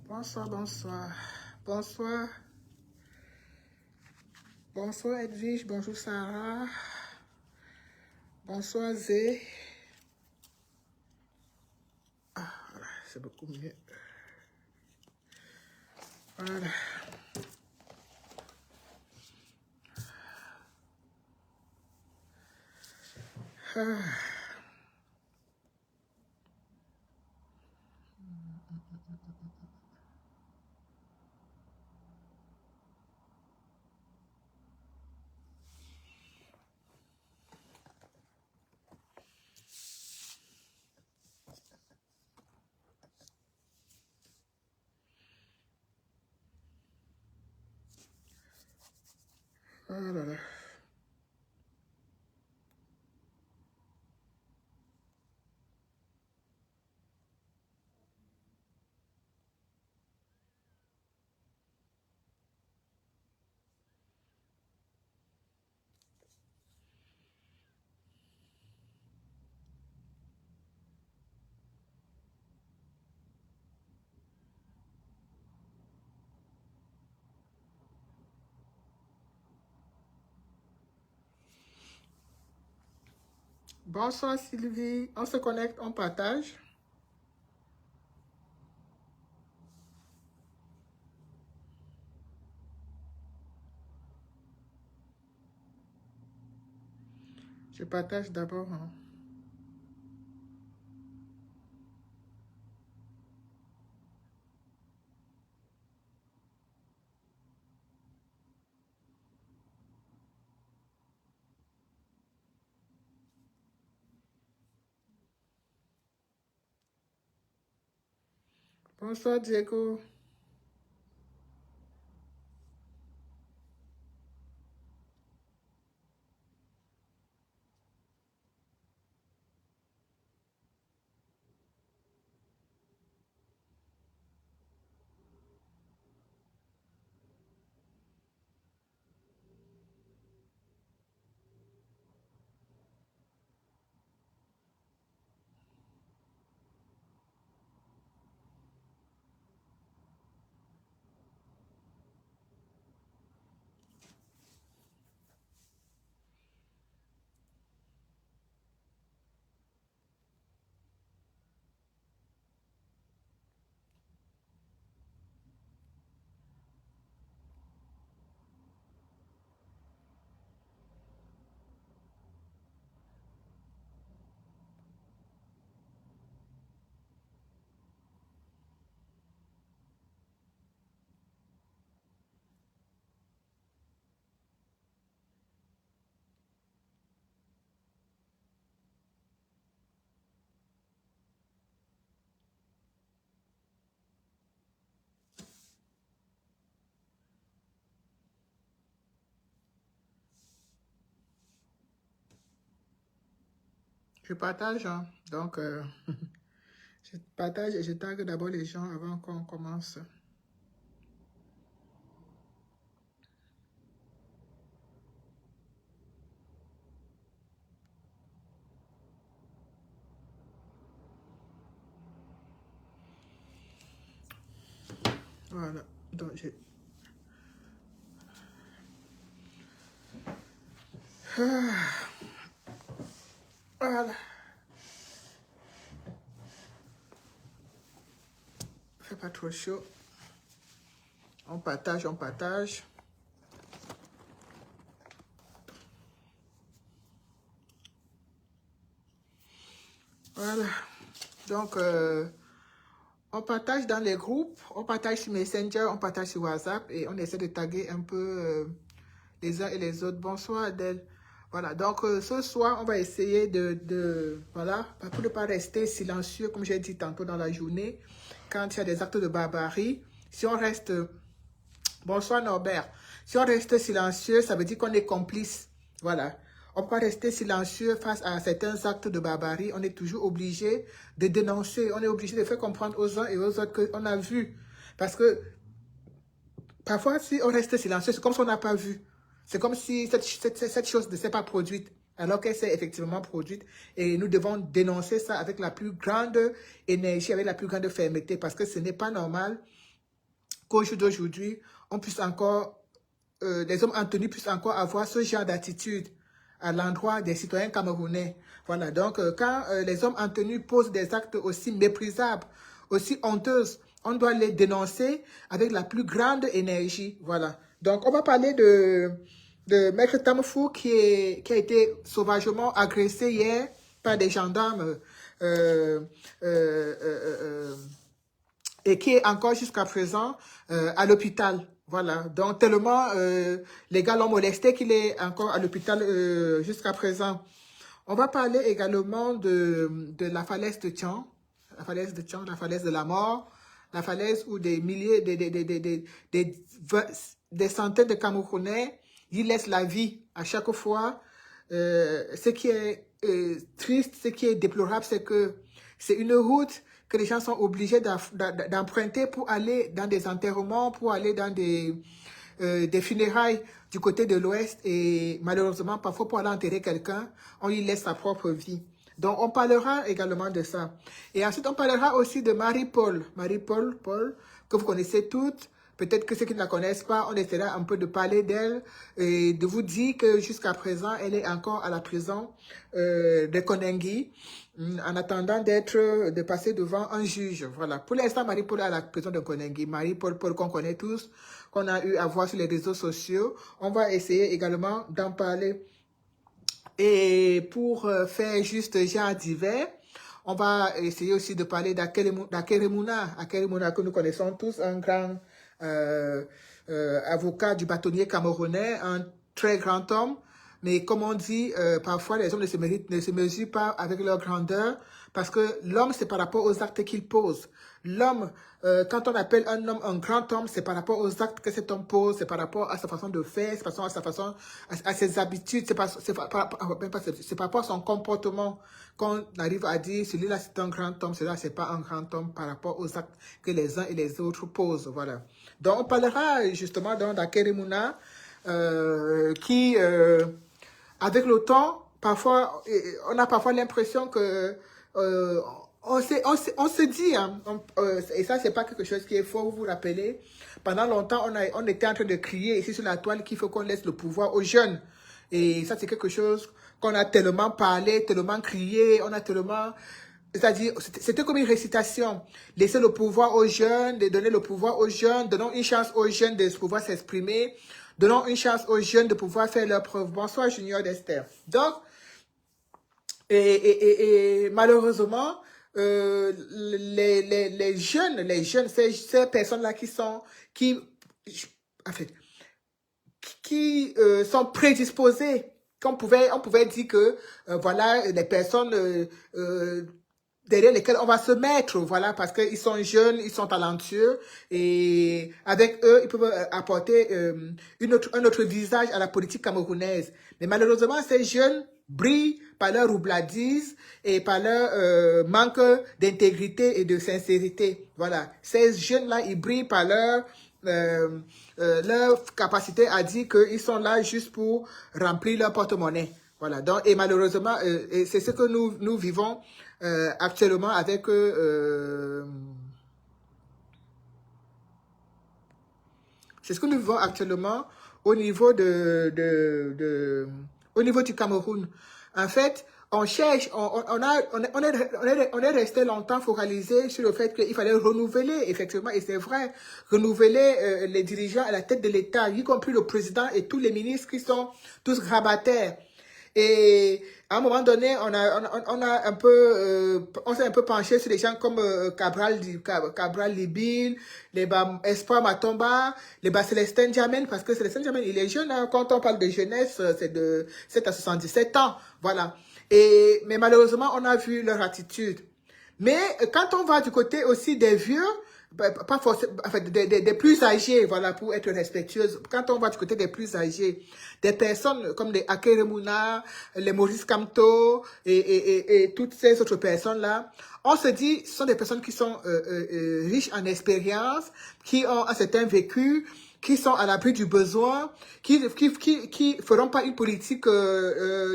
Bonsoir, bonsoir. Bonsoir. Bonsoir Edwige, bonjour Sarah. Bonsoir Zé. Ah, voilà, c'est beaucoup mieux. Voilà. Ah. Oh là là. Bonsoir Sylvie, on se connecte, on partage. Je partage d'abord. Hein. Bonsoir Diego. Je partage, hein. Donc je partage et je tague d'abord les gens avant qu'on commence. Voilà, donc j'ai... Ah, voilà. Fait pas trop chaud. On partage, on partage. Voilà. Donc, on partage dans les groupes, on partage sur Messenger, on partage sur WhatsApp et on essaie de taguer un peu les uns et les autres. Bonsoir Adèle. Voilà, donc ce soir, on va essayer voilà, pour ne pas rester silencieux, comme j'ai dit tantôt dans la journée, quand il y a des actes de barbarie. Si on reste... Bonsoir Norbert. Si on reste silencieux, ça veut dire qu'on est complice. Voilà. On ne peut pas rester silencieux face à certains actes de barbarie. On est toujours obligé de dénoncer. On est obligé de faire comprendre aux uns et aux autres qu'on a vu. Parce que parfois, si on reste silencieux, c'est comme si on n'a pas vu. C'est comme si cette chose ne s'est pas produite. alors qu'elle s'est effectivement produite. Et nous devons dénoncer ça avec la plus grande énergie, avec la plus grande fermeté, parce que ce n'est pas normal qu'au jour d'aujourd'hui, on puisse encore, les hommes en tenue puissent encore avoir ce genre d'attitude à l'endroit des citoyens camerounais. Voilà, donc quand les hommes en tenue posent des actes aussi méprisables, aussi honteux, on doit les dénoncer avec la plus grande énergie. Voilà, donc on va parler de Maître Tamfou qui a été sauvagement agressé hier par des gendarmes et qui est encore jusqu'à présent à l'hôpital. Voilà, donc tellement les gars l'ont molesté qu'il est encore à l'hôpital jusqu'à présent. On va parler également de la falaise de Tian, la falaise de Tian, la falaise de la mort, la falaise où des milliers, des centaines de Camerounais y laissent la vie à chaque fois. Ce qui est triste, ce qui est déplorable, c'est que c'est une route que les gens sont obligés d'emprunter pour aller dans des enterrements, pour aller dans des funérailles du côté de l'Ouest. Et malheureusement, parfois pour aller enterrer quelqu'un, on y laisse sa propre vie. Donc, on parlera également de ça. Et ensuite, on parlera aussi de Marie-Paul. Marie-Paul, que vous connaissez toutes. Peut-être que ceux qui ne la connaissent pas, on essaiera un peu de parler d'elle et de vous dire que jusqu'à présent, elle est encore à la prison de Konengi en attendant de passer devant un juge. Voilà. Pour l'instant, Marie-Paul est à la prison de Konengi. Marie-Paul qu'on connaît tous, qu'on a eu à voir sur les réseaux sociaux. On va essayer également d'en parler. Et pour faire juste genre divers, on va essayer aussi de parler d'Akeremouna. Akeremouna que nous connaissons tous, un grand avocat du bâtonnier camerounais, un très grand homme. Mais comme on dit, parfois les hommes ne se mesurent pas avec leur grandeur, parce que l'homme, c'est par rapport aux actes qu'il pose. L'homme, quand on appelle un homme un grand homme, c'est par rapport aux actes que cet homme pose, c'est par rapport à sa façon de faire, c'est par rapport à sa façon, à ses habitudes, c'est par rapport à son comportement qu'on arrive à dire, celui-là c'est un grand homme, celui-là c'est pas un grand homme par rapport aux actes que les uns et les autres posent. Voilà. Donc on parlera justement d'Akeremouna qui, avec le temps, parfois, on a parfois l'impression que on se dit, hein, et ça, c'est pas quelque chose qui est faux, vous vous rappelez, pendant longtemps, on était en train de crier ici sur la toile qu'il faut qu'on laisse le pouvoir aux jeunes. Et ça, c'est quelque chose qu'on a tellement parlé, tellement crié, on a tellement... C'est-à-dire, c'était comme une récitation. Laisser le pouvoir aux jeunes, de donner le pouvoir aux jeunes, donnons une chance aux jeunes de pouvoir s'exprimer, donnons une chance aux jeunes de pouvoir faire leurs preuves. Bonsoir, Junior d'Esther. Donc, et malheureusement, les jeunes, ces personnes-là qui sont prédisposées, on pouvait dire que, voilà, les personnes derrière lesquels on va se mettre, voilà, parce qu'ils sont jeunes, ils sont talentueux, et avec eux, ils peuvent apporter un autre visage à la politique camerounaise. Mais malheureusement, ces jeunes brillent par leur roubladise et par leur manque d'intégrité et de sincérité. Voilà, ces jeunes-là, ils brillent par leur capacité à dire qu'ils sont là juste pour remplir leur porte-monnaie. Voilà, donc, et malheureusement, c'est ce que nous vivons actuellement avec c'est ce que nous vivons actuellement au niveau au niveau du Cameroun. En fait, on cherche, on est resté longtemps focalisé sur le fait qu'il fallait renouveler, effectivement, et c'est vrai, renouveler les dirigeants à la tête de l'État, y compris le président et tous les ministres qui sont tous grabataires. Et à un moment donné, on s'est un peu penché sur des gens comme Cabral Libil, les Espoir Matomba, les Célestin Diamène, parce que Célestin Diamène, il est jeune, hein, quand on parle de jeunesse, c'est de 7 à 77 ans, voilà. Mais malheureusement, on a vu leur attitude. Mais quand on va du côté aussi des vieux, pas forcément, en fait, des plus âgés, voilà, pour être respectueuse. Quand on va du côté des plus âgés, des personnes comme les Akeremouna, les Maurice Kamto et toutes ces autres personnes-là, on se dit, ce sont des personnes qui sont riches en expérience, qui ont un certain vécu, qui sont à l'abri du besoin, qui feront pas une politique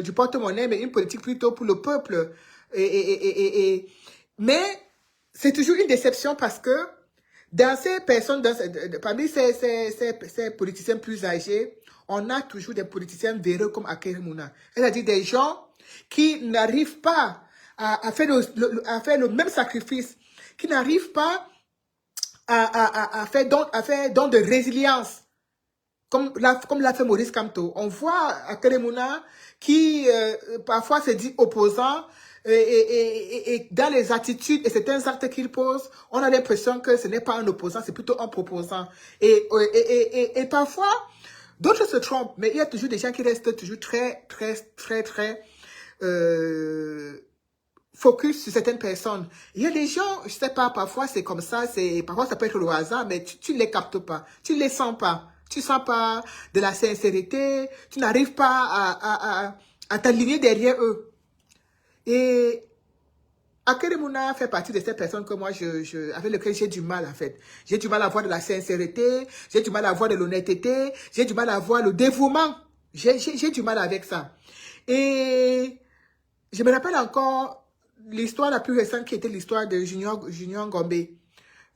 du porte-monnaie, mais une politique plutôt pour le peuple. Mais c'est toujours une déception parce que dans ces personnes, parmi ces politiciens plus âgés, on a toujours des politiciens véreux comme Hakainde Mouna. C'est-à-dire des gens qui n'arrivent pas à faire le même sacrifice, qui n'arrivent pas à faire don de résilience, comme l'a fait Maurice Kamto. On voit Hakainde Mouna qui parfois se dit opposant, et dans les attitudes et certains actes qu'il pose, on a l'impression que ce n'est pas un opposant, c'est plutôt un proposant. Et parfois, d'autres se trompent, mais il y a toujours des gens qui restent toujours très focus sur certaines personnes. Il y a des gens, je sais pas, parfois c'est comme ça, parfois ça peut être le hasard, mais tu ne les captes pas, tu ne les sens pas. Tu sens pas de la sincérité, tu n'arrives pas à t'aligner derrière eux. Et Hakainde Mouna fait partie de ces personnes que moi, avec lesquelles j'ai du mal, en fait. J'ai du mal à voir de la sincérité, j'ai du mal à voir de l'honnêteté, j'ai du mal à voir le dévouement. J'ai du mal avec ça. Et je me rappelle encore l'histoire la plus récente qui était l'histoire de Junior Ngombe.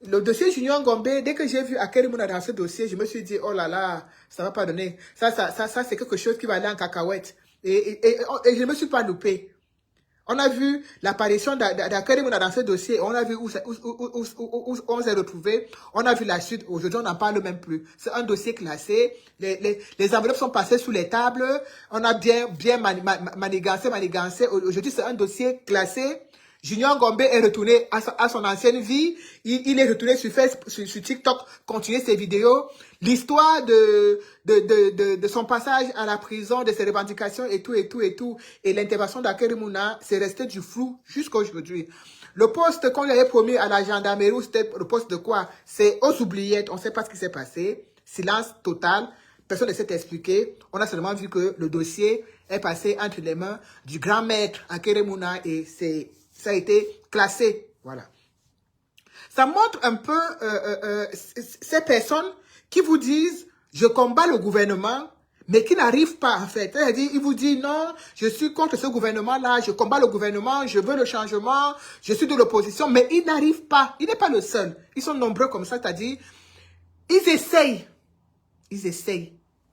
Le dossier Junior Ngombe, dès que j'ai vu Hakainde Mouna dans ce dossier, je me suis dit, oh là là, ça va pas donner. Ça c'est quelque chose qui va aller en cacahuète. Et je ne me suis pas loupé. On a vu l'apparition d'Hakainde Mouna dans ce dossier, on a vu où on s'est retrouvé, on a vu la suite, aujourd'hui on n'en parle même plus. C'est un dossier classé, les enveloppes sont passées sous les tables, on a bien manigancé. Aujourd'hui c'est un dossier classé. Junior Ngombe est retourné à son ancienne vie, il est retourné sur Facebook, sur TikTok, continuer ses vidéos. L'histoire de son passage à la prison, de ses revendications et tout. Et l'intervention d'Hakainde Mouna, c'est resté du flou jusqu'à aujourd'hui. Le poste qu'on lui avait promis à la gendarmerie, c'était le poste de quoi? C'est aux oubliettes, on ne sait pas ce qui s'est passé. Silence total, personne ne s'est expliqué. On a seulement vu que le dossier est passé entre les mains du grand maître Hakainde Mouna et ça a été classé. Voilà. Ça montre un peu ces personnes qui vous disent « je combats le gouvernement », mais qui n'arrivent pas en fait. C'est-à-dire, ils vous disent « non, je suis contre ce gouvernement-là, je combats le gouvernement, je veux le changement, je suis de l'opposition », mais ils n'arrivent pas. Il n'est pas le seul. Ils sont nombreux comme ça, c'est-à-dire, ils essayent.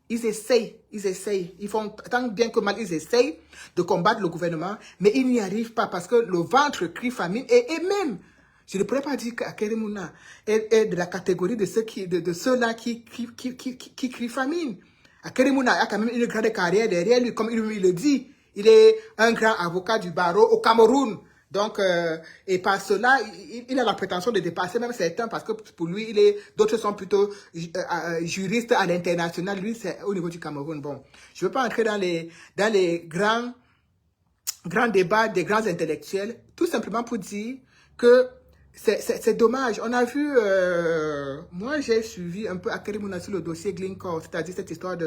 Ils font tant bien que mal, ils essayent de combattre le gouvernement, mais ils n'y arrivent pas parce que le ventre crie famine. Et même, je ne pourrais pas dire qu'Hakainde Mouna est de la catégorie de ceux-là qui crient famine. Hakainde Mouna a quand même une grande carrière derrière lui, comme il le dit. Il est un grand avocat du barreau au Cameroun. Donc, et par cela, il a la prétention de dépasser même certains parce que pour lui, d'autres sont plutôt juristes à l'international. Lui, c'est au niveau du Cameroun. Bon, je ne veux pas entrer dans les grands débats des grands intellectuels, tout simplement pour dire que c'est dommage. On a vu, moi j'ai suivi un peu Hakainde Mouna sur le dossier Glencore, c'est-à-dire cette histoire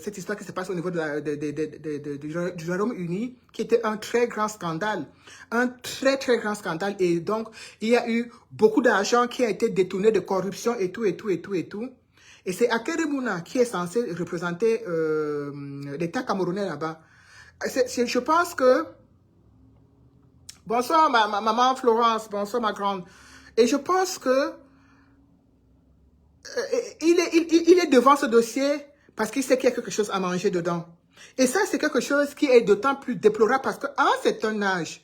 cette histoire qui se passe au niveau du Royaume-Uni, qui était un très grand scandale. Un très grand scandale. Et donc, il y a eu beaucoup d'argent qui a été détourné de corruption et tout. Et c'est Hakainde Mouna qui est censé représenter l'État camerounais là-bas. Je pense que... Bonsoir, ma maman Florence. Bonsoir, ma grande. Et je pense que il est devant ce dossier parce qu'il sait qu'il y a quelque chose à manger dedans. Et ça, c'est quelque chose qui est d'autant plus déplorable parce qu'à un certain âge,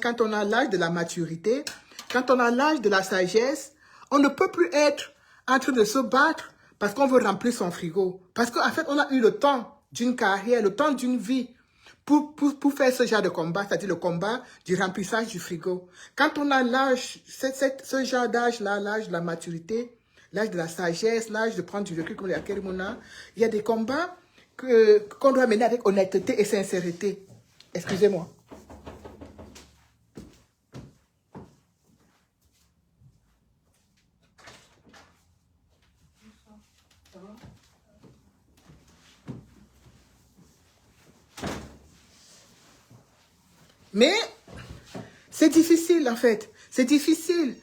quand on a l'âge de la maturité, quand on a l'âge de la sagesse, on ne peut plus être en train de se battre parce qu'on veut remplir son frigo. Parce qu'en fait, on a eu le temps d'une carrière, le temps d'une vie pour faire ce genre de combat, c'est-à-dire le combat du remplissage du frigo. Quand on a l'âge, ce genre d'âge-là, l'âge de la maturité, l'âge de la sagesse, l'âge de prendre du recul comme les Hakainde Mouna, il y a des combats qu'on doit mener avec honnêteté et sincérité. Excusez-moi. Mais c'est difficile en fait. C'est difficile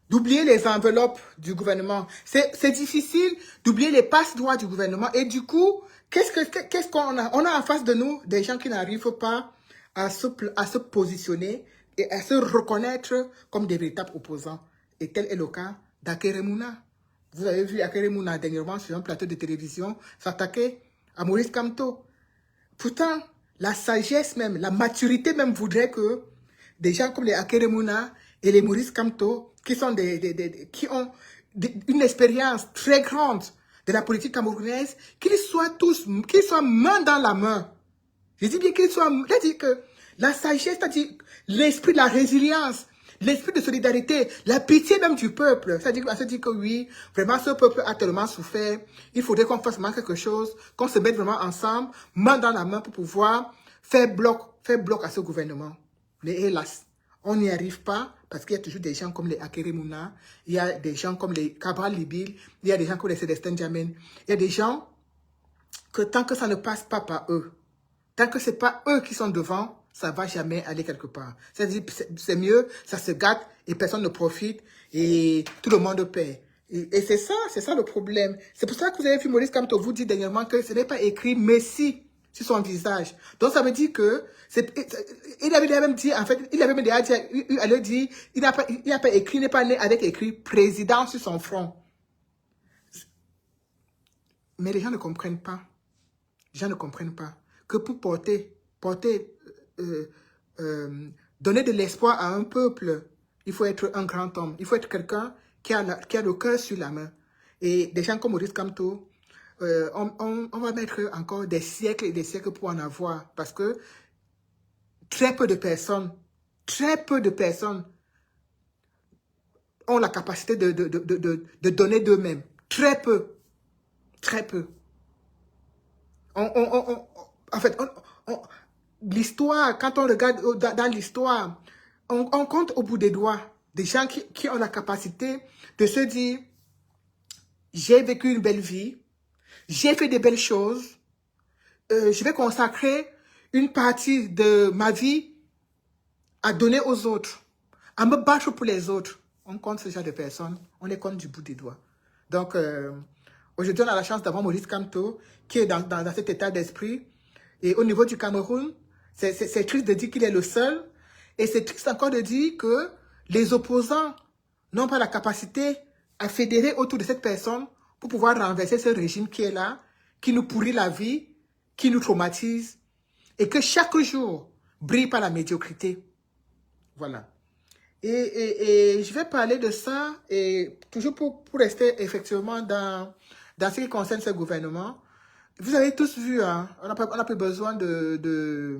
d'oublier les enveloppes du gouvernement. C'est difficile d'oublier les passe-droits du gouvernement. Et du coup, qu'est-ce qu'on a? On a en face de nous des gens qui n'arrivent pas à se positionner et à se reconnaître comme des véritables opposants. Et tel est le cas d'Akeremouna. Vous avez vu Akeremouna dernièrement sur un plateau de télévision s'attaquer à Maurice Kamto. Pourtant, la sagesse même, la maturité même voudrait que des gens comme les Akeremouna et les Maurice Kamto, qui ont une expérience très grande de la politique camerounaise, qu'ils soient main dans la main. Je dis bien qu'ils soient, c'est-à-dire que la sagesse, c'est-à-dire l'esprit de la résilience, l'esprit de solidarité, la pitié même du peuple. C'est-à-dire que oui, vraiment ce peuple a tellement souffert, il faudrait qu'on fasse vraiment quelque chose, qu'on se mette vraiment ensemble, main dans la main pour pouvoir faire bloc à ce gouvernement. Mais hélas, on n'y arrive pas parce qu'il y a toujours des gens comme les Akeremouna, il y a des gens comme les Cabral Libil, il y a des gens comme les Célestin Diamène, il y a des gens que tant que ça ne passe pas par eux, tant que ce n'est pas eux qui sont devant, ça ne va jamais aller quelque part. C'est-à-dire, c'est mieux, ça se gâte et personne ne profite et tout le monde paie. Et c'est ça le problème. C'est pour ça que vous avez vu Maurice Kamto vous dire dernièrement que ce n'est pas écrit Messi sur son visage. Donc ça veut dire que, il avait même dit, en fait, il avait même déjà dit, il n'a pas écrit, il n'est pas né avec écrit président sur son front. Mais les gens ne comprennent pas. Les gens ne comprennent pas que pour donner de l'espoir à un peuple, il faut être un grand homme. Il faut être quelqu'un qui a le cœur sur la main. Et des gens comme Maurice Kamto, on va mettre encore des siècles et des siècles pour en avoir. Parce que très peu de personnes ont la capacité de donner d'eux-mêmes. Très peu. Très peu. En fait, l'histoire, quand on regarde dans l'histoire, on compte au bout des doigts des gens qui ont la capacité de se dire « J'ai vécu une belle vie, j'ai fait des belles choses, je vais consacrer une partie de ma vie à donner aux autres, à me battre pour les autres. » On compte ce genre de personnes, on les compte du bout des doigts. Donc, aujourd'hui, on a la chance d'avoir Maurice Kamto qui est dans cet état d'esprit. Et au niveau du Cameroun, c'est triste de dire qu'il est le seul. Et c'est triste encore de dire que les opposants n'ont pas la capacité à fédérer autour de cette personne pour pouvoir renverser ce régime qui est là, qui nous pourrit la vie, qui nous traumatise, et que chaque jour brille par la médiocrité. Voilà. Et je vais parler de ça, et toujours pour rester effectivement dans ce qui concerne ce gouvernement. Vous avez tous vu, hein, on n'a pas besoin de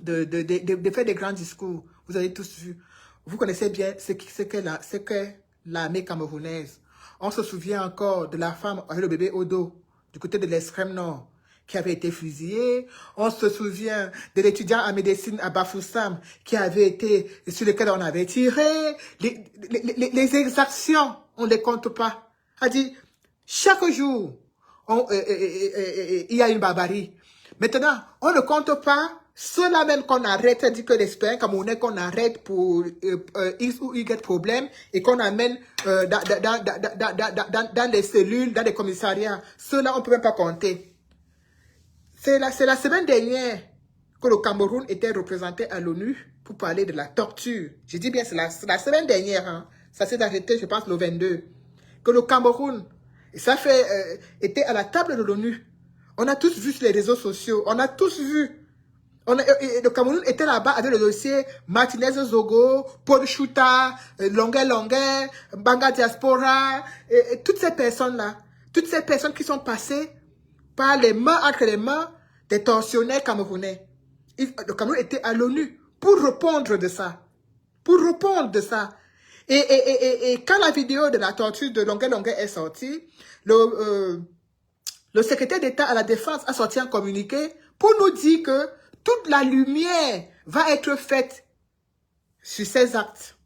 faire des grands discours. Vous avez tous vu. Vous connaissez bien ce qu'est l'armée camerounaise. On se souvient encore de la femme avec le bébé au dos, du côté de l'extrême nord, qui avait été fusillée. On se souvient de l'étudiant en médecine à Bafoussam, sur lequel on avait tiré. Les exactions, on ne les compte pas. C'est-à-dire, chaque jour, il y a une barbarie. Maintenant, on ne compte pas ceux-là même qu'on arrête, c'est-à-dire que les citoyens camerounais qu'on arrête pour X ou Y problème et qu'on amène dans les cellules, dans les commissariats. Ceux-là, on ne peut même pas compter. C'est la semaine dernière que le Cameroun était représenté à l'ONU pour parler de la torture. Je dis bien, c'est la semaine dernière. Hein. Ça s'est arrêté, je pense, le 22. Que le Cameroun, était à la table de l'ONU. On a tous vu sur les réseaux sociaux. On a tous vu. Le Cameroun était là-bas avec le dossier Martinez Zogo, Paul Chouta, Longuet, Banga Diaspora, et toutes ces personnes-là. Toutes ces personnes qui sont passées par les mains, entre les mains des tortionnaires camerounais. Le Cameroun était à l'ONU pour répondre de ça. Pour répondre de ça. Et quand la vidéo de la torture de Longuet est sortie, le secrétaire d'État à la Défense a sorti un communiqué pour nous dire que toute la lumière va être faite sur ces actes.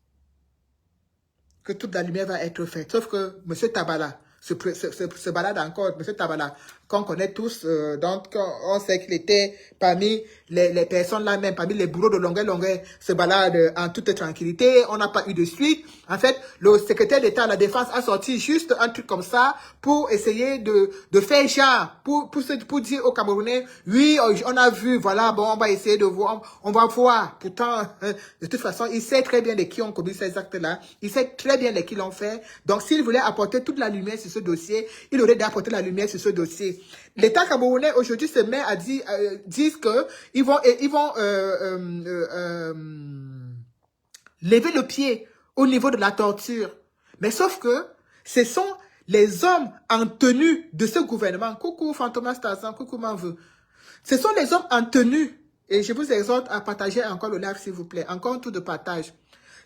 Que toute la lumière va être faite. Sauf que M. Tabala, se balade encore. M. Tabala, qu'on connaît tous, donc on sait qu'il était parmi les personnes là même, parmi les bourreaux de longueur, se balade en toute tranquillité. On n'a pas eu de suite. En fait, le secrétaire d'État à la Défense a sorti juste un truc comme ça pour essayer de faire genre, pour dire aux Camerounais, oui, on a vu, voilà, bon, on va essayer de voir, on va voir. Pourtant, de toute façon, il sait très bien de qui ont commis ces actes-là. Il sait très bien de qui l'ont fait. Donc, s'il voulait apporter toute la lumière sur ce dossier, il aurait dû apporter la lumière sur ce dossier. L'État camerounais aujourd'hui se met à dire que ils vont lever le pied au niveau de la torture. Mais sauf que ce sont les hommes en tenue de ce gouvernement. Coucou Fantomas Tarzan, coucou Manveux. Ce sont les hommes en tenue. Et je vous exhorte à partager encore le live s'il vous plaît. Encore un tour de partage.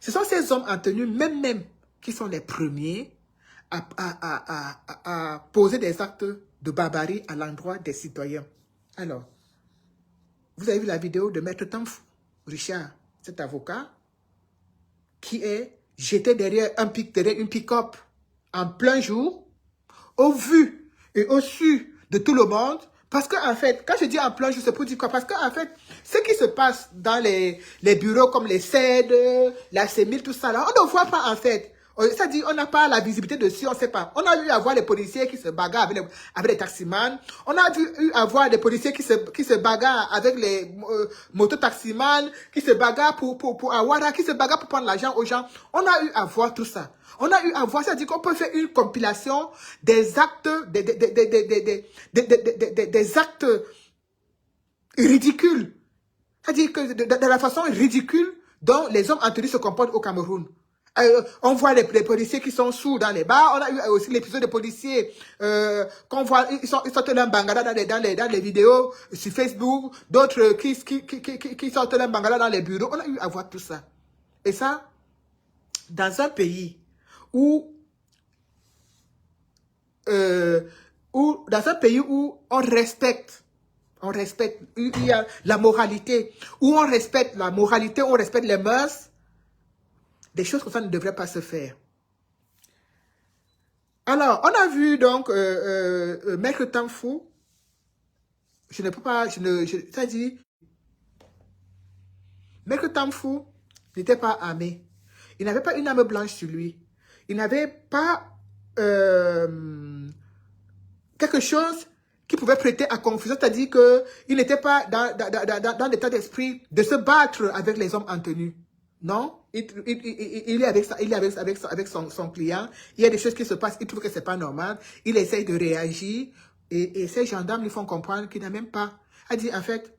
Ce sont ces hommes en tenue même qui sont les premiers à poser des actes de barbarie à l'endroit des citoyens. Alors, vous avez vu la vidéo de Maître Tamfou, Richard, cet avocat, qui est jeté derrière une pick-up en plein jour, au vu et au su de tout le monde. Parce qu'en fait, quand je dis en plein jour, c'est pour dire quoi? Parce qu'en fait, ce qui se passe dans les bureaux comme les CED, la CEMIL, tout ça, là, on ne voit pas en fait. C'est-à-dire, on n'a pas la visibilité dessus, on ne sait pas. On a eu à voir les policiers qui se bagarrent avec les taximans. On a eu à voir des policiers qui se bagarrent avec les mototaximans, qui se bagarrent pour Awara, qui se bagarrent pour prendre l'argent aux gens. On a eu à voir tout ça. On a eu à voir, c'est-à-dire qu'on peut faire une compilation des actes, des actes ridicules. C'est-à-dire que de la façon ridicule dont les hommes en tenue se comportent au Cameroun. On voit les policiers qui sont sous dans les bars. On a eu aussi l'épisode des policiers qu'on voit, ils sortent leur bangala dans les vidéos sur Facebook. D'autres qui sortent leur bangala dans les bureaux. On a eu à voir tout ça. Et ça, dans un pays où on respecte, il y a la moralité, où on respecte la moralité, on respecte les mœurs, des choses comme ça ne devraient pas se faire. Alors, on a vu donc Maître Tamfou, je ne peux pas, ça dit, Maître Tamfou n'était pas armé. Il n'avait pas une arme blanche sur lui. Il n'avait pas quelque chose qui pouvait prêter à confusion, c'est-à-dire qu'il n'était pas dans l'état d'esprit de se battre avec les hommes en tenue. Non, il est avec son client, il y a des choses qui se passent, il trouve que ce n'est pas normal, il essaye de réagir, et ces gendarmes lui font comprendre qu'il n'a même pas. Il dit, en fait,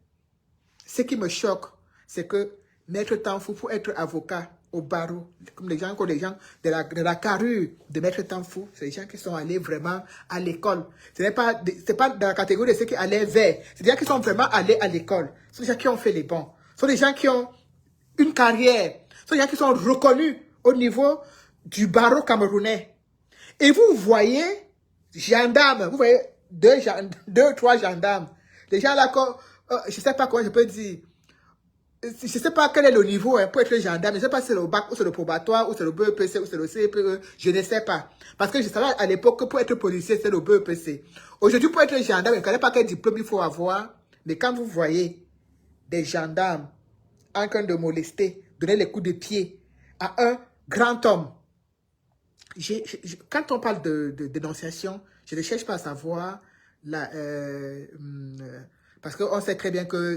ce qui me choque, c'est que Maître Tamfou, pour être avocat au barreau, comme les gens de la carrure de Maître Tamfou, c'est des gens qui sont allés vraiment à l'école. Ce n'est pas dans la catégorie de ceux qui allaient vers, c'est des gens qui sont vraiment allés à l'école. Ce sont des gens qui ont fait les bons. Ce sont des gens qui ont une carrière. Ce sont des gens qui sont reconnus au niveau du barreau camerounais. Et vous voyez, gendarmes, vous voyez deux, trois gendarmes. Les gens là, je ne sais pas comment je peux dire. Je ne sais pas quel est le niveau pour être gendarme. Je ne sais pas si c'est le bac ou c'est le probatoire ou c'est le BEPC ou c'est le CPE. Je ne sais pas. Parce que je savais à l'époque que pour être policier, c'est le BEPC. Aujourd'hui, pour être gendarme, je ne connais pas quel diplôme il faut avoir. Mais quand vous voyez des gendarmes en train de molester, donner les coups de pied à un grand homme, quand on parle de dénonciation, je ne cherche pas à savoir parce qu'on sait très bien que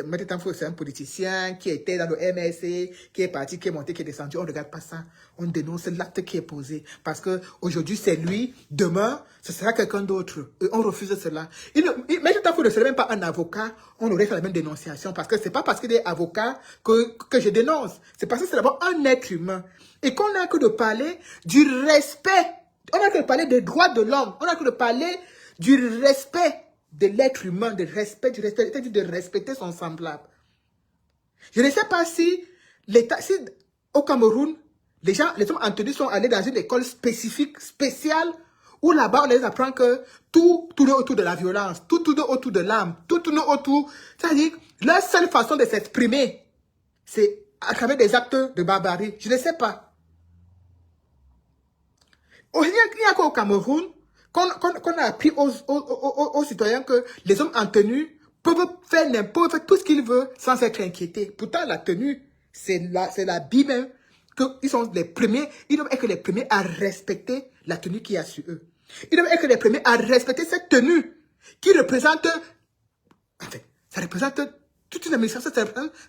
Maître Tamfou, c'est un politicien qui était dans le MSC, qui est parti, qui est monté, qui est descendu. On ne regarde pas ça. On dénonce l'acte qui est posé. Parce qu'aujourd'hui, c'est lui. Demain, ce sera quelqu'un d'autre. Et on refuse cela. Maître Tamfou ne serait même pas un avocat. On aurait fait la même dénonciation. Parce que ce n'est pas parce qu'il est avocat que je dénonce. C'est parce que c'est d'abord un être humain. Et qu'on n'a que de parler du respect. On n'a que de parler des droits de l'homme. On n'a que de parler du respect de l'être humain, c'est-à-dire de respecter son semblable. Je ne sais pas si au Cameroun, les hommes en tenue sont allés dans une école spécifique, spéciale, où là-bas on les apprend que tout tourne autour de la violence, tout tourne autour de l'âme, tout tourne autour, c'est-à-dire leur seule façon de s'exprimer, c'est à travers des actes de barbarie. Je ne sais pas. Il n'y a qu'au Cameroun qu'on a appris aux citoyens que les hommes en tenue peuvent faire n'importe tout ce qu'ils veulent sans être inquiétés. Pourtant, la tenue, c'est la Bible même, qu'ils sont les premiers, ils doivent être les premiers à respecter la tenue qu'il y a sur eux. Ils doivent être les premiers à respecter cette tenue qui représente, en fait, ça représente toute une administration, ça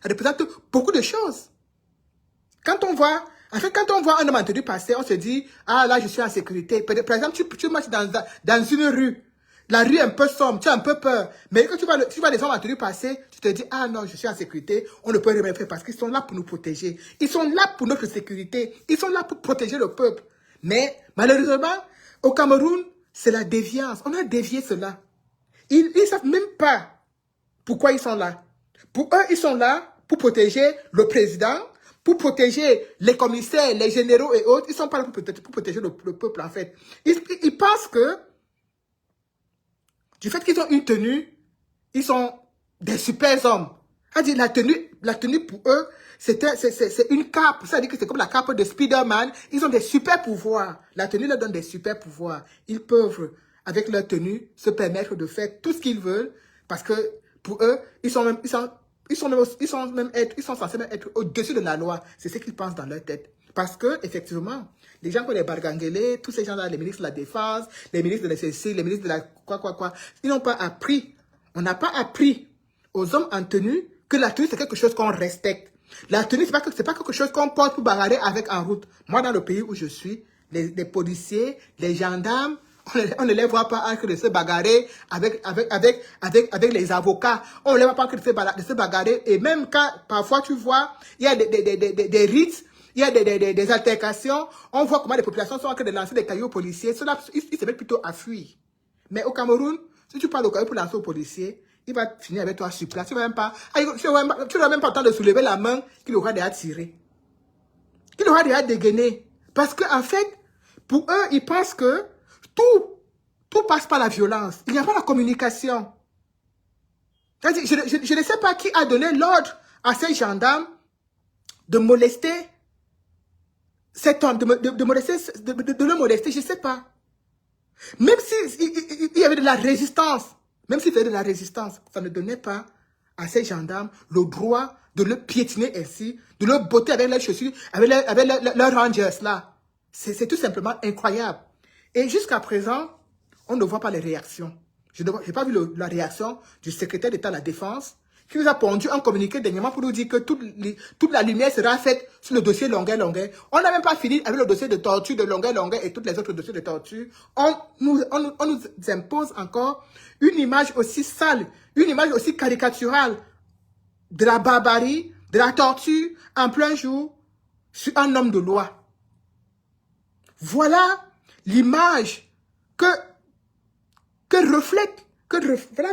représente beaucoup de choses. Quand on voit un homme en tenue passer, on se dit, ah là, je suis en sécurité. Par exemple, tu marches dans une rue. La rue est un peu sombre, tu as un peu peur. Mais quand tu vois les hommes en tenue passer, tu te dis, ah non, je suis en sécurité. On ne peut rien faire parce qu'ils sont là pour nous protéger. Ils sont là pour notre sécurité. Ils sont là pour protéger le peuple. Mais malheureusement, au Cameroun, c'est la déviance. On a dévié cela. Ils ne savent même pas pourquoi ils sont là. Pour eux, ils sont là pour protéger le président, pour protéger les commissaires, les généraux et autres. Ils ne sont pas là pour protéger le peuple, en fait. Ils pensent que, du fait qu'ils ont une tenue, ils sont des super hommes. C'est-à-dire, la tenue pour eux, c'est une cape. C'est-à-dire que c'est comme la cape de Spider-Man. Ils ont des super pouvoirs. La tenue leur donne des super pouvoirs. Ils peuvent, avec leur tenue, se permettre de faire tout ce qu'ils veulent. Parce que, pour eux, ils sont censés même être au-dessus de la loi. C'est ce qu'ils pensent dans leur tête. Parce que, effectivement, les gens comme les Barganguele, tous ces gens-là, les ministres de la Défense, les ministres de la SSC, les ministres de la ils n'ont pas appris. On n'a pas appris aux hommes en tenue que la tenue, c'est quelque chose qu'on respecte. La tenue, c'est pas quelque chose qu'on porte pour bagarrer avec en route. Moi, dans le pays où je suis, les policiers, les gendarmes, on ne les voit pas en train de se bagarrer avec les avocats. On ne les voit pas en train de se bagarrer. Et même quand, parfois, tu vois, il y a des rites, il y a des altercations. On voit comment les populations sont en train de lancer des cailloux aux policiers. Ceux-là, ils se mettent plutôt à fuir. Mais au Cameroun, si tu parles au caillou pour lancer aux policiers, il va finir avec toi sur place. Tu n'auras même pas le temps de soulever la main qu'il aura déjà tiré. Qu'il aura déjà dégainé. Parce qu'en fait, pour eux, ils pensent que tout passe par la violence. Il n'y a pas la communication. Je ne sais pas qui a donné l'ordre à ces gendarmes de molester cet homme, de le molester, je ne sais pas. Même s'il y avait de la résistance, ça ne donnait pas à ces gendarmes le droit de le piétiner ainsi, de le botter avec leurs chaussures, avec leurs rangers là. C'est tout simplement incroyable. Et jusqu'à présent, on ne voit pas les réactions. Je n'ai pas vu la réaction du secrétaire d'État à la Défense qui nous a pondu un communiqué dernièrement pour nous dire que toute la lumière sera faite sur le dossier Longuet-Longuet. On n'a même pas fini avec le dossier de torture de Longuet-Longuet et tous les autres dossiers de torture. On nous impose encore une image aussi sale, une image aussi caricaturale de la barbarie, de la torture en plein jour sur un homme de loi. Voilà l'image voilà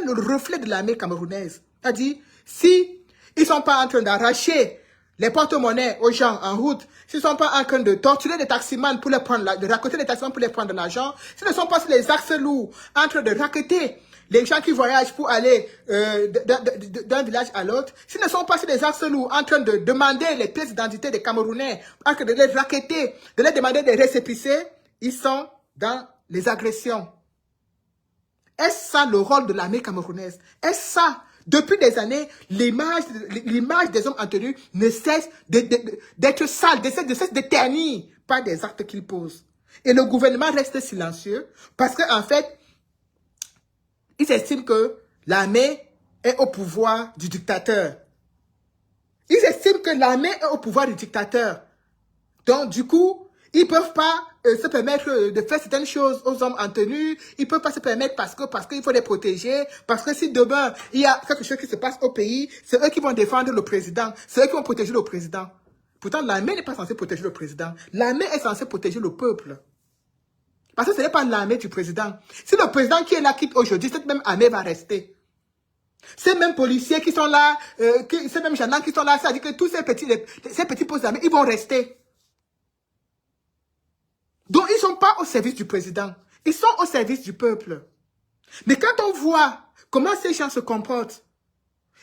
le reflet de l'armée camerounaise. C'est-à-dire, si ils ne sont pas en train d'arracher les porte-monnaies aux gens en route, s'ils ne sont pas en train de torturer les taximans pour les prendre, de racketter les taximans pour les prendre de l'argent, s'ils ne sont pas sur les axes lourds en train de racketter les gens qui voyagent pour aller d'un village à l'autre, s'ils ne sont pas sur les axes lourds en train de demander les pièces d'identité des Camerounais, en train de les racketter, de les demander des récépissés, ils sont dans les agressions. Est-ce ça le rôle de l'armée camerounaise? Est-ce ça? Depuis des années, l'image des hommes en tenue ne cesse d'être sale, ne cesse de ternir par des actes qu'ils posent. Et le gouvernement reste silencieux parce qu'en fait, ils estiment que l'armée est au pouvoir du dictateur. Ils estiment que l'armée est au pouvoir du dictateur. Donc, du coup, ils ne peuvent pas se permettre de faire certaines choses aux hommes en tenue. Ils ne peuvent pas se permettre parce qu'il faut les protéger. Parce que si demain, il y a quelque chose qui se passe au pays, c'est eux qui vont défendre le président. C'est eux qui vont protéger le président. Pourtant, l'armée n'est pas censée protéger le président. L'armée est censée protéger le peuple. Parce que ce n'est pas l'armée du président. Si le président qui est là quitte aujourd'hui, cette même armée va rester. Ces mêmes policiers qui sont là, ces mêmes gendarmes qui sont là, ça veut dire que tous ces petits postes d'armée, ils vont rester. Donc, ils ne sont pas au service du président. Ils sont au service du peuple. Mais quand on voit comment ces gens se comportent,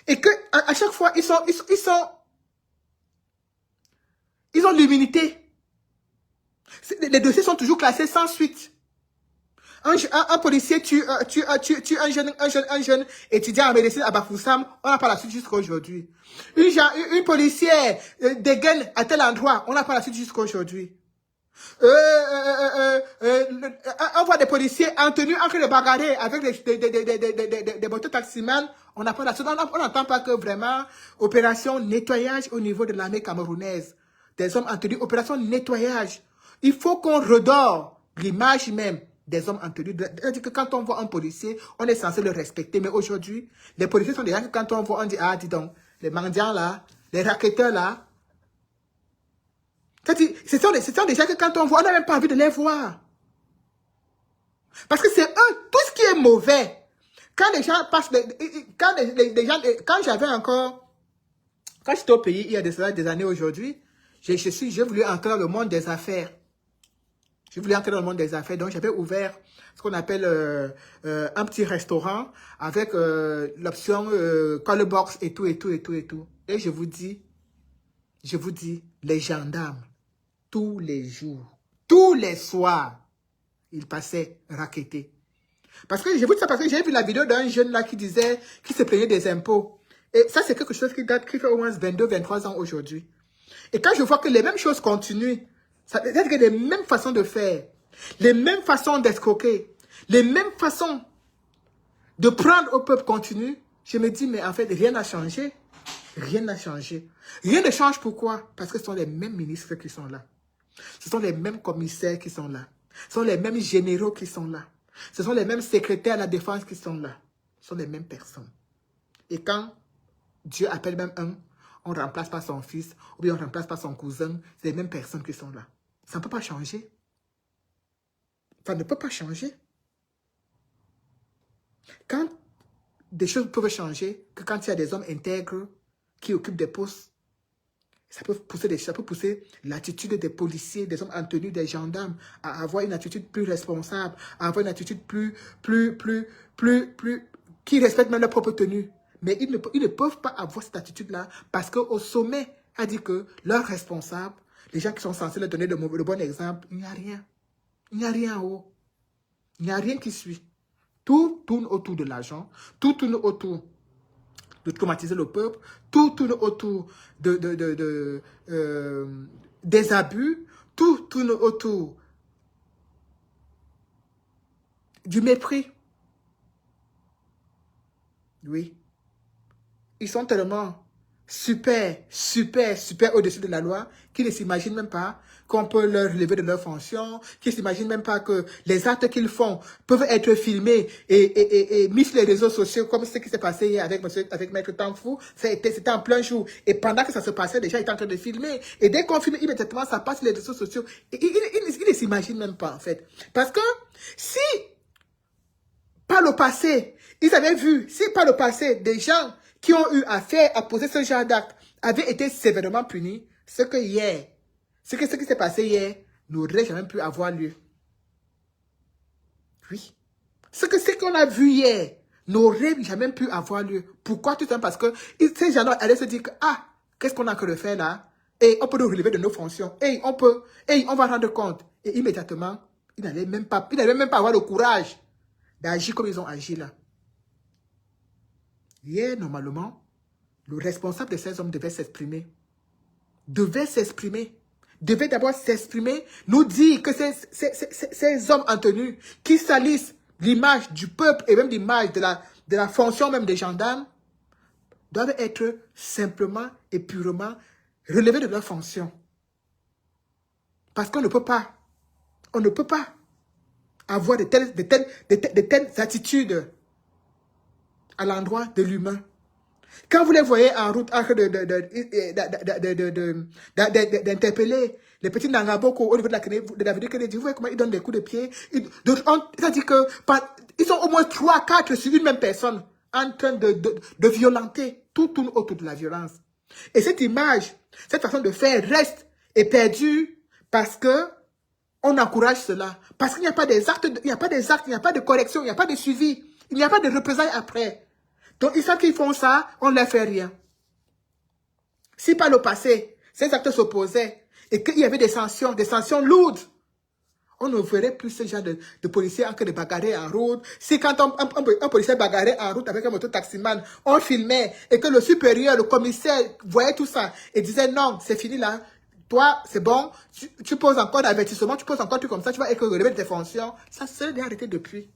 et qu'à chaque fois, ils ont l'immunité. Les dossiers sont toujours classés sans suite. Un policier tue un jeune étudiant en médecine à Bafoussam, on n'a pas la suite jusqu'à aujourd'hui. Une policière dégaine à tel endroit, on n'a pas la suite jusqu'à aujourd'hui. On voit des policiers en tenue en train de bagarrer avec des mototaximans, on n'a pas la suite. On n'entend pas que vraiment opération nettoyage au niveau de l'armée camerounaise. Des hommes en tenue, opération nettoyage. Il faut qu'on redore l'image même des hommes en tenue. C'est-à-dire que quand on voit un policier, on est censé le respecter. Mais aujourd'hui, les policiers sont des gens que quand on voit, on dit, ah, dis donc, les mendiants là, les racketteurs là. Ce sont des gens que quand on voit, on n'a même pas envie de les voir. Parce que c'est eux, tout ce qui est mauvais. Quand les gens passent, quand j'avais encore, quand j'étais au pays, il y a des années aujourd'hui, j'ai voulu entrer dans le monde des affaires. Je voulais entrer dans le monde des affaires, donc j'avais ouvert ce qu'on appelle un petit restaurant avec l'option call box et tout. Et je vous dis, les gendarmes, tous les jours, tous les soirs, ils passaient racketter. Parce que je vous dis ça parce que j'ai vu la vidéo d'un jeune là qui disait, qui se plaignait des impôts. Et ça, c'est quelque chose qui fait au moins 22, 23 ans aujourd'hui. Et quand je vois que les mêmes choses continuent, ça veut dire que les mêmes façons de faire, les mêmes façons d'escroquer, les mêmes façons de prendre au peuple continuent, je me dis, mais en fait, rien n'a changé. Rien n'a changé. Rien ne change, pourquoi? Parce que ce sont les mêmes ministres qui sont là. Ce sont les mêmes commissaires qui sont là. Ce sont les mêmes généraux qui sont là. Ce sont les mêmes secrétaires à la défense qui sont là. Ce sont les mêmes personnes. Et quand Dieu appelle même un, on ne remplace pas son fils, ou bien on ne remplace pas son cousin, c'est les mêmes personnes qui sont là. Ça ne peut pas changer. Ça ne peut pas changer. Quand des choses peuvent changer, que quand il y a des hommes intègres qui occupent des postes, ça peut pousser l'attitude des policiers, des hommes en tenue, des gendarmes, à avoir une attitude plus responsable, à avoir une attitude qui respecte même leur propre tenue. Mais ils ne peuvent pas avoir cette attitude-là parce qu'au sommet, a dit que leurs responsables, les gens qui sont censés leur donner le bon exemple, il n'y a rien. Il n'y a rien en haut. Il n'y a rien qui suit. Tout tourne autour de l'argent, tout tourne autour de traumatiser le peuple, tout tourne autour des abus, tout tourne autour du mépris. Oui. Ils sont tellement super au-dessus de la loi qu'ils ne s'imaginent même pas qu'on peut leur relever de leurs fonctions, qu'ils ne s'imaginent même pas que les actes qu'ils font peuvent être filmés et mis sur les réseaux sociaux, comme ce qui s'est passé hier avec Maître Tanfou. C'était en plein jour. Et pendant que ça se passait, les gens étaient en train de filmer. Et dès qu'on filme immédiatement, ça passe sur les réseaux sociaux. Et ils ne s'imaginent même pas, en fait. Parce que si, par le passé, ils avaient vu, si par le passé, des gens qui ont eu affaire à poser ce genre d'acte avaient été sévèrement punis, ce qui s'est passé hier n'aurait jamais pu avoir lieu. Oui. Ce qu'on a vu hier n'aurait jamais pu avoir lieu. Pourquoi? Tout simplement parce que ces gens-là allaient se dire que, ah, qu'est-ce qu'on a que de faire là? Et on peut nous relever de nos fonctions. Et on va rendre compte. Et immédiatement, ils n'allaient même pas avoir le courage d'agir comme ils ont agi là. Hier, normalement, le responsable de ces hommes devait s'exprimer. Devait d'abord s'exprimer, nous dire que ces hommes en tenue qui salissent l'image du peuple et même l'image de la fonction même des gendarmes doivent être simplement et purement relevés de leur fonction. Parce qu'on ne peut pas avoir de telles attitudes à l'endroit de l'humain. Quand vous les voyez en route en train d'interpeller les petits Nangaboko au niveau de la vidéo que vous voyez comment ils donnent des coups de pied. C'est-à-dire qu'ils sont au moins 3, 4 sur une même personne en train de violenter. Tout tourne autour de la violence. Et cette image, cette façon de faire reste et perdue parce que on encourage cela. Parce qu'il n'y a pas des actes, il n'y a pas de correction, il n'y a pas de suivi, il n'y a pas de représailles après. Donc, ils savent qu'ils font ça, on ne leur fait rien. Si par le passé, ces actes s'opposaient et qu'il y avait des sanctions lourdes On ne verrait plus ce genre de policiers en train de bagarrer en route. Si quand un policier bagarrait en route avec un moto-taximan, on filmait et que le supérieur, le commissaire voyait tout ça et disait non, c'est fini là. Toi, c'est bon, tu poses encore d'avertissement, tu poses encore tout comme ça, tu vas relever tes fonctions. Ça se serait arrêté depuis.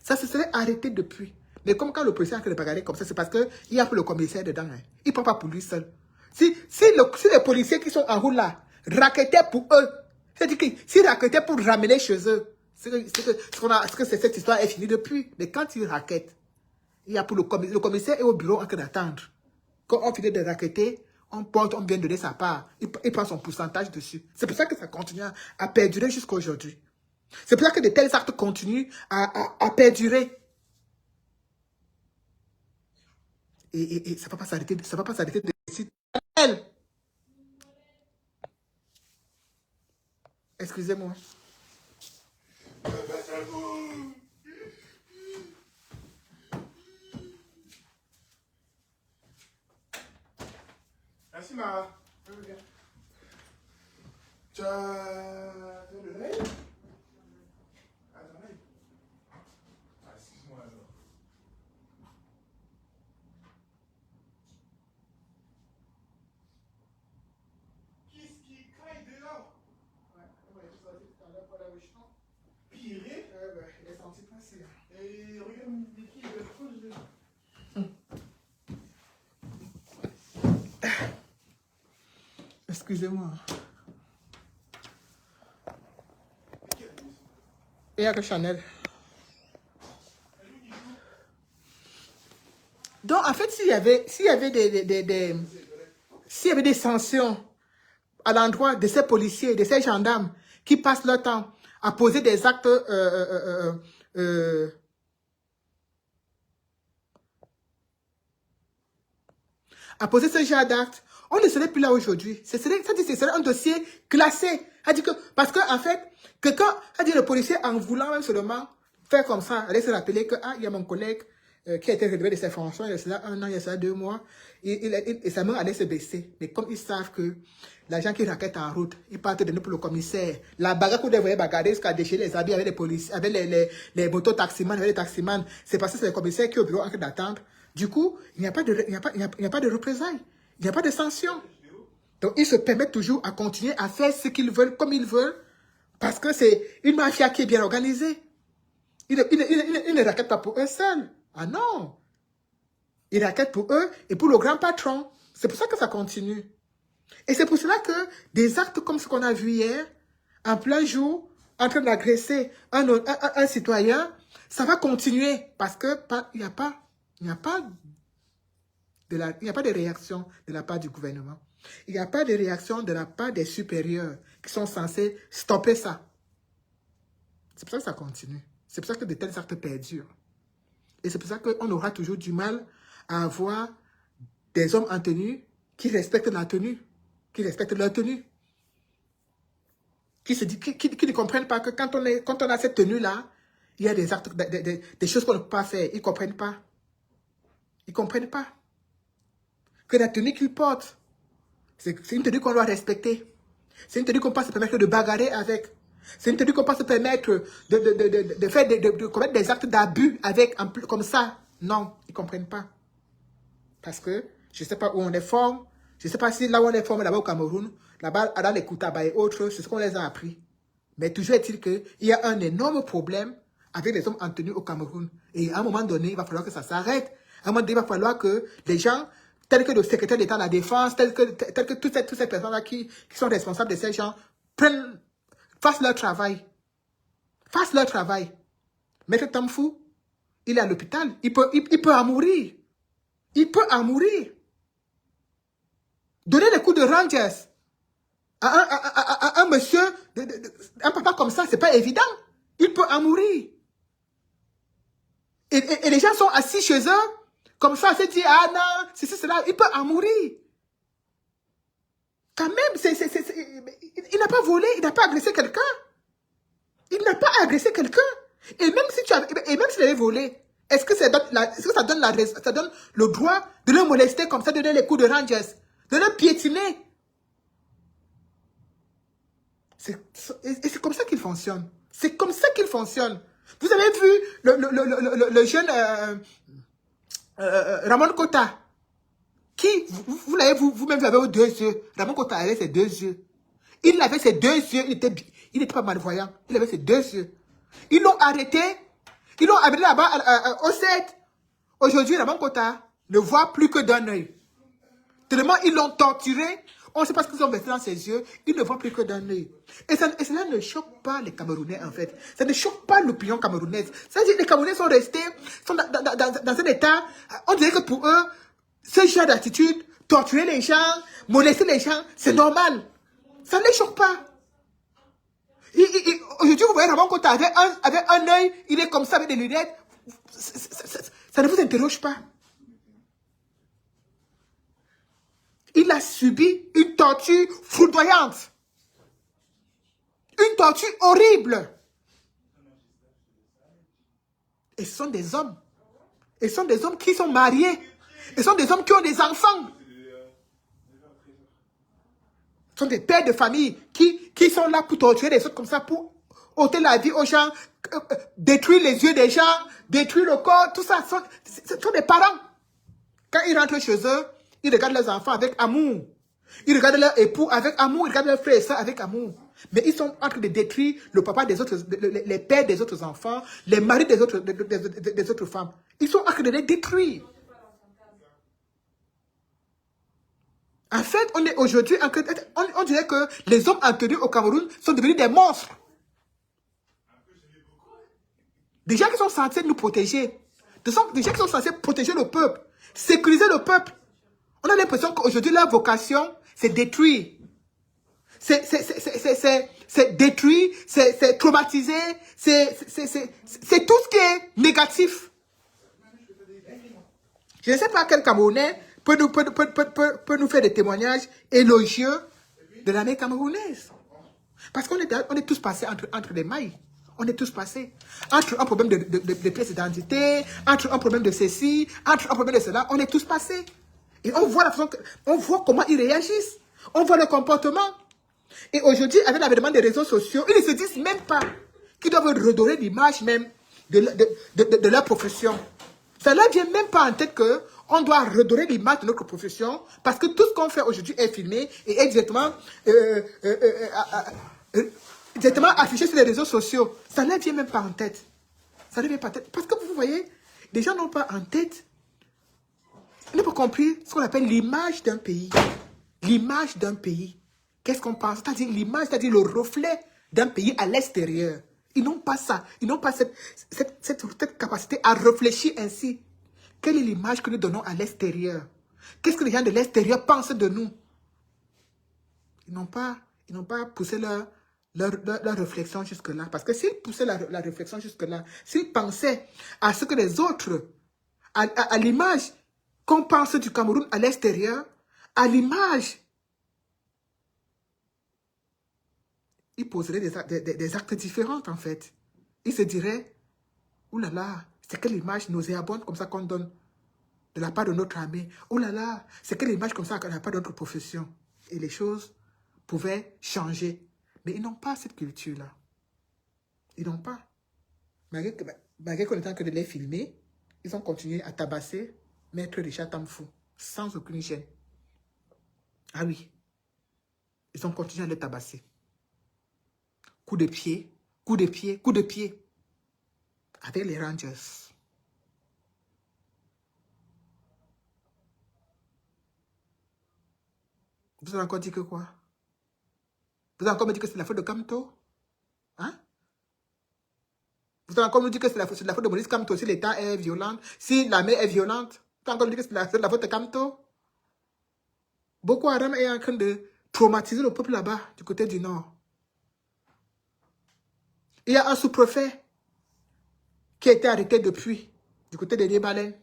Ça se serait arrêté depuis. Mais comme quand le policier est en train de bagarrer comme ça, c'est parce qu'il y a pour le commissaire dedans. Hein. Il ne prend pas pour lui seul. Si les policiers qui sont en route là, raquettaient pour eux, c'est-à-dire que s'ils raquettaient pour ramener chez eux, c'est que cette histoire est finie depuis. Mais quand ils raquettent, il y a pour le commissaire est au bureau en train d'attendre. Quand on finit de raqueter, on vient donner sa part. Il prend son pourcentage dessus. C'est pour ça que ça continue à perdurer jusqu'à aujourd'hui. C'est pour ça que de tels actes continuent à perdurer. Et ça ne va pas s'arrêter. Ça ne va pas s'arrêter de ici. Excusez-moi. Merci, Mara. Tu as de l'œil? Attendez. Excuse-moi alors. Qu'est-ce qui craille dehors? Ouais, tu sorti tout à l'heure pour la région. Piré? Il est senti passer. Et regarde mes pieds, il est proche de... Excusez-moi. Il y a que Chanel. Donc, en fait, s'il y avait des sanctions à l'endroit de ces policiers, de ces gendarmes qui passent leur temps à poser des actes à poser ce genre d'actes, on ne serait plus là aujourd'hui. Ce serait un dossier classé. Parce qu'en fait, quelqu'un a dit le policier en voulant même seulement faire comme ça, allait se rappeler que il y a mon collègue qui a été relevé de ses fonctions, il y a cela 1 an, il y a cela 2 mois, et sa main allait se baisser. Mais comme ils savent que l'agent qui raquette en route, il part donner pour le commissaire, la bagarre qu'on devrait bagarrer jusqu'à déchirer les habits avec les policiers, avec les motos-taximans, avec les taximans, c'est parce que c'est le commissaire qui est au bureau en train d'attendre. Du coup, il n'y a pas de représailles, il n'y a pas de sanctions. Donc, ils se permettent toujours à continuer à faire ce qu'ils veulent, comme ils veulent, parce que c'est une mafia qui est bien organisée. Ils ne raquettent pas pour eux seuls. Ah non! Ils raquettent pour eux et pour le grand patron. C'est pour ça que ça continue. Et c'est pour cela que des actes comme ce qu'on a vu hier, en plein jour, en train d'agresser un citoyen, ça va continuer parce que il n'y a pas de réaction de la part du gouvernement. Il n'y a pas de réaction de la part des supérieurs qui sont censés stopper ça. C'est pour ça que ça continue. C'est pour ça que de tels actes perdurent. Et c'est pour ça qu'on aura toujours du mal à avoir des hommes en tenue qui respectent la tenue, qui respectent leur tenue. Qui ne comprennent pas que quand on a cette tenue-là, il y a des actes, des choses qu'on ne peut pas faire. Ils ne comprennent pas. Ils ne comprennent pas. Que la tenue qu'ils portent, c'est une tenue qu'on doit respecter. C'est une tenue qu'on peut se permettre de bagarrer avec. C'est une tenue qu'on peut se permettre de commettre des actes d'abus avec, comme ça. Non, ils ne comprennent pas. Parce que je ne sais pas où on est fort. Je ne sais pas si là où on est fort, là-bas au Cameroun, là-bas, dans les Koutaba et autres, c'est ce qu'on les a appris. Mais toujours est-il qu'il y a un énorme problème avec les hommes en tenue au Cameroun. Et à un moment donné, il va falloir que ça s'arrête. À un moment donné, il va falloir que les gens, tels que le secrétaire d'État de la Défense, tels que toutes ces personnes-là qui sont responsables de ces gens, fassent leur travail. Fassent leur travail. Maître Tamfou, il est à l'hôpital. Il peut en mourir. Il peut en mourir. Donner des coups de Rangers à un monsieur, un papa comme ça, c'est pas évident. Il peut en mourir. Et les gens sont assis chez eux, comme ça, se dit, ah non, c'est cela, il peut en mourir. Quand même, il n'a pas volé, il n'a pas agressé quelqu'un. Il n'a pas agressé quelqu'un. Et même s'il avait volé, est-ce que ça donne le droit de le molester comme ça, de donner les coups de Rangers, de le piétiner? Et c'est comme ça qu'il fonctionne. C'est comme ça qu'il fonctionne. Vous avez vu le jeune Ramon Kota, qui, vous l'avez vous-même, vous avez deux yeux. Ramon Kota avait ses deux yeux. Il avait ses deux yeux, il n'était pas malvoyant. Il avait ses deux yeux. Ils l'ont arrêté. Ils l'ont amené là-bas au 7. Aujourd'hui, Ramon Kota ne voit plus que d'un œil. Tellement ils l'ont torturé. On ne sait pas ce qu'ils ont versé dans ses yeux. Il ne voit plus que d'un œil. Et cela ne choque pas les Camerounais, en fait. Ça ne choque pas l'opinion camerounaise. C'est-à-dire que les Camerounais sont restés dans un état. On dirait que pour eux, ce genre d'attitude, torturer les gens, molester les gens, c'est normal. Ça ne les choque pas. Aujourd'hui, vous voyez Ramon Kota avec un œil, il est comme ça avec des lunettes. Ça ne vous interroge pas. Il a subi une torture foudroyante. Une torture horrible. Et ce sont des hommes. Et ce sont des hommes qui sont mariés. Et ce sont des hommes qui ont des enfants. Ce sont des pères de famille qui sont là pour torturer les autres comme ça, pour ôter la vie aux gens, détruire les yeux des gens, détruire le corps, tout ça. Ce sont des parents. Quand ils rentrent chez eux, ils regardent leurs enfants avec amour. Ils regardent leur époux avec amour. Ils regardent leurs frères et sœurs avec amour. Mais ils sont en train de détruire le papa des autres, les pères des autres enfants, les maris des autres femmes. Ils sont en train de les détruire. En fait, on est aujourd'hui, on dirait que les hommes interdits au Cameroun sont devenus des monstres. Des gens qui sont censés nous protéger. Des gens qui sont censés protéger le peuple, sécuriser le peuple. On a l'impression qu'aujourd'hui, leur vocation, c'est détruire. C'est détruire, c'est traumatiser, c'est tout ce qui est négatif. Je ne sais pas quel Camerounais peut nous faire des témoignages élogieux de l'armée camerounaise. Parce qu'on est tous passés entre les mailles. On est tous passés. Entre un problème de pièce d'identité, entre un problème de ceci, entre un problème de cela, on est tous passés. Et on voit comment ils réagissent. On voit le comportement. Et aujourd'hui, avec l'avènement des réseaux sociaux, ils ne se disent même pas qu'ils doivent redorer l'image même de leur profession. Ça ne leur vient même pas en tête qu'on doit redorer l'image de notre profession parce que tout ce qu'on fait aujourd'hui est filmé et est directement affiché sur les réseaux sociaux. Ça ne leur vient même pas en tête. Ça ne vient pas en tête. Parce que vous voyez, les gens n'ont pas en tête. Ils n'ont pas compris ce qu'on appelle l'image d'un pays. L'image d'un pays. Qu'est-ce qu'on pense? C'est-à-dire l'image, c'est-à-dire le reflet d'un pays à l'extérieur. Ils n'ont pas ça. Ils n'ont pas cette capacité à réfléchir ainsi. Quelle est l'image que nous donnons à l'extérieur? Qu'est-ce que les gens de l'extérieur pensent de nous? Ils n'ont pas poussé leur réflexion jusque-là. Parce que s'ils poussaient la réflexion jusque-là, s'ils pensaient à ce que les autres, à l'image qu'on pense du Cameroun à l'extérieur, à l'image, ils poseraient des actes différents en fait. Ils se diraient, oulala, c'est quelle image nauséabonde comme ça qu'on donne de la part de notre armée. Oulala, c'est quelle image comme ça de la part de notre profession. Et les choses pouvaient changer. Mais ils n'ont pas cette culture-là. Ils n'ont pas. Malgré qu'on est en train de les filmer, ils ont continué à tabasser Maître Richard Tamfou, sans aucune gêne. Ah oui. Ils ont continué à les tabasser. Coup de pied, coup de pied, coup de pied. Avec les Rangers. Vous avez encore dit que quoi? Vous avez encore me dit que c'est la faute de Kamto? Hein? Vous avez encore me dit que c'est la faute de Maurice Kamto si l'État est violent, si l'armée est violente? Vous avez encore me dit que c'est la faute de Kamto? Boko Haram est en train de traumatiser le peuple là-bas, du côté du nord. Il y a un sous-préfet qui a été arrêté depuis, du côté de Liébalen.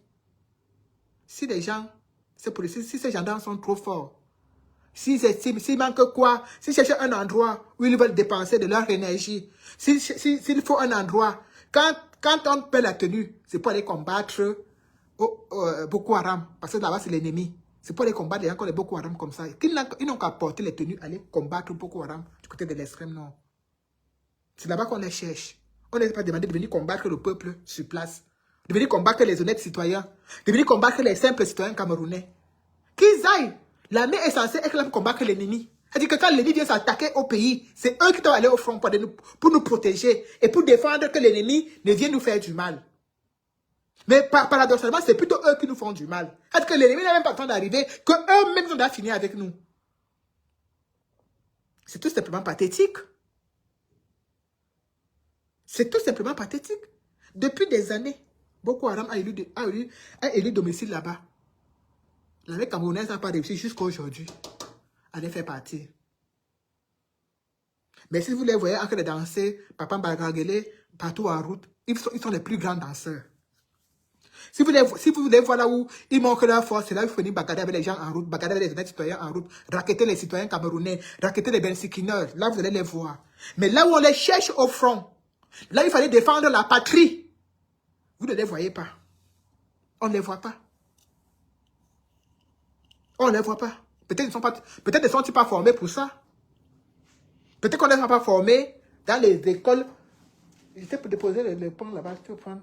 Si les gens, si ces gendarmes sont trop forts, s'ils estiment, s'il manque quoi, s'ils cherchent un endroit où ils veulent dépenser de leur énergie, s'il faut un endroit, quand on paie la tenue, c'est pour aller combattre Boko Haram, parce que là-bas c'est l'ennemi. C'est pour les combattre les gens comme les Boko Haram comme ça. Ils n'ont qu'à porter les tenues, aller combattre Boko Haram du côté de l'extrême nord. C'est là-bas qu'on les cherche. On n'est pas demandé de venir combattre le peuple sur place. De venir combattre les honnêtes citoyens. De venir combattre les simples citoyens camerounais. Qu'ils aillent. L'armée est censée être là pour combattre l'ennemi. C'est-à-dire que quand l'ennemi vient s'attaquer au pays, c'est eux qui doivent aller au front pour nous protéger et pour défendre que l'ennemi ne vienne nous faire du mal. Mais paradoxalement, c'est plutôt eux qui nous font du mal. C'est-à-dire que l'ennemi n'a même pas le temps d'arriver, qu'eux-mêmes ont déjà fini avec nous. C'est tout simplement pathétique. C'est tout simplement pathétique. Depuis des années, Boko Haram a élu domicile là-bas. L'armée camerounaise n'a pas réussi jusqu'à aujourd'hui à les faire partir. Mais si vous les voyez en train de danser, Papa Mbaragele, partout en route, ils sont les plus grands danseurs. Si vous les voyez là où ils montrent leur force, c'est là où il faut venir bagarrer avec les gens en route, bagarrer avec les honnêtes citoyens en route, racketter les citoyens camerounais, racketter les bensikineurs. Là, vous allez les voir. Mais là où on les cherche au front, là, il fallait défendre la patrie. Vous ne les voyez pas. On ne les voit pas. On ne les voit pas. Peut-être ne sont-ils pas formés pour ça. Peut-être qu'on ne les a pas formés dans les écoles. J'étais pour déposer le pont là-bas. Tu peux prendre.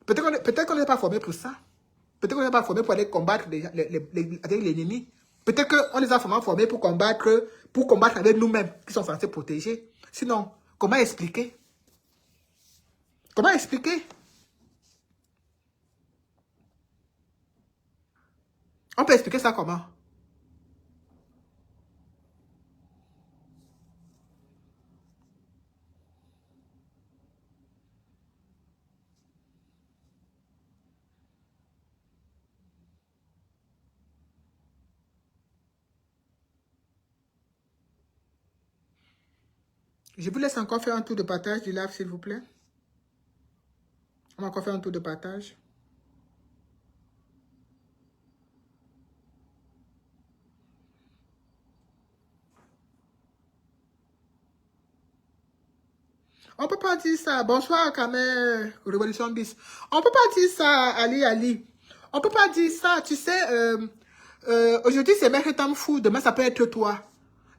Peut-être qu'on n'est pas formé pour ça. Peut-être qu'on n'est pas formé pour aller combattre avec l'ennemi. Peut-être qu'on les a formés pour combattre avec nous-mêmes, qui sont censés protéger. Sinon, comment expliquer? Comment expliquer? On peut expliquer ça comment? Je vous laisse encore faire un tour de partage du live, s'il vous plaît. On va encore faire un tour de partage. On peut pas dire ça. Bonsoir, Kamer, Révolution bis. On peut pas dire ça, Ali. On peut pas dire ça. Tu sais, aujourd'hui, c'est Merketam Fou. Demain, ça peut être toi.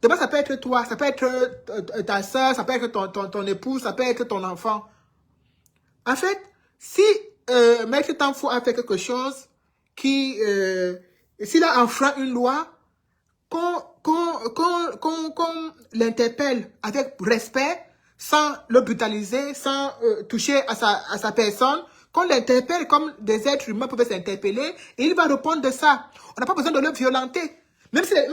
Demain, ça peut être toi. Ça peut être ta soeur, ça peut être ton épouse, ça peut être ton enfant. En fait, si Merketam Fou a fait quelque chose s'il a enfreint une loi, qu'on l'interpelle avec respect, sans le brutaliser, sans toucher à sa personne, qu'on l'interpelle comme des êtres humains peuvent s'interpeller, et il va répondre de ça. On n'a pas besoin de le violenter. Même s'il avait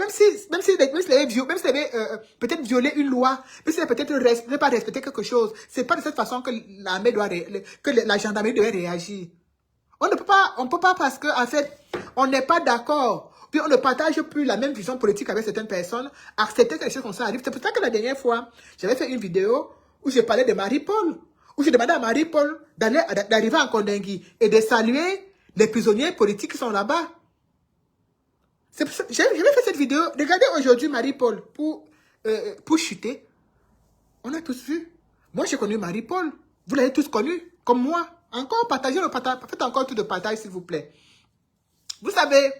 peut-être violé une loi, même s'il avait peut-être ne pas respecté quelque chose, c'est pas de cette façon que la gendarmerie doit réagir. On ne peut pas parce que, en fait, on n'est pas d'accord, puis on ne partage plus la même vision politique avec certaines personnes, accepter que les choses comme ça arrivent. C'est pour ça que la dernière fois, j'avais fait une vidéo où je parlais de Marie-Paul, où je demandais à Marie-Paul d'arriver en Kondengui et de saluer les prisonniers politiques qui sont là-bas. J'avais fait cette vidéo. Regardez aujourd'hui Marie-Paul pour chuter. On a tous vu. Moi, j'ai connu Marie-Paul. Vous l'avez tous connu, comme moi. Encore, partagez le partage. Faites encore tout de partage, s'il vous plaît. Vous savez,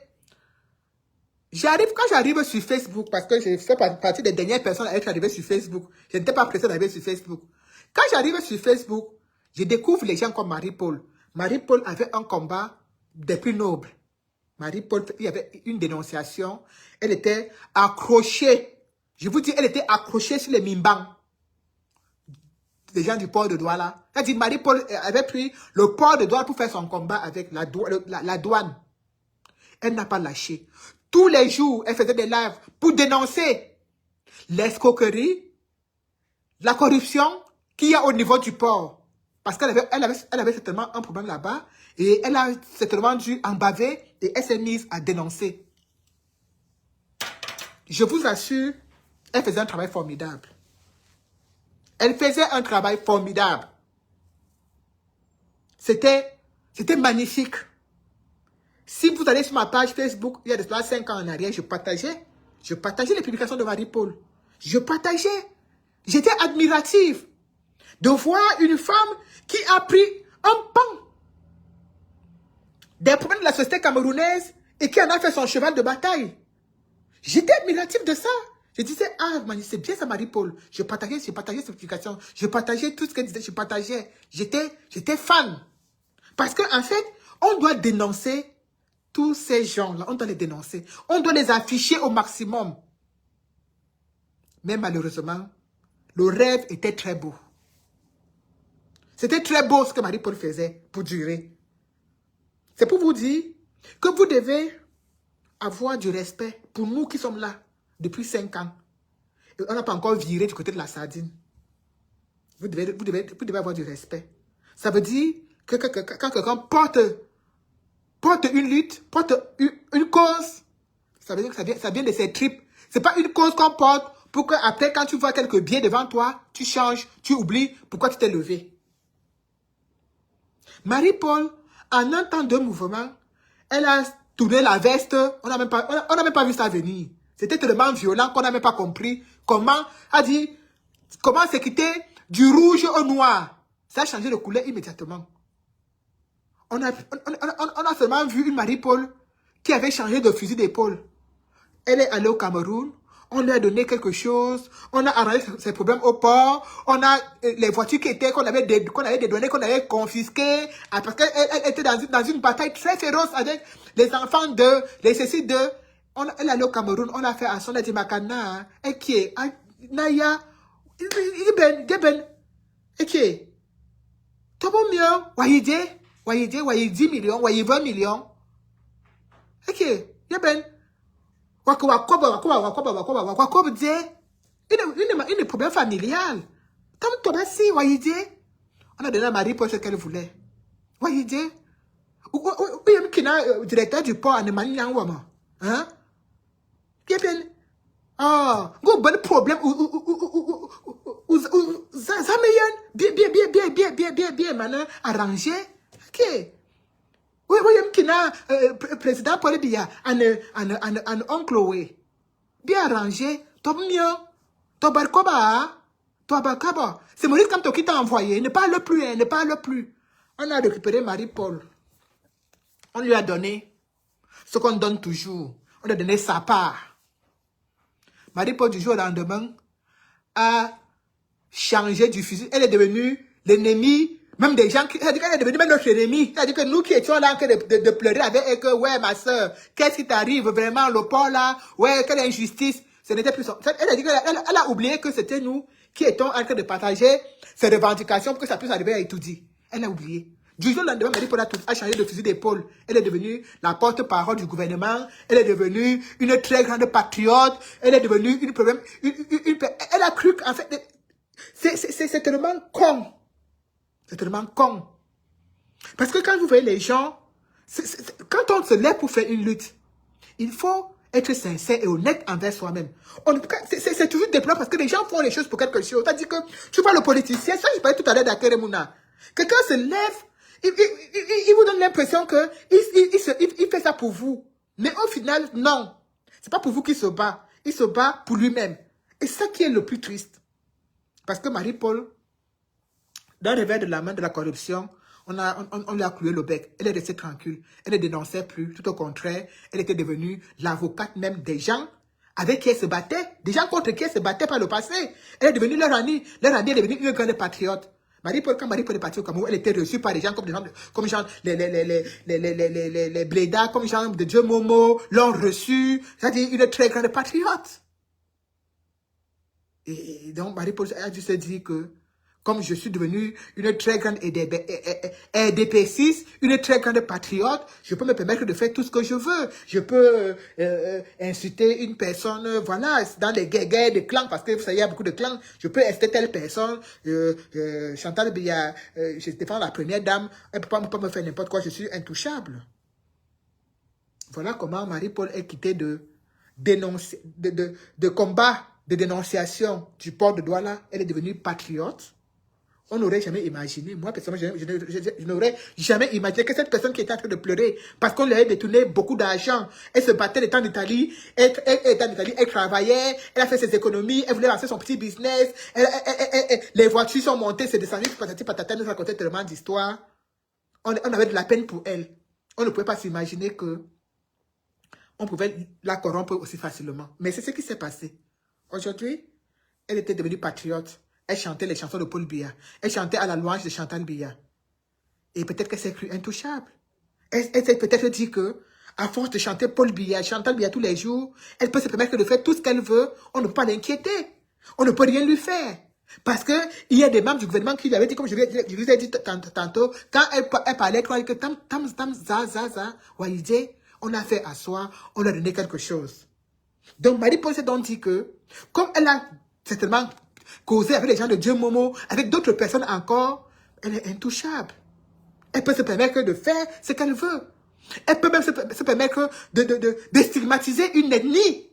quand j'arrive sur Facebook, parce que je fais partie des dernières personnes à être arrivées sur Facebook. Je n'étais pas pressé d'arriver sur Facebook. Quand j'arrive sur Facebook, je découvre les gens comme Marie-Paul. Marie-Paul avait un combat des plus nobles. Marie-Paul, il y avait une dénonciation. Elle était accrochée. Je vous dis, elle était accrochée sur les mimbans. Des gens du port de Douala. C'est-à-dire, Marie-Paul avait pris le port de Douala pour faire son combat avec la douane. Elle n'a pas lâché. Tous les jours, elle faisait des lives pour dénoncer l'escroquerie, la corruption qu'il y a au niveau du port. Parce qu'elle avait certainement un problème là-bas et elle a certainement dû en baver et elle s'est mise à dénoncer. Je vous assure, elle faisait un travail formidable. Elle faisait un travail formidable. C'était magnifique. Si vous allez sur ma page Facebook, il y a de cela 5 ans en arrière, je partageais les publications de Marie-Paul. Je partageais. J'étais admirative de voir une femme qui a pris un pan des problèmes de la société camerounaise et qui en a fait son cheval de bataille. J'étais admiratif de ça. Je disais, ah, c'est bien ça, Marie-Paul. Je partageais cette explication. Je partageais tout ce qu'elle disait. Je partageais. J'étais fan. Parce qu'en fait, on doit dénoncer tous ces gens-là. On doit les dénoncer. On doit les afficher au maximum. Mais malheureusement, le rêve était très beau. C'était très beau ce que Marie-Paul faisait pour durer. C'est pour vous dire que vous devez avoir du respect pour nous qui sommes là depuis 5 ans. Et on n'a pas encore viré du côté de la sardine. Vous devez avoir du respect. Ça veut dire que quand quelqu'un porte une lutte, porte une cause, ça veut dire que ça vient de ses tripes. Ce n'est pas une cause qu'on porte pour qu'après, quand tu vois quelques biens devant toi, tu changes, tu oublies pourquoi tu t'es levé. Marie-Paul, en un temps de mouvement, elle a tourné la veste, on n'a même pas vu ça venir. C'était tellement violent qu'on n'a même pas compris comment c'est quitté du rouge au noir. Ça a changé de couleur immédiatement. On a seulement vu une Marie-Paul qui avait changé de fusil d'épaule. Elle est allée au Cameroun, on lui a donné quelque chose, on a arrangé ses problèmes au port, on a les voitures qu'on avait dédouanées, qu'on avait confisquées, parce qu'elle était dans une bataille très féroce avec les enfants les ceci de. Elle est allée au Cameroun, on a fait à son dit Makana, et qui est, Naya, Geben, et qui est, Tobo mieux, voyez 10 millions, voyez 20 millions, et qui est, Geben, il y a des problèmes familiales. On a donné à Marie pour ce qu'elle voulait. Voyez, directeur du port en Allemagne, hein? Ah, bon problème. Bien, maintenant, arrangé. Ok. Oui, président Paul Biya, un oncle, oui. Bien arrangé. Top mieux. Top barcoba. Top barcoba. C'est Maurice Kamto qui t'a envoyé. Ne parle plus, ne parle plus. On a récupéré Marie-Paul. On lui a donné ce qu'on donne toujours. On lui a donné sa part. Marie-Paul, du jour au lendemain, a changé du fusil. Elle est devenue l'ennemi. Même des gens qui... Elle est devenue même notre ennemi. C'est-à-dire que nous qui étions là en train de pleurer avec elle, que ouais, ma soeur, qu'est-ce qui t'arrive vraiment, le port là? Ouais, quelle injustice. Ce n'était plus ça. Elle a dit qu'elle a oublié que c'était nous qui étions en train de partager ses revendications pour que ça puisse arriver à étudier. Elle a oublié. Du jour au lendemain, Marie-Paul a changé de fusil d'épaule. Elle est devenue la porte-parole du gouvernement. Elle est devenue une très grande patriote. Elle est devenue une problème. Elle a cru qu'en fait, c'est tellement con. C'est tellement con. Parce que quand vous voyez les gens, quand on se lève pour faire une lutte, il faut être sincère et honnête envers soi-même. C'est toujours déplorable parce que les gens font les choses pour quelque chose. C'est-à-dire que tu vois le politicien, ça je parlais tout à l'heure d'Akeremouna. Quelqu'un se lève, il vous donne l'impression que il fait ça pour vous. Mais au final, non. C'est pas pour vous qu'il se bat. Il se bat pour lui-même. Et ça qui est le plus triste. Parce que Marie-Paul, dans le revers de la main de la corruption, on lui a cloué le bec. Elle est restée tranquille. Elle ne dénonçait plus. Tout au contraire, elle était devenue l'avocate même des gens avec qui elle se battait. Des gens contre qui elle se battait par le passé. Elle est devenue leur amie. Leur amie est devenue une grande patriote. Marie-Paul, quand Marie-Paul est partie au Cameroun, elle était reçue par des gens comme genre les blédards, comme genre de Dieu Momo, l'ont reçue. C'est-à-dire une très grande patriote. Et donc, Marie-Paul a dû se dire que comme je suis devenue une très grande RDP6, une très grande patriote, je peux me permettre de faire tout ce que je veux. Je peux insulter une personne, voilà, dans les guerres de clans, parce que vous savez, il y a beaucoup de clans. Je peux insulter telle personne. Chantal Biya, je défends la première dame, elle ne peut pas me faire n'importe quoi, je suis intouchable. Voilà comment Marie-Paul est quittée de combat, de dénonciation du port de Douala. Elle est devenue patriote. On n'aurait jamais imaginé, moi personnellement, je n'aurais jamais imaginé que cette personne qui était en train de pleurer parce qu'on lui avait détourné beaucoup d'argent, elle se battait le temps d'Italie, elle travaillait, elle a fait ses économies, elle voulait lancer son petit business, les voitures sont montées, c'est descendu, patati patata, nous racontait tellement d'histoires. On avait de la peine pour elle. on ne pouvait pas s'imaginer que on pouvait la corrompre aussi facilement. Mais c'est ce qui s'est passé. Aujourd'hui, elle était devenue patriote. Elle chantait les chansons de Paul Biya. Elle chantait à la louange de Chantal Biya. Et peut-être qu'elle s'est crue intouchable. Elle s'est peut-être dit que, à force de chanter Paul Biya, Chantal Biya tous les jours, elle peut se permettre de faire tout ce qu'elle veut. On ne peut pas l'inquiéter. On ne peut rien lui faire. Parce qu'il y a des membres du gouvernement qui lui avaient dit, comme je vous ai dit tantôt, quand elle parlait, que za, Walidé, on a fait asseoir, on a donné quelque chose. Donc Marie-Paul s'est donc dit que, comme elle a certainement causé avec les gens de Dieu Momo, avec d'autres personnes encore, elle est intouchable. Elle peut se permettre de faire ce qu'elle veut. Elle peut même se permettre de stigmatiser une ethnie,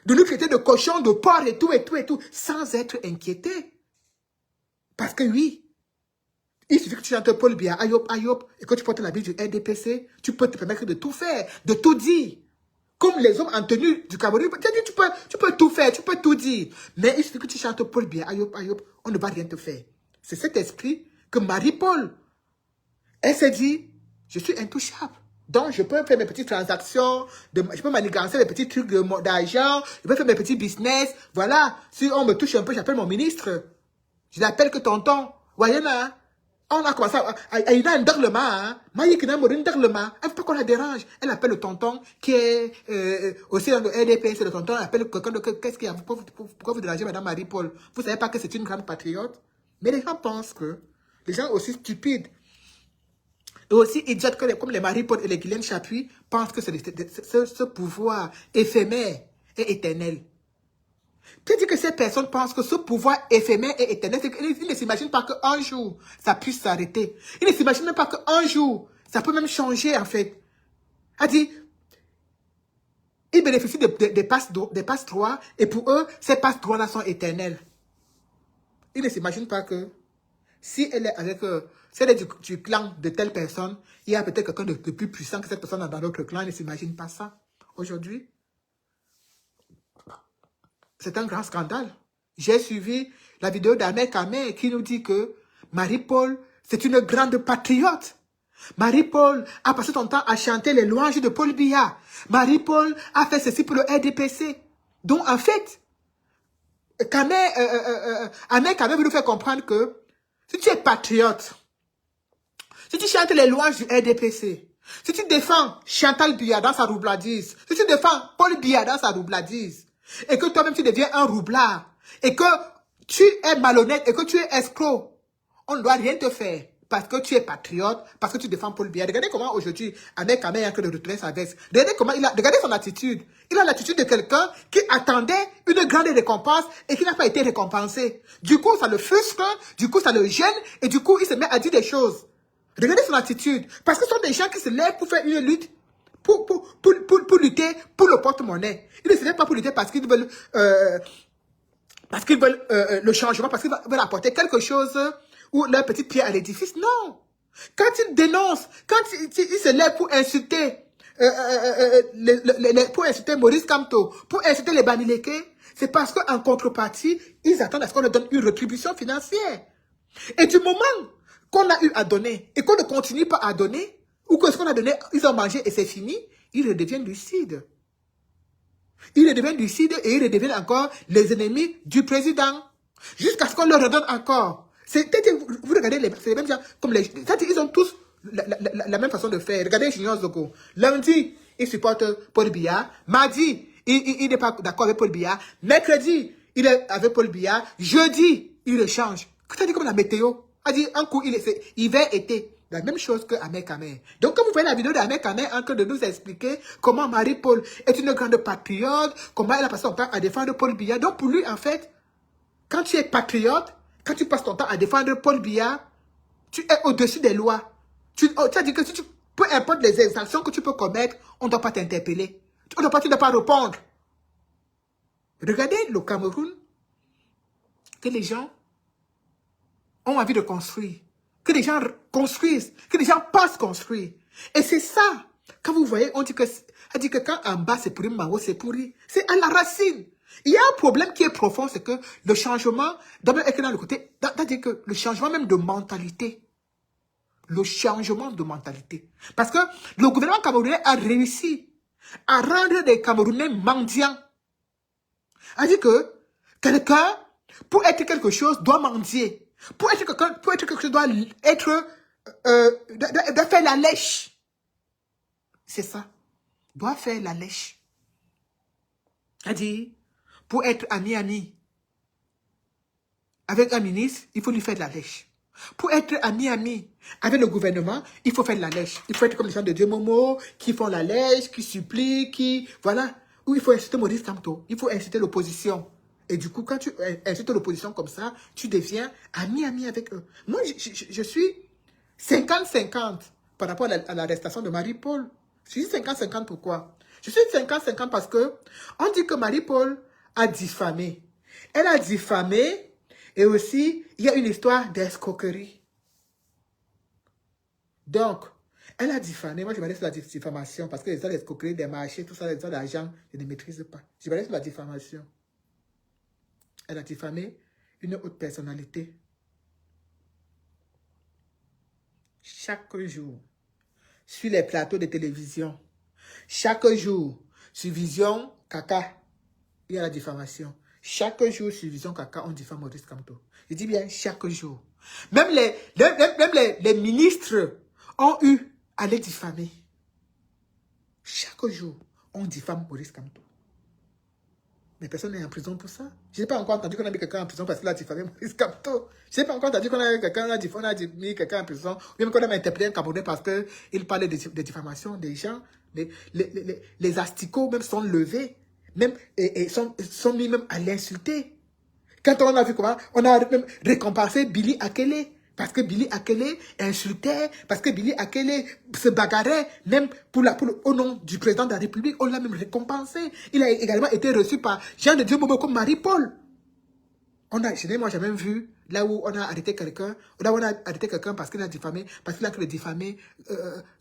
de nous traiter de cochons, de porcs et tout, sans être inquiété. Parce que oui, il suffit que tu chantes Paul Biya, Ayop, et que tu portes la vie du RDPC, tu peux te permettre de tout faire, de tout dire. Comme les hommes en tenue du Cameroun, tu peux tout faire, tu peux tout dire. Mais il suffit que tu chantes Paul Biya, Ayop, on ne va rien te faire. C'est cet esprit que Marie-Paul, elle s'est dit, je suis intouchable. Donc, je peux faire mes petites transactions, je peux manigancer mes petits trucs d'argent, je peux faire mes petits business. Voilà, si on me touche un peu, j'appelle mon ministre. Je l'appelle que tonton. Voyez là, on a commencé à y avoir un darlement. Hein. Maïe qui n'a pas un darlement. Elle ne veut pas qu'on la dérange. Elle appelle le tonton qui est aussi dans le RDP. C'est le tonton. Elle appelle quelqu'un de qu'est-ce qu'il y a. Pourquoi vous dérangez Madame Marie-Paul? Vous ne savez pas que c'est une grande patriote? Mais les gens pensent que les gens aussi stupides et aussi idiotes comme les Marie-Paul et les Guylaine Chapuis pensent que ce pouvoir éphémère et éternel. Tu dis que ces personnes pensent que ce pouvoir éphémère et éternel, ils ne s'imaginent pas qu'un jour, ça puisse s'arrêter. Ils ne s'imaginent même pas qu'un jour, ça peut même changer, en fait. C'est-à-dire, ils bénéficient des passe-droits, et pour eux, ces passe-droits-là sont éternels. Ils ne s'imaginent pas que si elle est avec si elle est du clan de telle personne, il y a peut-être quelqu'un de plus puissant que cette personne dans l'autre clan, ils ne s'imaginent pas ça. Aujourd'hui, c'est un grand scandale. J'ai suivi la vidéo d'Ahmed Kamé qui nous dit que Marie-Paul, c'est une grande patriote. Marie-Paul a passé son temps à chanter les louanges de Paul Biya. Marie-Paul a fait ceci pour le RDPC. Donc, en fait, Ahmed Kamé veut nous faire comprendre que si tu es patriote, si tu chantes les louanges du RDPC, si tu défends Chantal Biya dans sa roubladise, si tu défends Paul Biya dans sa roubladise, et que toi-même tu deviens un roublard, et que tu es malhonnête, et que tu es escroc, on ne doit rien te faire, parce que tu es patriote, parce que tu défends Paul Biya. Regardez comment aujourd'hui, Ahmed Kamé a que de retourner sa veste. Regardez son attitude. Il a l'attitude de quelqu'un qui attendait une grande récompense et qui n'a pas été récompensé. Du coup, ça le frustre, du coup, ça le gêne, et du coup, il se met à dire des choses. Regardez son attitude. Parce que ce sont des gens qui se lèvent pour faire une lutte, pour lutter pour le porte-monnaie. Ils ne se lèvent pas pour lutter parce qu'ils veulent, le changement, parce qu'ils veulent apporter quelque chose ou leur petite pierre à l'édifice. Non. Quand ils dénoncent, quand ils se lèvent pour insulter, pour insulter Maurice Kamto, pour insulter les Bamileke, c'est parce qu'en contrepartie, ils attendent à ce qu'on leur donne une rétribution financière. Et du moment qu'on a eu à donner et qu'on ne continue pas à donner, ou que ce qu'on a donné, ils ont mangé et c'est fini, ils redeviennent lucides. Ils redeviennent lucides et ils redeviennent encore les ennemis du président. Jusqu'à ce qu'on leur redonne encore. Vous regardez, c'est les mêmes gens, comme ils ont tous la même façon de faire. Regardez Junior Zogo. Lundi, il supporte Paul Biya. Mardi, il n'est pas d'accord avec Paul Biya. Mercredi, il est avec Paul Biya. Jeudi, il le change. Qu'est-ce que dit comme la météo? A dit un coup, c'est hiver-été. La même chose que Ahmed Kamé. Donc, quand vous voyez la vidéo d'Ahmed Kamé en train de nous expliquer comment Marie-Paul est une grande patriote, comment elle a passé son temps à défendre Paul Biya. Donc, pour lui, en fait, quand tu es patriote, quand tu passes ton temps à défendre Paul Biya, tu es au-dessus des lois. Tu as dit que si peu importe les exactions que tu peux commettre, on ne doit pas t'interpeller. Tu ne dois pas répondre. Regardez le Cameroun, que les gens ont envie de construire, que les gens construisent, que les gens pensent construire. Et c'est ça. Quand vous voyez, on dit que quand en bas c'est pourri, en haut c'est pourri. C'est à la racine. Il y a un problème qui est profond, c'est que le changement, d'abord, est que dans le côté, c'est-à-dire que le changement même de mentalité. le changement de mentalité. Parce que le gouvernement camerounais a réussi à rendre les Camerounais mendiants. A dit que quelqu'un, pour être quelque chose, doit mendier. Pour être quelque chose, doit faire la lèche. C'est ça. Doit faire la lèche. A dit, pour être ami avec un ministre, il faut lui faire de la lèche. Pour être ami avec le gouvernement, il faut faire de la lèche. Il faut être comme les gens de Dieu Momo, qui font la lèche, qui supplient, qui... Voilà. Ou il faut inciter Maurice Kamto. Il faut inciter l'opposition. Et du coup, quand tu incites l'opposition comme ça, tu deviens ami avec eux. Moi, je suis 50-50 par rapport à l'arrestation de Marie-Paul. Je suis 50-50 pourquoi? Je suis 50-50 parce que on dit que Marie-Paul a diffamé. Elle a diffamé et aussi, il y a une histoire d'escroquerie. Donc, elle a diffamé. Moi, je me laisse la diffamation parce que les histoires d'escroquerie, des marchés, tout ça, les histoires d'argent, je ne maîtrise pas. Je me laisse la diffamation. Elle a diffamé une autre personnalité. Chaque jour, sur les plateaux de télévision, chaque jour, sur Vision Kaka, il y a la diffamation. Chaque jour, sur Vision Kaka, on diffame Maurice Kamto. Je dis bien chaque jour. Même les ministres ont eu à les diffamer. Chaque jour, on diffame Maurice Kamto. Mais personne n'est en prison pour ça. Je n'ai pas encore entendu qu'on a mis quelqu'un en prison parce qu'il a diffamé Maurice Kamto. Je n'ai pas encore entendu qu'on a mis quelqu'un en prison. Ou même qu'on a interpellé un Camerounais parce qu'il parlait de diffamation des gens. Les asticots même sont levés. Même, et sont mis même à l'insulter. Quand on a vu comment, on a même récompensé Billy Akele. Parce que Billy Akele insultait, parce que Billy Akele se bagarrait, même au nom du président de la République, on l'a même récompensé. Il a également été reçu par Jean de Dieu Momo comme Marie-Paul. Moi, j'ai même vu là où on a arrêté quelqu'un, parce qu'il a diffamé, parce qu'il a cru de diffamer,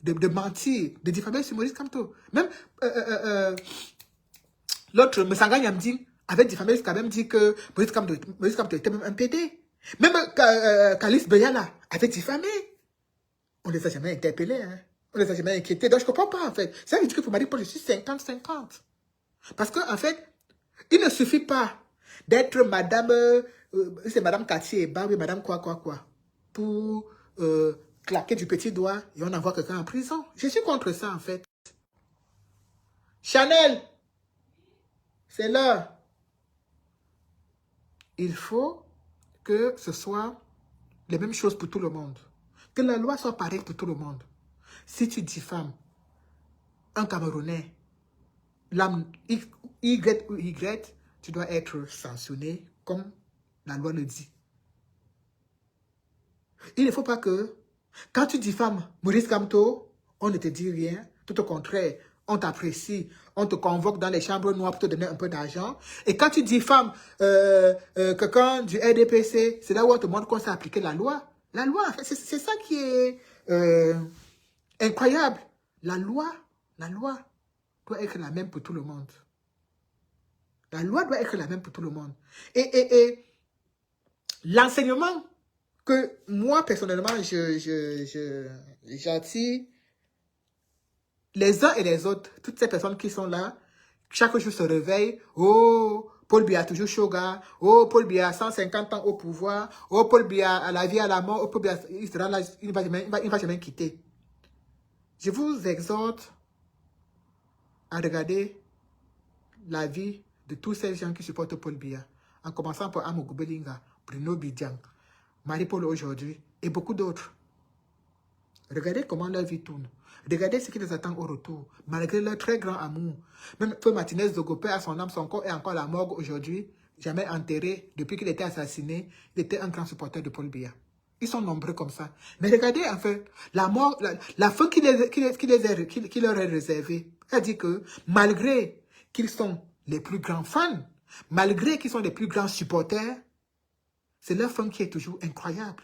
de mentir, de diffamer sur Maurice Kamto. Même l'autre, Messanga Nyamding, avait diffamé jusqu'à même dit que Maurice Kamto était même un PD. Même Kalis Beyala avait diffamé. On ne les a jamais interpellés. Hein. On ne les a jamais inquiétés. Donc, je ne comprends pas, en fait. Ça veut dire que pour Marie-Paul, je suis 50-50. Parce qu'en fait, il ne suffit pas d'être madame, c'est madame Katié, oui, madame quoi, pour claquer du petit doigt et on envoie quelqu'un en prison. Je suis contre ça, en fait. Chanel, c'est l'heure. Il faut que ce soit les mêmes choses pour tout le monde. Que la loi soit pareille pour tout le monde. Si tu diffames un Camerounais, l'âme Y ou Y, tu dois être sanctionné comme la loi le dit. Il ne faut pas que, quand tu diffames Maurice Kamto, on ne te dit rien. Tout au contraire, on t'apprécie, on te convoque dans les chambres noires pour te donner un peu d'argent. Et quand tu diffames quelqu'un du RDPC, c'est là où on te montre qu'on sait appliquer la loi. La loi, c'est ça qui est incroyable. La loi doit être la même pour tout le monde. La loi doit être la même pour tout le monde. Et l'enseignement que moi, personnellement, j'attire les uns et les autres, toutes ces personnes qui sont là, chaque jour se réveillent, oh, Paul Biya toujours Shoga, oh, Paul Biya 150 ans au pouvoir, oh, Paul Biya à la vie, à la mort, oh, Paul Biya, il sera là, il ne va jamais quitter. Je vous exhorte à regarder la vie de tous ces gens qui supportent Paul Biya, en commençant par Amougou Belinga, Bruno Bidiang, Marie-Paul aujourd'hui et beaucoup d'autres. Regardez comment leur vie tourne. Regardez ce qui les attend au retour, malgré leur très grand amour. Même Feu Martinez Zogopé à son âme, son corps est encore à la morgue aujourd'hui, jamais enterré. Depuis qu'il était assassiné, il était un grand supporter de Paul Biya. Ils sont nombreux comme ça. Mais regardez, en fait, la mort, la fin qui leur est réservée, elle dit que malgré qu'ils sont les plus grands fans, malgré qu'ils sont les plus grands supporters, c'est leur fin qui est toujours incroyable.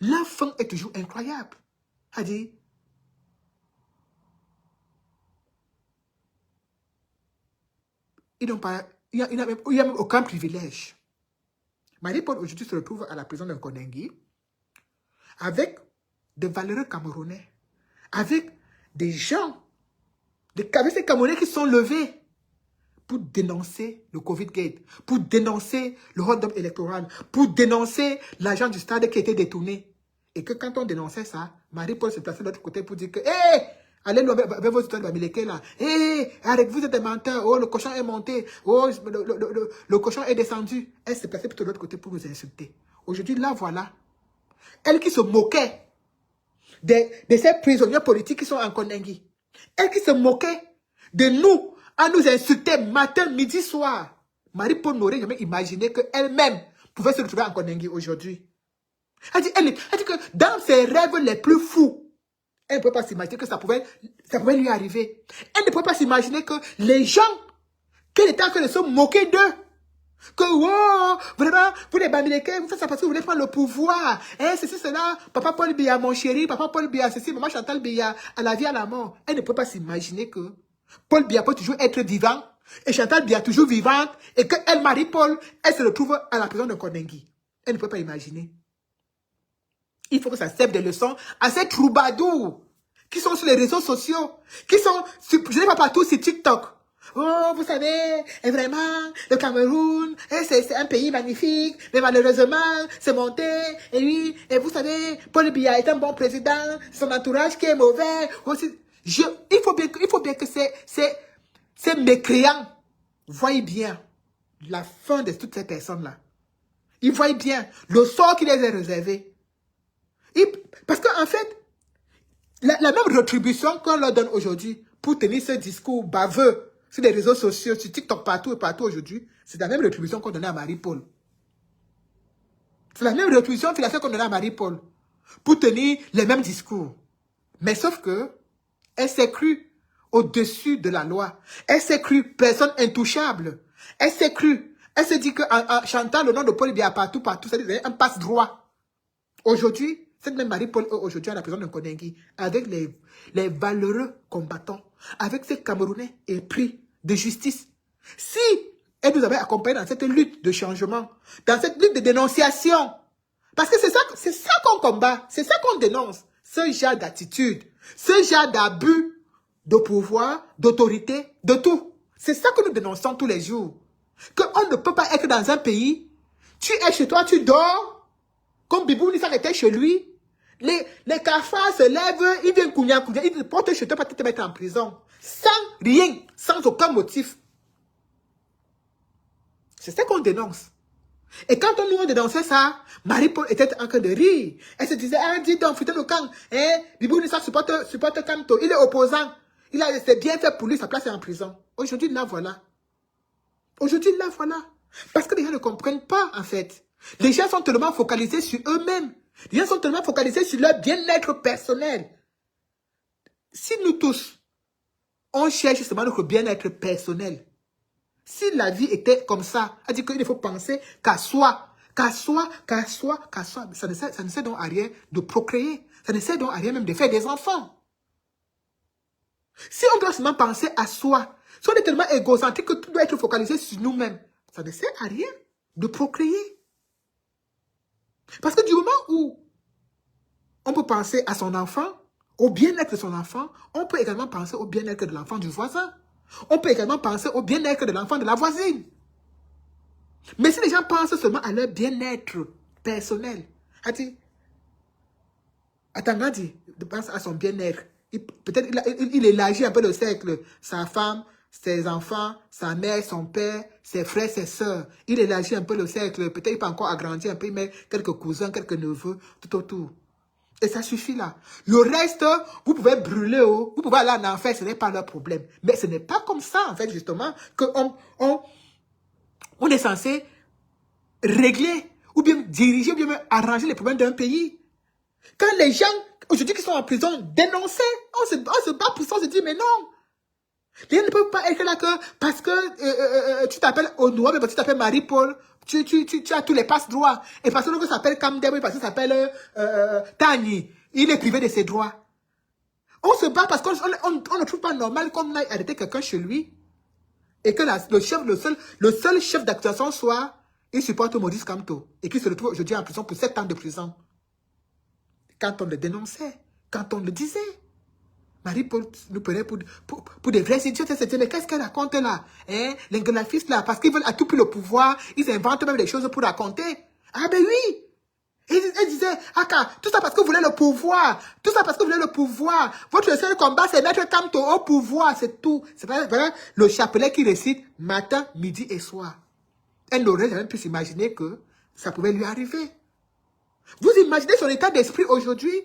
Leur fin est toujours incroyable. Elle dit, il n'y a même aucun privilège. Marie-Paul aujourd'hui se retrouve à la prison d'un Kondengi avec de valeureux Camerounais, avec des gens, avec ces Camerounais qui sont levés pour dénoncer le Covid-Gate, pour dénoncer le hold-up électoral, pour dénoncer l'agent du stade qui était détourné. Et que quand on dénonçait ça, Marie-Paul se plaçait de l'autre côté pour dire que, hé, allez avec vos histoires de Bamileke là, hé, arrête, vous êtes des menteurs, oh, le cochon est monté, oh, le cochon est descendu. Elle se plaçait plutôt de l'autre côté pour nous insulter. Aujourd'hui, là, voilà. Elle qui se moquait de ces prisonniers politiques qui sont en Kondengi. Elle qui se moquait de nous, à nous insulter matin, midi, soir. Marie-Paul n'aurait jamais imaginé qu'elle-même pouvait se retrouver en Kondengi aujourd'hui. Elle dit que dans ses rêves les plus fous, elle ne pouvait pas s'imaginer que ça pouvait lui arriver. Elle ne pouvait pas s'imaginer que les gens, qu'elle était en train de se moquer d'eux, que, wow, vraiment, vous les Bamileke, vous faites ça parce que vous voulez prendre le pouvoir. Hein, ceci, cela, papa Paul Biya, mon chéri, papa Paul Biya, ceci, maman Chantal Biya, à la vie, à la mort. Elle ne peut pas s'imaginer que Paul Biya peut toujours être vivant, et Chantal Biya toujours vivante, et qu'elle, Marie-Paul, elle se retrouve à la prison de Kondengi. Elle ne peut pas imaginer. Il faut que ça serve des leçons à ces troubadours qui sont sur les réseaux sociaux, qui sont, je ne sais pas partout sur TikTok. Oh, vous savez, et vraiment, le Cameroun, c'est un pays magnifique, mais malheureusement, c'est monté, et oui, et vous savez, Paul Biya est un bon président, son entourage qui est mauvais. Aussi, il faut bien que ces mécréants voient bien la fin de toutes ces personnes-là. Ils voient bien le sort qui les est réservé. Parce qu'en fait, la même rétribution qu'on leur donne aujourd'hui pour tenir ce discours baveux sur les réseaux sociaux, sur TikTok, partout et partout aujourd'hui, c'est la même rétribution qu'on donnait à Marie-Paul. C'est la même rétribution financière qu'on donnait à Marie-Paul pour tenir les mêmes discours. Mais sauf que elle s'est crue au-dessus de la loi. Elle s'est crue personne intouchable. Elle s'est crue. Elle se dit qu'en chantant le nom de Paul Biya partout, c'est un passe-droit. Aujourd'hui, cette même Marie-Paul est aujourd'hui à la prison de Kondengi, avec les valeureux combattants, avec ces Camerounais épris de justice. Si elle nous avait accompagnés dans cette lutte de changement, dans cette lutte de dénonciation, parce que c'est ça qu'on combat, c'est ça qu'on dénonce, ce genre d'attitude, ce genre d'abus de pouvoir, d'autorité, de tout. C'est ça que nous dénonçons tous les jours. Qu'on ne peut pas être dans un pays, tu es chez toi, tu dors, comme Bibou Nissa était chez lui, les cafards se lèvent, ils viennent couignan, ils te portent chez toi pour te mettre en prison. Sans rien, sans aucun motif. C'est ça qu'on dénonce. Et quand on nous dénonçait ça, Marie-Paul était en train de rire. Elle se disait, ah, dis donc, putain le camp, hein, Bibou Nissa supporte Kanto, il est opposant. C'est bien fait pour lui, sa place est en prison. Aujourd'hui, là, voilà. Aujourd'hui, là, voilà. Parce que les gens ne comprennent pas, en fait. Les gens sont tellement focalisés sur eux-mêmes. Les gens sont tellement focalisés sur leur bien-être personnel. Si nous tous, on cherche justement notre bien-être personnel, si la vie était comme ça, c'est-à-dire qu'il faut penser qu'à soi, ça ne sert donc à rien de procréer. Ça ne sert donc à rien même de faire des enfants. Si on doit seulement penser à soi, si on est tellement égocentrique que tout doit être focalisé sur nous-mêmes, ça ne sert à rien de procréer. Parce que du moment où on peut penser à son enfant, au bien-être de son enfant, on peut également penser au bien-être de l'enfant du voisin. On peut également penser au bien-être de l'enfant de la voisine. Mais si les gens pensent seulement à leur bien-être personnel, attends, Gandhi pense à son bien-être. Peut-être il élargit un peu le cercle. Sa femme, ses enfants, sa mère, son père, ses frères, ses sœurs. Il élargit un peu le cercle. Peut-être il peut encore agrandir un peu, il met quelques cousins, quelques neveux, tout autour. Et ça suffit là. Le reste, vous pouvez brûler, vous pouvez aller en enfer, ce n'est pas leur problème. Mais ce n'est pas comme ça, en fait, justement, qu'on on est censé régler, ou bien diriger, ou bien même arranger les problèmes d'un pays. Quand les gens, aujourd'hui, qui sont en prison, dénonçaient, on se bat pour ça, on se dit, mais non. Les gens ne peuvent pas être là que parce que tu t'appelles Onoua, mais parce que tu t'appelles Marie-Paul, tu as tous les passes droits. Et parce que l'autre s'appelle Kamdeb, parce qu'il s'appelle Tani, il est privé de ses droits. On se bat parce qu'on ne trouve pas normal qu'on aille arrêter quelqu'un chez lui et que le seul chef d'accusation soit, il supporte Maurice Kamto et qu'il se retrouve aujourd'hui en prison pour 7 ans de prison. quand on le dénonçait, quand on le disait. Marie-Paul nous prenait pour des vrais idiots. Elle se disait, mais qu'est-ce qu'elle raconte là? Hein? Les graphistes là, parce qu'ils veulent à tout prix le pouvoir, ils inventent même des choses pour raconter. Ah ben oui! Elle disait, Aka, tout ça parce que vous voulez le pouvoir. Tout ça parce que vous voulez le pouvoir. Votre seul combat, c'est mettre Kamto au pouvoir. C'est tout. C'est voilà, le chapelet qui récite matin, midi et soir. Elle n'aurait jamais pu s'imaginer que ça pouvait lui arriver. Vous imaginez son état d'esprit aujourd'hui?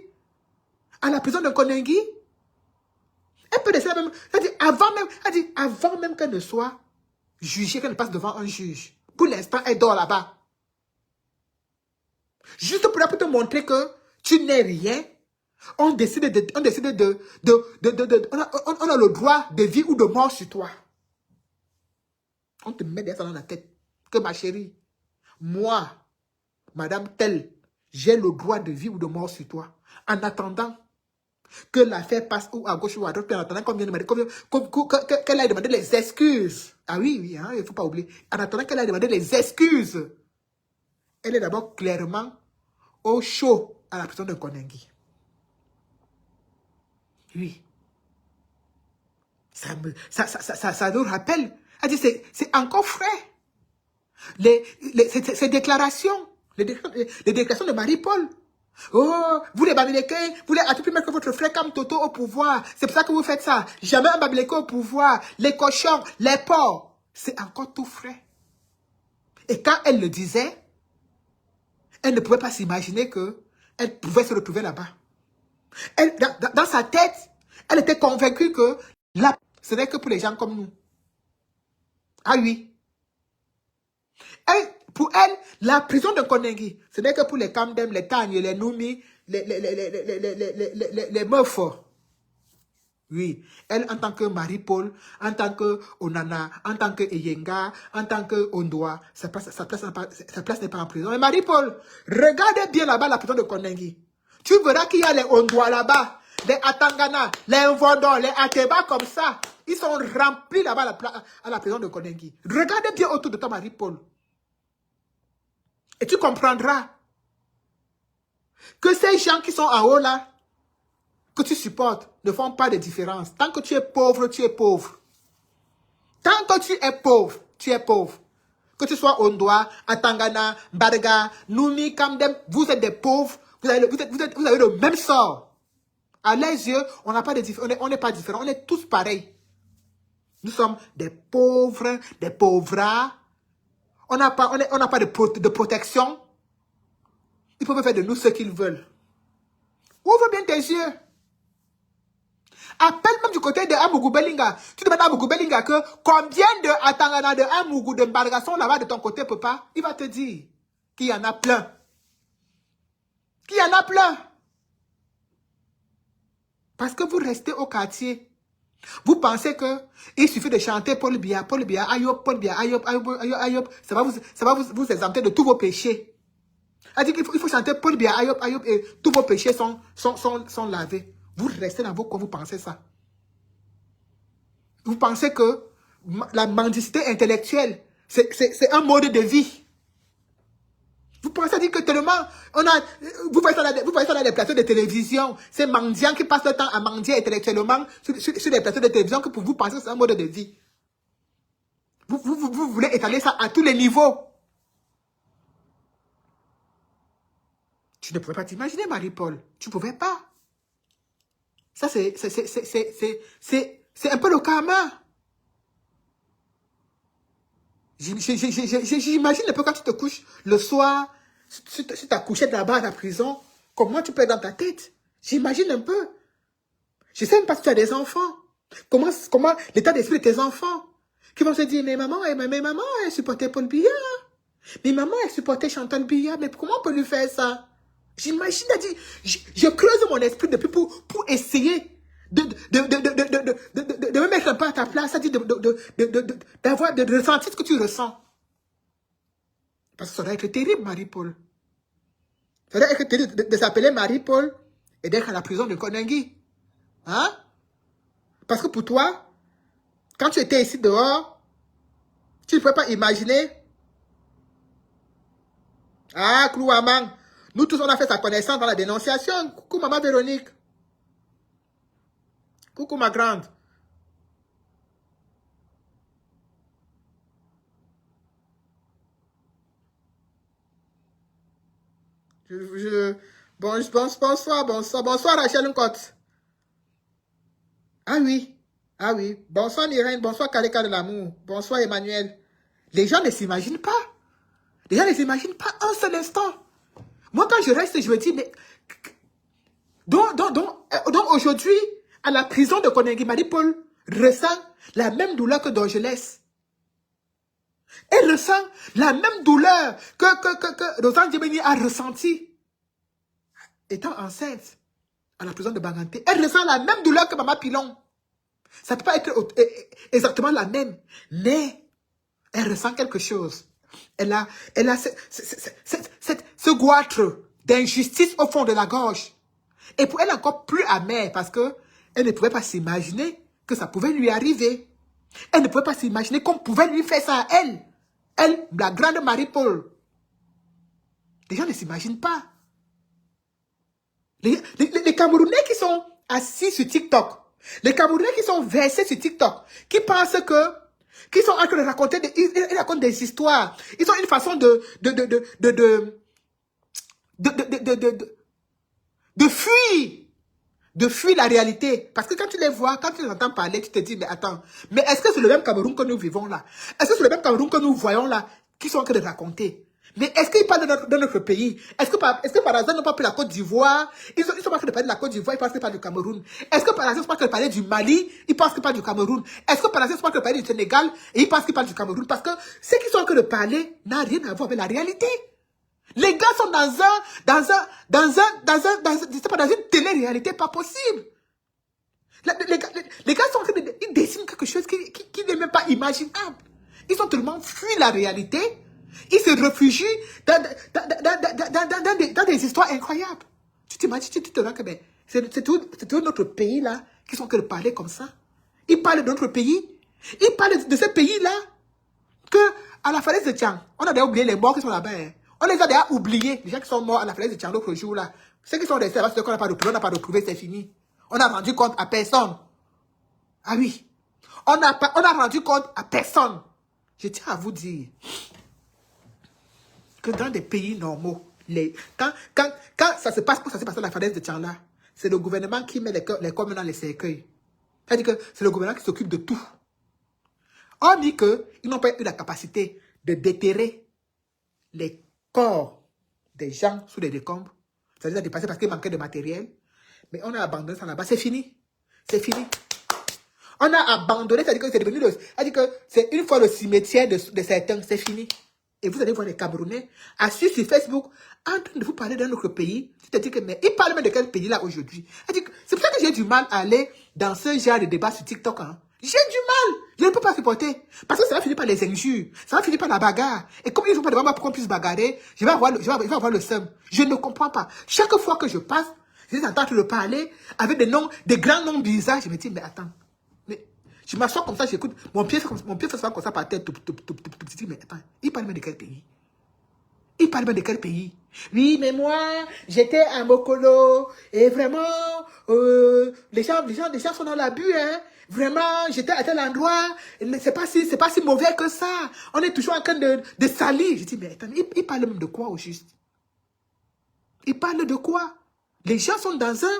À la prison de Konengi? Elle peut laisser même. Elle dit, avant même qu'elle ne soit jugée, qu'elle ne passe devant un juge. Pour l'instant, elle dort là-bas. Juste pour te montrer que tu n'es rien, on décide on a le droit de vie ou de mort sur toi. On te met des ça dans la tête. Que ma chérie, moi, madame telle, j'ai le droit de vie ou de mort sur toi. En attendant que l'affaire passe ou à gauche ou à droite, en attendant qu'elle ait demandé les excuses. Ah oui, oui, hein, il ne faut pas oublier. En attendant qu'elle ait demandé les excuses, elle est d'abord clairement au chaud à la prison de Konengi. Oui. Ça nous rappelle. Elle dit, c'est encore frais. Ces déclarations, les déclarations de Marie-Paul. Oh, vous les Bamilekés, vous voulez à tout prix mettre votre frère comme Toto au pouvoir. C'est pour ça que vous faites ça. Jamais un Bamileke au pouvoir. Les cochons, les porcs. C'est encore tout frais. Et quand elle le disait, elle ne pouvait pas s'imaginer qu'elle pouvait se retrouver là-bas. Dans sa tête, elle était convaincue que là, ce n'est que pour les gens comme nous. Ah oui. Pour elle, la prison de Konengi, ce n'est que pour les Kamdem, les Tagnes, les Noumi, les meufs. Oui. Elle, en tant que Marie-Paul, en tant que Onana, en tant que Eyenga, en tant que Ondoa, sa place n'est pas en prison. Mais Marie-Paul, regardez bien là-bas la prison de Konengi. Tu verras qu'il y a les Ondoa là-bas, les Atangana, les Nvodon, les Ateba comme ça. Ils sont remplis là-bas à la prison de Konengi. Regardez bien autour de toi, Marie-Paul. Et tu comprendras que ces gens qui sont en haut là, que tu supportes, ne font pas de différence. Tant que tu es pauvre, tu es pauvre. Tant que tu es pauvre, tu es pauvre. Que tu sois Ondoa, Atangana, Barga, Noumi, Kamdem, vous êtes des pauvres, vous avez le même sort. À leurs yeux, on n'a pas de différence, on n'est pas différents, on est tous pareils. Nous sommes des pauvres, des pauvras. On n'a pas de protection. Ils peuvent faire de nous ce qu'ils veulent. Ouvre bien tes yeux. Appelle même du côté de Amougou Belinga. Tu demandes à Amougou Belinga que combien de Atangana, de Amougou, de Mbarga sont là-bas de ton côté, papa. Il va te dire qu'il y en a plein. Qu'il y en a plein. Parce que vous restez au quartier. Vous pensez qu'il suffit de chanter Paul Biya, Ayop, Paul Biya, Ayop, Ayop. Ça va vous exempter de tous vos péchés. Elle dit qu'il faut chanter Paul Biya, Ayop, et tous vos péchés sont lavés. Vous restez dans vos coins, vous pensez ça. Vous pensez que la mendicité intellectuelle, c'est un mode de vie. Vous pensez dire que tellement, vous voyez ça dans les plateaux de télévision, ces mendiants qui passent le temps à mendier intellectuellement sur les plateaux de télévision, que pour vous pensez que c'est un mode de vie. Vous voulez étaler ça à tous les niveaux. Tu ne pouvais pas t'imaginer, Marie-Paul. Tu ne pouvais pas. Ça, c'est un peu le karma. J'imagine un peu quand tu te couches le soir, sur ta couchette là-bas à la prison, comment tu peux être dans ta tête. J'imagine un peu. Je ne sais même pas si tu as des enfants. Comment l'état d'esprit de tes enfants qui vont se dire, mais maman, elle supportait Paul Biya. Mais maman, elle supportait Chantal Biya. Mais comment on peut lui faire ça? J'imagine, je creuse mon esprit depuis pour essayer de me mettre un peu à ta place, c'est-à-dire de ressentir ce que tu ressens. Parce que ça aurait été terrible, Marie-Paul. Ça aurait été terrible de s'appeler Marie-Paul et d'être à la prison de Konengi. Hein? Parce que pour toi, quand tu étais ici dehors, tu ne pouvais pas imaginer. Ah, Klouamang. Nous tous, on a fait sa connaissance dans la dénonciation. Coucou, maman Véronique. Coucou, ma grande. Bonsoir, Rachel Nkote. Ah oui. Bonsoir, Myrène. Bonsoir, Kaleka de l'amour. Bonsoir, Emmanuel. Les gens ne s'imaginent pas. Les gens ne s'imaginent pas un seul instant. Moi, quand je reste, je me dis, mais... Donc aujourd'hui, à la prison de Konengi, Marie-Paul ressent la même douleur que Dorgelès. Elle ressent la même douleur que Rosanne Djemeni a ressenti étant enceinte à la prison de Banganté. Elle ressent la même douleur que Maman Pilon. Ça ne peut pas être exactement la même, mais elle ressent quelque chose. Elle a ce goitre d'injustice au fond de la gorge. Et pour elle, encore plus amère, parce que elle ne pouvait pas s'imaginer que ça pouvait lui arriver. Elle ne pouvait pas s'imaginer qu'on pouvait lui faire ça à elle. Elle, la grande Marie-Paul. Les gens ne s'imaginent pas. Les Camerounais qui sont assis sur TikTok, les Camerounais qui sont versés sur TikTok, qui pensent que, qui sont en train de raconter ils racontent des histoires. Ils ont une façon de fuir la réalité. Parce que quand tu les vois, quand tu les entends parler, tu te dis, mais attends, mais est-ce que c'est le même Cameroun que nous vivons là? Est-ce que c'est le même Cameroun que nous voyons là, qui sont en train de raconter? Mais est-ce qu'ils parlent de notre pays? Est-ce que par hasard, ils n'ont pas pris la Côte d'Ivoire? Ils sont pas en train de parler de la Côte d'Ivoire, ils pensent qu'ils parlent du Cameroun. Est-ce que par hasard, ils sont pas en train de parler du Mali? Ils pensent qu'ils parlent du Cameroun. Est-ce que par hasard, ils sont pas en train de parler du Sénégal et ils pensent qu'ils parlent du Cameroun? Parce que ce qu'ils sont en train de parler n'a rien à voir avec la réalité. Les gars sont dans une télé-réalité pas possible. Les gars sont en train de, ils dessinent quelque chose qui n'est même pas imaginable. Ils ont tellement fui la réalité. Ils se réfugient dans des histoires incroyables. Tu t'imagines, tu te rends que c'est tout notre pays là qui sont en train de parler comme ça. Ils parlent de notre pays. Ils parlent de ce pays-là que à la falaise de Tian, on a déjà oublié les morts qui sont là-bas. Hein. On les a déjà oubliés, les gens qui sont morts à la falaise de Tian l'autre jour là. Ceux qui sont restés là, ceux qu'on n'a pas retrouvé, c'est fini. On n'a rendu compte à personne. Ah oui. On a rendu compte à personne. Je tiens à vous dire que dans des pays normaux, quand ça se passe, comme ça s'est passé à la falaise de Tian là, c'est le gouvernement qui met les corps dans les cercueils. C'est-à-dire que c'est le gouvernement qui s'occupe de tout. On dit qu'ils n'ont pas eu la capacité de déterrer les corps des gens sous les décombres. Ça les a dépassés parce qu'il manquait de matériel. Mais on a abandonné ça là-bas. C'est fini. C'est fini. On a abandonné, c'est-à-dire que c'est devenu c'est-à-dire que c'est une fois le cimetière de certains, c'est fini. Et vous allez voir les Camerounais assis sur Facebook en train de vous parler d'un autre pays. C'est-à-dire que, mais ils parlent même de quel pays là aujourd'hui. C'est pour ça que j'ai du mal à aller dans ce genre de débat sur TikTok. Hein. J'ai du mal. Je ne peux pas supporter. Parce que ça va finir par les injures. Ça va finir par la bagarre. Et comme ils ne sont pas devant moi pour qu'on puisse bagarrer, je vais avoir le seum. Je ne comprends pas. Chaque fois que je passe, je les entends de parler avec des grands noms bizarres. Je me dis, mais attends. Mais je m'assois comme ça, j'écoute. Mon pied fait comme ça par terre. Je dis, mais attends. Il parle même de quel pays? Il parle même de quel pays? Oui, mais moi, j'étais à Mokolo. Et vraiment, les gens sont dans l'abus, hein. Vraiment, j'étais à tel endroit, c'est pas si mauvais que ça. On est toujours en train de salir. Je dis, mais attends, il parle même de quoi au juste? Il parle de quoi? Les gens sont dans un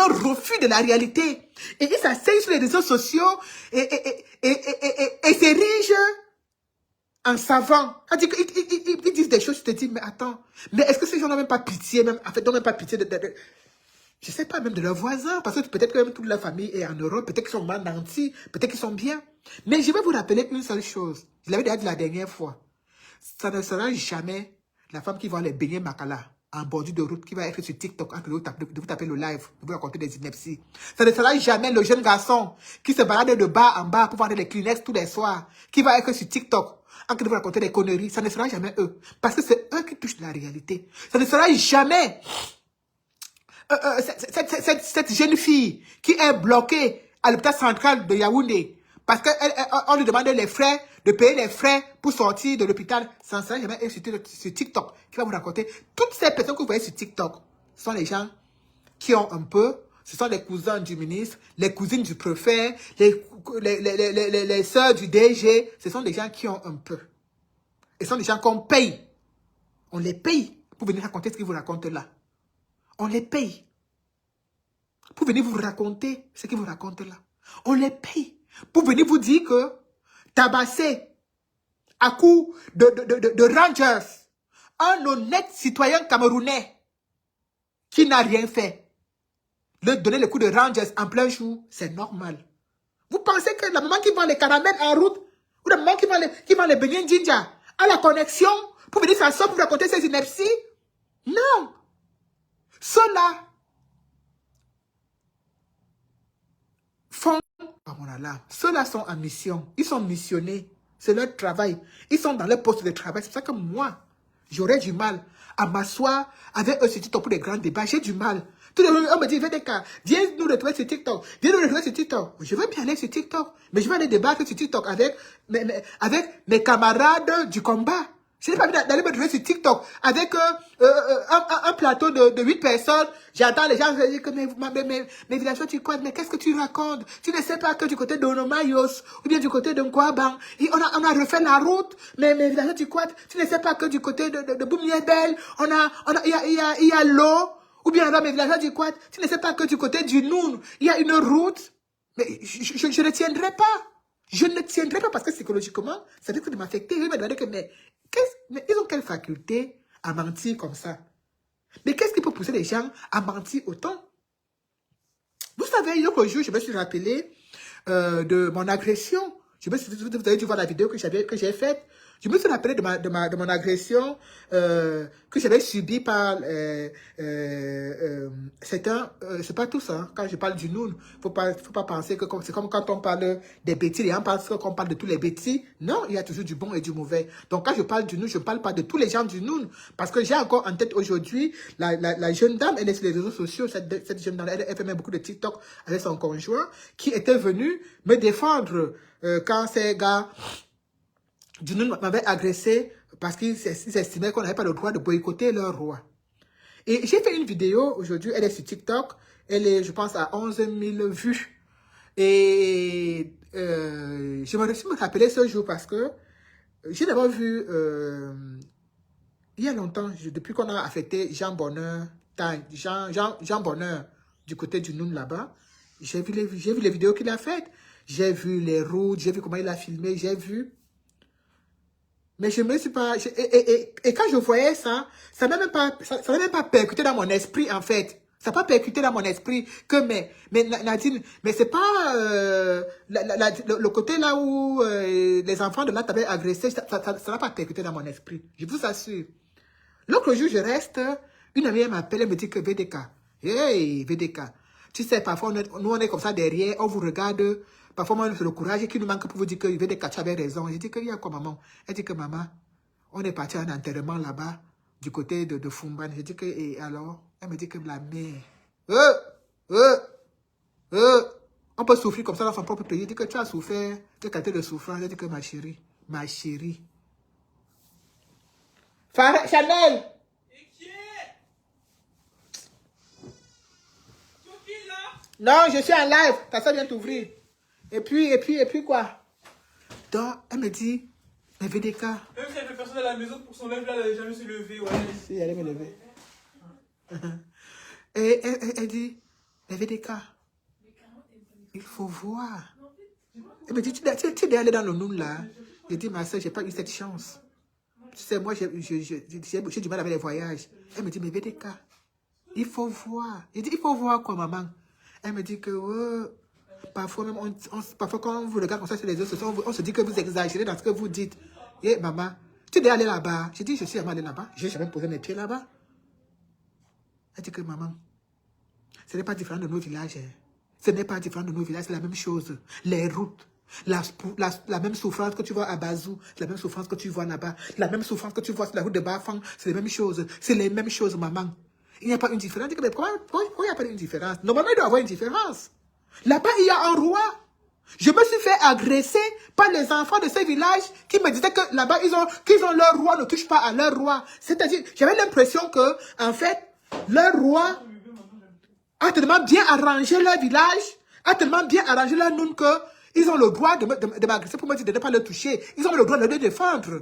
refus de la réalité. Et ils s'asseyent sur les réseaux sociaux et s'érigent en savant. Ils disent des choses, tu te dis, mais attends, mais est-ce que ces gens n'ont même pas pitié, n'ont même pas pitié je ne sais pas, même de leurs voisins, parce que peut-être que même toute la famille est en Europe, peut-être qu'ils sont mal nantis, peut-être qu'ils sont bien. Mais je vais vous rappeler une seule chose. Je l'avais déjà dit la dernière fois. Ça ne sera jamais la femme qui va les baigner Makala en bordure de route, qui va être sur TikTok, de vous taper le live, de vous raconter des inepties. Ça ne sera jamais le jeune garçon qui se balade de bas en bas pour vendre les Kleenex tous les soirs, qui va être sur TikTok, en train de vous raconter des conneries. Ça ne sera jamais eux. Parce que c'est eux qui touchent la réalité. Ça ne sera jamais cette jeune fille qui est bloquée à l'hôpital central de Yaoundé parce qu'on lui demande les frais de payer les frais pour sortir de l'hôpital, sans ça, jamais sur TikTok qui va vous raconter. Toutes ces personnes que vous voyez sur TikTok sont les gens qui ont un peu, ce sont les cousins du ministre, les cousines du préfet, les sœurs du DG, ce sont des gens qui ont un peu. Ce sont des gens qu'on paye. On les paye pour venir raconter ce qu'ils vous racontent là. On les paye pour venir vous raconter ce qu'ils vous racontent là. On les paye pour venir vous dire que tabasser à coup de Rangers, un honnête citoyen camerounais qui n'a rien fait, leur donner le coup de Rangers en plein jour, c'est normal. Vous pensez que la maman qui vend les caramels en route, ou la maman qui vend les beignets ginger, a la connexion pour venir s'asseoir pour raconter ses inepties? Non. Ceux-là font... Oh mon Allah. Ceux-là sont en mission. Ils sont missionnés. C'est leur travail. Ils sont dans leur poste de travail. C'est pour ça que moi, j'aurais du mal à m'asseoir avec eux sur TikTok pour des grands débats. J'ai du mal. Tout le monde me dit, viens nous retrouver sur TikTok. Viens nous retrouver sur TikTok. Je veux bien aller sur TikTok. Mais je vais aller débattre sur TikTok avec mes camarades du combat. Je n'ai pas envie d'aller me retrouver sur TikTok avec un plateau de 8 personnes. J'entends les gens dire que mes villageois, tu crois, mais qu'est-ce que tu racontes? Tu ne sais pas que du côté de Onomayos ou bien du côté de Nkwabang, on a refait la route. Mais mes villageois, tu crois, tu ne sais pas que du côté de Boumniebel, il y a l'eau. Ou bien alors mes villageois du Quad, tu ne sais pas que du côté du Noun, il y a une route. Mais je ne tiendrai pas. Je ne tiendrai pas parce que psychologiquement, ça risque de m'affecter. Je vais me demander que, mais ils ont quelle faculté à mentir comme ça? Mais qu'est-ce qui peut pousser les gens à mentir autant? Vous savez, l'autre jour, je me suis rappelé de mon agression. Vous avez dû voir la vidéo que j'ai faite. Je me suis rappelé de mon agression que j'avais subie par c'est pas tout ça. Hein. Quand je parle du Noun, faut pas penser que c'est comme quand on parle des bêtises, les gens pensent qu'on parle de tous les bêtises. Non, il y a toujours du bon et du mauvais. Donc quand je parle du Noun, je ne parle pas de tous les gens du Noun. Parce que j'ai encore en tête aujourd'hui la jeune dame, elle est sur les réseaux sociaux, cette jeune dame, elle fait même beaucoup de TikTok avec son conjoint, qui était venue me défendre quand ces gars du Noun m'avaient agressé parce qu'ils estimaient qu'on n'avait pas le droit de boycotter leur roi. Et j'ai fait une vidéo aujourd'hui, elle est sur TikTok, elle est, je pense, à 11 000 vues. Et je me rappelais ce jour parce que j'ai d'abord vu, il y a longtemps, depuis qu'on a affecté Jean Bonheur du côté du Noun là-bas, j'ai vu les vidéos qu'il a faites. J'ai vu les routes, j'ai vu comment il a filmé, j'ai vu. Mais je me suis pas... Et quand je voyais ça, ça n'a même pas percuté dans mon esprit, en fait. Ça n'a pas percuté dans mon esprit que, mais Nadine, mais c'est pas le côté là où les enfants de là t'avaient agressé, ça n'a pas percuté dans mon esprit. Je vous assure. L'autre jour, je reste, une amie m'appelle et me dit que VDK, hey, VDK, tu sais, parfois, nous, on est comme ça derrière, on vous regarde, parfois, moi, c'est le courage qui nous manque pour vous dire que VDK, tu avais raison. Je dis qu'il y a quoi, maman? Elle dit que, maman, on est parti à un enterrement là-bas, du côté de Fumban. Je dis que, et alors? Elle me dit que la mère, on peut souffrir comme ça dans son propre pays. Je dis que tu as souffert, quelle qualité de souffrance? Elle dit que ma chérie. Chanel! Non, je suis en live. Ta soeur vient t'ouvrir. Et puis quoi? Donc, elle me dit, mais VDK. Même si elle fait personne à la maison pour son lève là, elle n'a jamais se lever. Ouais. Si, elle allait me lever. Et elle dit, mais VDK, il faut voir. Elle me dit, tu es allé dans le Noun là. Je dis, ma soeur, j'ai pas eu cette chance. Tu sais, moi, j'ai du mal avec les voyages. Elle me dit, mais VDK, il faut voir. Je dis, il faut voir quoi, maman? Elle me dit que parfois, même parfois quand on vous regarde comme ça sur les réseaux sociaux, on se dit que vous exagérez dans ce que vous dites. Et maman, tu es allé là-bas. Je dis, je suis jamais allé là-bas. Je n'ai jamais posé mes pieds là-bas. Elle dit que maman, ce n'est pas différent de nos villages. Hein. Ce n'est pas différent de nos villages, c'est la même chose. Les routes, la même souffrance que tu vois à Bazou, la même souffrance que tu vois là-bas, la même souffrance que tu vois sur la route de Bafang, c'est les mêmes choses. C'est les mêmes choses, maman. Il n'y a pas une différence. Mais pourquoi il n'y a pas une différence? Normalement, il doit y avoir une différence. Là-bas, il y a un roi. Je me suis fait agresser par les enfants de ces villages qui me disaient que là-bas, qu'ils ont leur roi, ne touche pas à leur roi. C'est-à-dire, j'avais l'impression que, en fait, leur roi a tellement bien arrangé leur village, a tellement bien arrangé leur noun que ils ont le droit de m'agresser pour me dire de ne pas le toucher. Ils ont le droit de le défendre.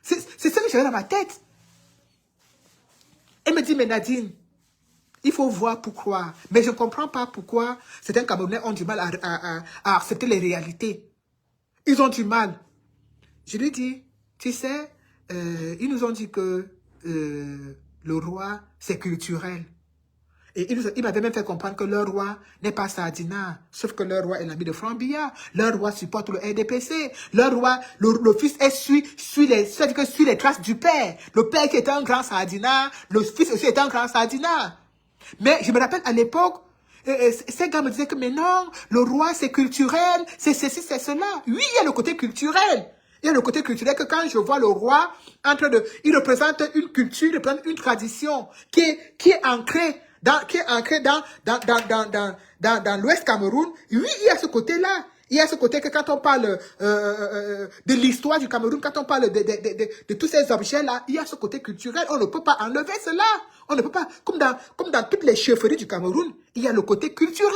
C'est ce que j'avais dans ma tête. Elle me dit, mais Nadine, il faut voir pour croire. Mais je ne comprends pas pourquoi certains Camerounais ont du mal à accepter les réalités. Ils ont du mal. Je lui dis, tu sais, ils nous ont dit que le roi, c'est culturel. Et il m'avait même fait comprendre que leur roi n'est pas Sardina, sauf que leur roi est l'ami de Frambilla. Leur roi supporte le RDPC. Leur roi, le fils suit les traces du père. Le père qui était un grand Sardina, le fils aussi était un grand Sardina. Mais je me rappelle à l'époque, ces gars me disaient que mais non, le roi c'est culturel, c'est ceci, c'est cela. Oui, il y a le côté culturel. Il y a le côté culturel que quand je vois le roi il représente une culture, il représente une tradition qui est ancrée dans l'Ouest Cameroun. Oui, il y a ce côté-là. Il y a ce côté que quand on parle de l'histoire du Cameroun, quand on parle de tous ces objets-là, il y a ce côté culturel. On ne peut pas enlever cela. On ne peut pas, comme dans toutes les chefferies du Cameroun, il y a le côté culturel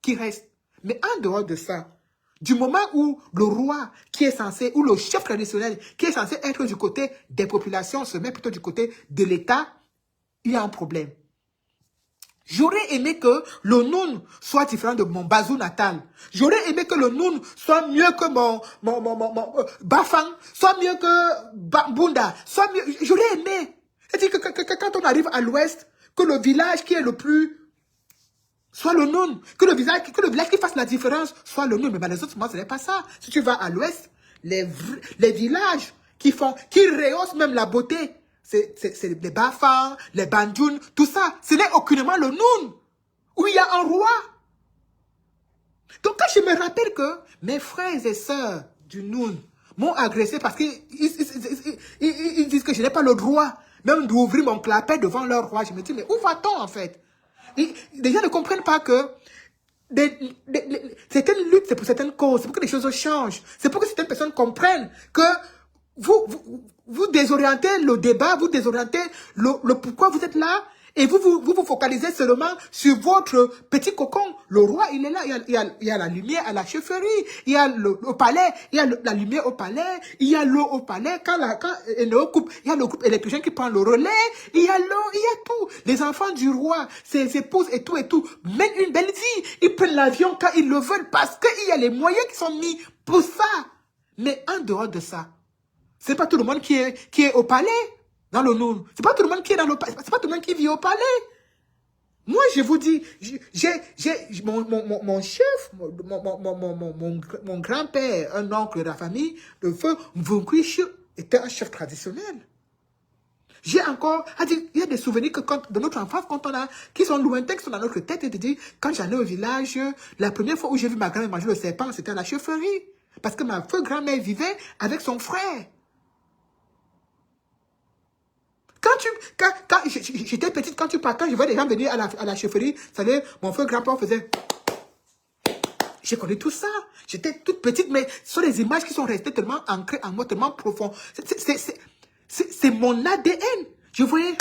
qui reste. Mais en dehors de ça, du moment où le roi qui est censé, ou le chef traditionnel qui est censé être du côté des populations se met plutôt du côté de l'État, il y a un problème. J'aurais aimé que le Noun soit différent de mon Bazou natal. J'aurais aimé que le Noun soit mieux que mon Bafang, soit mieux que Bunda, soit mieux. J'aurais aimé. C'est-à-dire que quand on arrive à l'ouest, que le village qui est le plus soit le Noun, que le village qui fasse la différence soit le Noun. Mais malheureusement, ce n'est pas ça. Si tu vas à l'ouest, les villages qui rehaussent même la beauté, c'est les Bafang, les Bandjoun, tout ça. Ce n'est aucunement le Noun, où il y a un roi. Donc quand je me rappelle que mes frères et sœurs du Noun m'ont agressé parce qu'ils disent que je n'ai pas le droit même d'ouvrir mon clapet devant leur roi, je me dis, mais où va-t-on en fait? Les gens ne comprennent pas que certaines luttes, c'est pour certaines causes, c'est pour que les choses changent. C'est pour que certaines personnes comprennent que vous désorientez le débat, vous désorientez le pourquoi vous êtes là, et vous focalisez seulement sur votre petit cocon. Le roi, il est là, il y a la lumière à la chefferie, il y a au palais, il y a la lumière au palais, il y a l'eau au palais, quand l'eau coupe, il y a le groupe électrogène qui prend le relais, il y a l'eau, il y a tout. Les enfants du roi, ses épouses et tout, mènent une belle vie. Ils prennent l'avion quand ils le veulent parce qu'il y a les moyens qui sont mis pour ça. Mais en dehors de ça, c'est pas tout le monde qui est au palais, dans le Noun. C'est pas tout le monde qui est dans le palais. C'est pas tout le monde qui vit au palais. Moi, je vous dis, mon chef, mon grand-père, un oncle de la famille, le feu Mvunquiche, était un chef traditionnel. J'ai encore, il y a des souvenirs de notre enfance qui sont lointains, qui sont dans notre tête, et de dire, quand j'allais au village, la première fois où j'ai vu ma grand-mère manger le serpent, c'était à la chefferie. Parce que ma grand-mère vivait avec son frère. Quand j'étais petite, quand je voyais des gens venir à la chefferie, mon frère grand-père faisait... J'ai connu tout ça. J'étais toute petite, mais ce sont des images qui sont restées tellement ancrées en moi, tellement profondes. C'est mon ADN. Je voyais...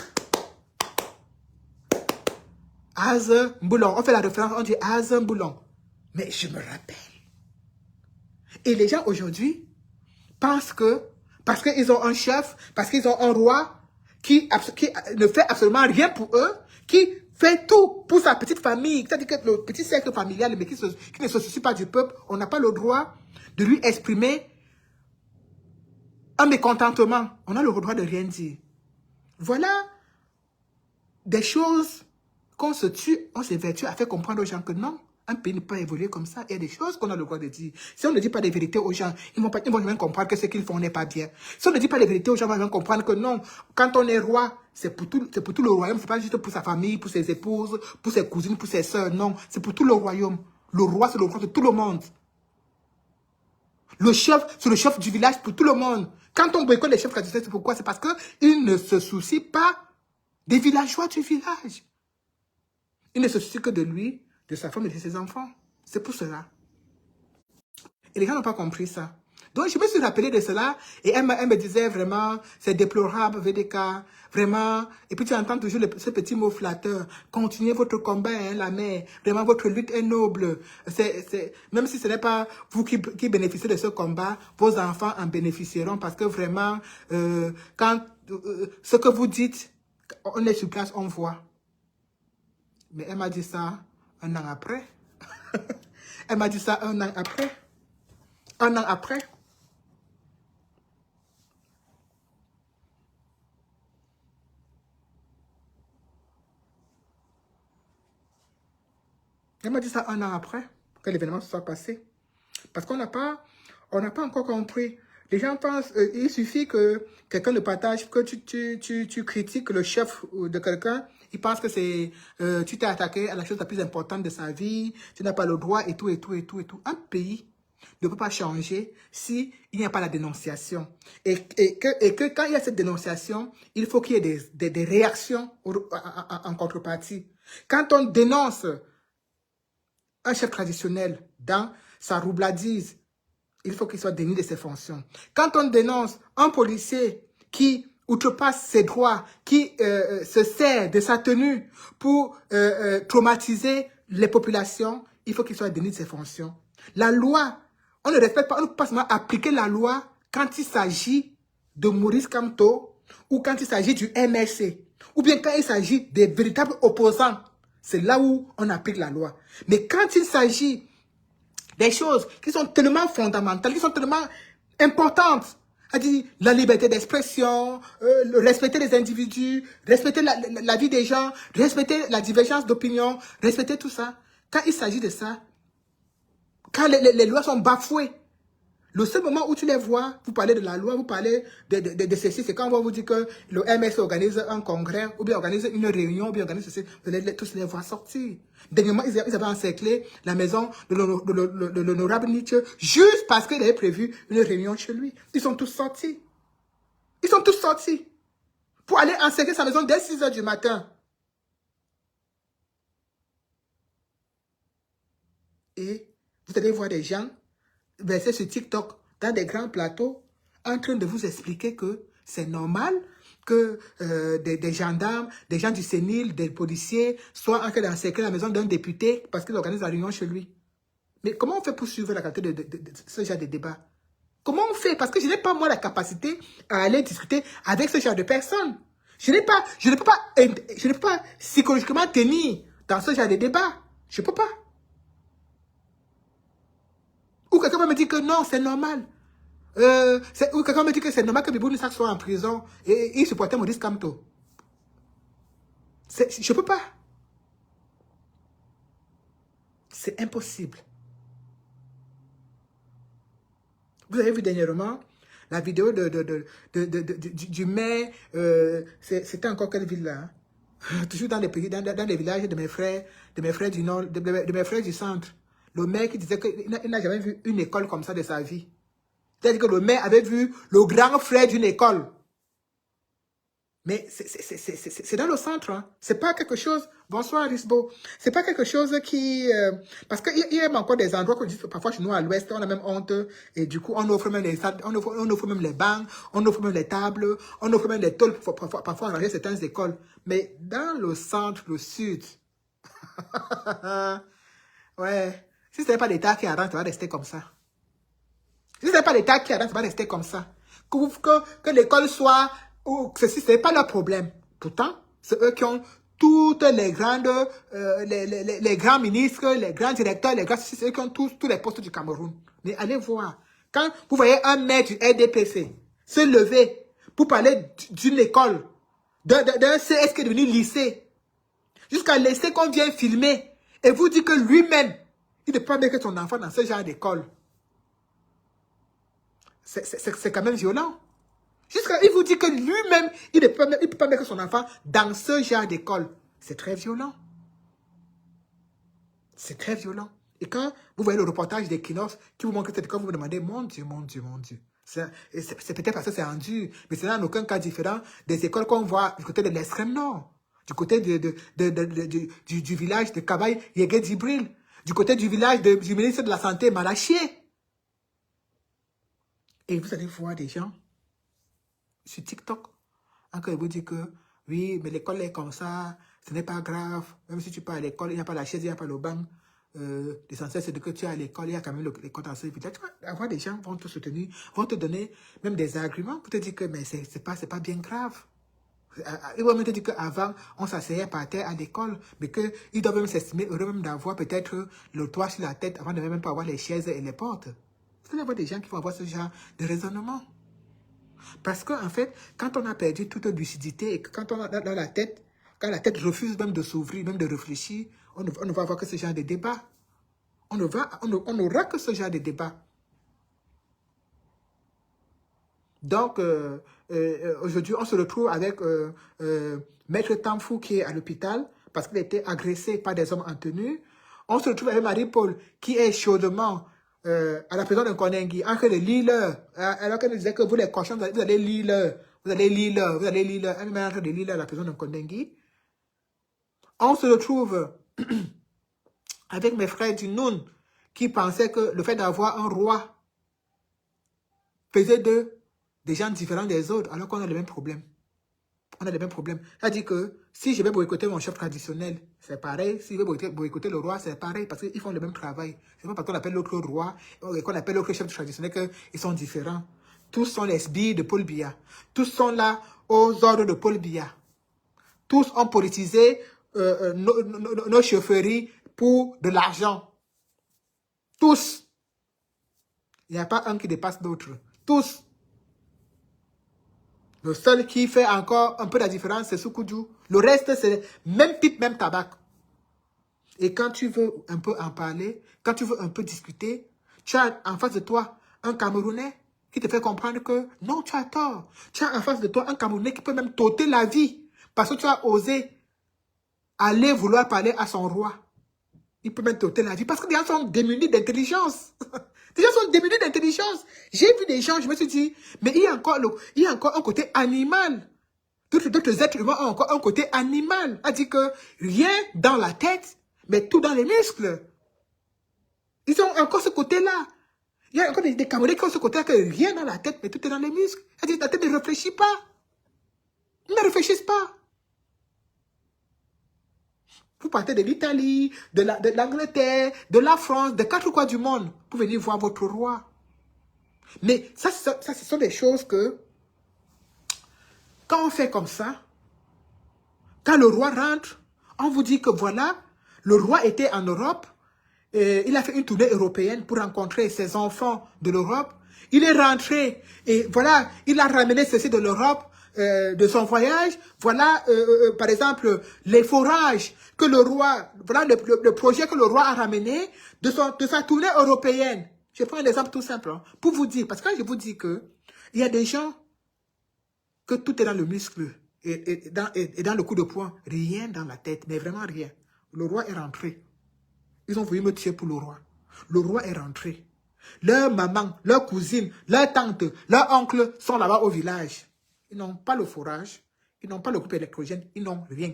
Az Mboulon. On fait la référence, on dit Az Mboulon. Mais je me rappelle. Et les gens aujourd'hui pensent que, parce qu'ils ont un chef, parce qu'ils ont un roi, qui ne fait absolument rien pour eux, qui fait tout pour sa petite famille, c'est-à-dire que le petit cercle familial, mais qui ne se soucie pas du peuple, on n'a pas le droit de lui exprimer un mécontentement. On a le droit de rien dire. Voilà des choses qu'on se tue, on s'évertue à faire comprendre aux gens que non, un pays ne peut pas évoluer comme ça. Il y a des choses qu'on a le droit de dire. Si on ne dit pas les vérités aux gens, ils vont jamais comprendre que ce qu'ils font n'est pas bien. Si on ne dit pas les vérités aux gens, ils vont jamais comprendre que non, quand on est roi, c'est pour tout le royaume. C'est pas juste pour sa famille, pour ses épouses, pour ses cousines, pour ses sœurs. Non, c'est pour tout le royaume. Le roi, c'est le roi de tout le monde. Le chef, c'est le chef du village pour tout le monde. Quand on boycotte les chefs traditionnels, c'est pourquoi? C'est parce qu'ils ne se soucient pas des villageois du village. Ils ne se soucient que de lui, de sa femme et de ses enfants. C'est pour cela. Et les gens n'ont pas compris ça. Donc, je me suis rappelé de cela et elle me disait vraiment, c'est déplorable, VDK, vraiment. Et puis, tu entends toujours ce petit mot flatteur. Continuez votre combat, hein, la mère. Vraiment, votre lutte est noble. Même si ce n'est pas vous qui bénéficiez de ce combat, vos enfants en bénéficieront parce que vraiment, ce que vous dites, on est sur place, on voit. Mais elle m'a dit ça un an après. Elle m'a dit ça un an après. Un an après. Elle m'a dit ça un an après que l'événement se soit passé. Parce qu'on n'a pas encore compris. Les gens pensent, il suffit que quelqu'un le partage, que tu critiques le chef de quelqu'un, il pense que c'est, tu t'es attaqué à la chose la plus importante de sa vie, tu n'as pas le droit et tout, et tout, et tout, et tout. Un pays ne peut pas changer s'il n'y a pas la dénonciation. Et que quand il y a cette dénonciation, il faut qu'il y ait des réactions en contrepartie. Quand on dénonce un chef traditionnel dans sa roubladise, il faut qu'il soit démis de ses fonctions. Quand on dénonce un policier qui outrepasse ses droits, qui se sert de sa tenue pour traumatiser les populations, il faut qu'il soit démis de ses fonctions. La loi, on ne respecte pas, on ne peut pas seulement appliquer la loi quand il s'agit de Maurice Kamto ou quand il s'agit du MRC ou bien quand il s'agit des véritables opposants. C'est là où on applique la loi. Mais quand il s'agit des choses qui sont tellement fondamentales, qui sont tellement importantes, c'est-à-dire la liberté d'expression, respecter les individus, respecter la vie des gens, respecter la divergence d'opinion, respecter tout ça. Quand il s'agit de ça, quand les lois sont bafouées, le seul moment où tu les vois, vous parlez de la loi, vous parlez de ceci, c'est quand on va vous dire que le MS organise un congrès, ou bien organise une réunion, ou bien organise ceci, vous allez tous les voir sortir. Dernièrement, ils avaient encerclé la maison de l'honorable Nietzsche, juste parce qu'il avait prévu une réunion chez lui. Ils sont tous sortis. Ils sont tous sortis. Pour aller encercler sa maison dès 6 h du matin. Et vous allez voir des gens verser sur TikTok, dans des grands plateaux, en train de vous expliquer que c'est normal que des gendarmes, des gens du sénile, des policiers soient en train d'encercler la maison d'un député parce qu'il organise la réunion chez lui. Mais comment on fait pour suivre la qualité de ce genre de débat? Comment on fait? Parce que je n'ai pas, moi, la capacité à aller discuter avec ce genre de personnes. Je ne peux pas psychologiquement tenir dans ce genre de débat. Je ne peux pas. Ou quelqu'un va me dire que non, c'est normal. Ou quelqu'un me dit que c'est normal que Bibou Nissak soit en prison et il supportait Maurice Kamto. Je ne peux pas. C'est impossible. Vous avez vu dernièrement la vidéo du maire, c'était encore quelle ville là? Toujours dans les pays, dans les villages de mes frères du nord, de mes frères du centre. Le maire qui disait qu'il n'a jamais vu une école comme ça de sa vie. C'est-à-dire que le maire avait vu le grand frère d'une école. Mais c'est dans le centre. Hein. C'est pas quelque chose... Bonsoir, Risbo. C'est pas quelque chose qui... parce qu'il y a encore des endroits qu'on dit parfois chez nous à l'ouest, on a même honte. Et du coup, on offre même les bancs, on offre même les tables, on offre même les tôles, parfois arranger certaines écoles. Mais dans le centre, le sud... ouais. Si ce n'est pas l'État qui arrange, ça va rester comme ça. Si ce n'est pas l'État qui arrange, ça va rester comme ça. Que l'école soit... Ceci, ce n'est pas leur problème. Pourtant, c'est eux qui ont toutes les grandes... les grands ministres, les grands directeurs, c'est eux qui ont tous les postes du Cameroun. Mais allez voir. Quand vous voyez un maire du RDPC se lever pour parler d'une école, d'un CS qui est devenu lycée, jusqu'à laisser qu'on vienne filmer, et vous dit que lui-même, il ne peut pas mettre son enfant dans ce genre d'école. C'est quand même violent. Jusqu'à il vous dit que lui-même, il ne peut pas mettre son enfant dans ce genre d'école. C'est très violent. C'est très violent. Et quand vous voyez le reportage d'Equinox qui vous montre cette école, vous vous demandez, mon Dieu, mon Dieu, mon Dieu. C'est peut-être parce que c'est endur, mais c'est en aucun cas différent des écoles qu'on voit du côté de l'extrême nord, du côté du village de Kabaye, Yégué Djibril, du côté du village du ministre de la Santé, Malachier. Et vous allez voir des gens sur TikTok, quand ils vous disent que oui, mais l'école est comme ça, ce n'est pas grave. Même si tu pars à l'école, il n'y a pas la chaise, il n'y a pas le banc. L'essentiel, c'est que tu es à l'école, il y a quand même l'école dans ce village. Tu vas avoir des gens qui vont te soutenir, vont te donner même des arguments pour te dire que mais c'est pas bien grave. Ils vont même te dire qu'avant, on s'asseyait par terre à l'école, mais qu'ils doivent même s'estimer heureux même d'avoir peut-être le toit sur la tête avant de même pas avoir les chaises et les portes. Vous allez avoir des gens qui vont avoir ce genre de raisonnement. Parce qu'en fait, quand on a perdu toute lucidité et que quand on a dans la tête, quand la tête refuse même de s'ouvrir, même de réfléchir, on ne va avoir que ce genre de débat. On n'aura que ce genre de débat. Donc, aujourd'hui, on se retrouve avec Maître Tamfou qui est à l'hôpital parce qu'il a été agressé par des hommes en tenue. On se retrouve avec Marie-Paul qui est chaudement à la prison de Konengi en train de lire l'heure. Alors qu'elle nous disait que vous les cochons, vous allez lire l'heure. Vous allez lire l'heure. Vous allez lire l'heure. Elle est en train de lire l'heure à la prison de Konengi. On se retrouve avec mes frères du Noun qui pensaient que le fait d'avoir un roi faisait d'eux des gens différents des autres, alors qu'on a le même problème. On a le même problème. C'est-à-dire que si je vais boycotter mon chef traditionnel, c'est pareil. Si je vais boycotter le roi, c'est pareil, parce qu'ils font le même travail. C'est pas parce qu'on appelle l'autre roi et qu'on appelle l'autre chef traditionnel qu'ils sont différents. Tous sont les sbires de Paul Biya. Tous sont là aux ordres de Paul Biya. Tous ont politisé nos chaufferies pour de l'argent. Tous. Il n'y a pas un qui dépasse l'autre. Tous. Le seul qui fait encore un peu la différence, c'est Soukoudjou. Le reste, c'est même pipe, même tabac. Et quand tu veux un peu en parler, quand tu veux un peu discuter, tu as en face de toi un Camerounais qui te fait comprendre que non, tu as tort. Tu as en face de toi un Camerounais qui peut même t'ôter la vie parce que tu as osé aller vouloir parler à son roi. Il peut même t'ôter la vie parce que les gens sont démunis d'intelligence. Les gens sont démunis d'intelligence. J'ai vu des gens, je me suis dit, mais il y a encore un côté animal. D'autres êtres humains ont encore un côté animal. C'est-à-dire que rien dans la tête, mais tout dans les muscles. Ils ont encore ce côté-là. Il y a encore des Camerounais qui ont ce côté-là, que rien dans la tête, mais tout est dans les muscles. C'est-à-dire que la tête ne réfléchit pas. Ils ne réfléchissent pas. Vous partez de l'Italie, de l'Angleterre, de la France, de 4 coins du monde pour venir voir votre roi. Mais ça, ce sont des choses que, quand on fait comme ça, quand le roi rentre, on vous dit que voilà, le roi était en Europe, il a fait une tournée européenne pour rencontrer ses enfants de l'Europe. Il est rentré et voilà, il a ramené ceci de l'Europe, de son voyage. Voilà, par exemple, les forages que le roi, voilà le projet que le roi a ramené de sa tournée européenne. Je prends un exemple tout simple, hein, pour vous dire, parce que quand je vous dis que il y a des gens que tout est dans le muscle et dans le coup de poing, rien dans la tête, mais vraiment rien. Le roi est rentré. Ils ont voulu me tuer pour le roi. Le roi est rentré. Leur maman, leur cousine, leur tante, leur oncle sont là-bas au village. Ils n'ont pas le forage, ils n'ont pas le groupe électrogène, ils n'ont rien.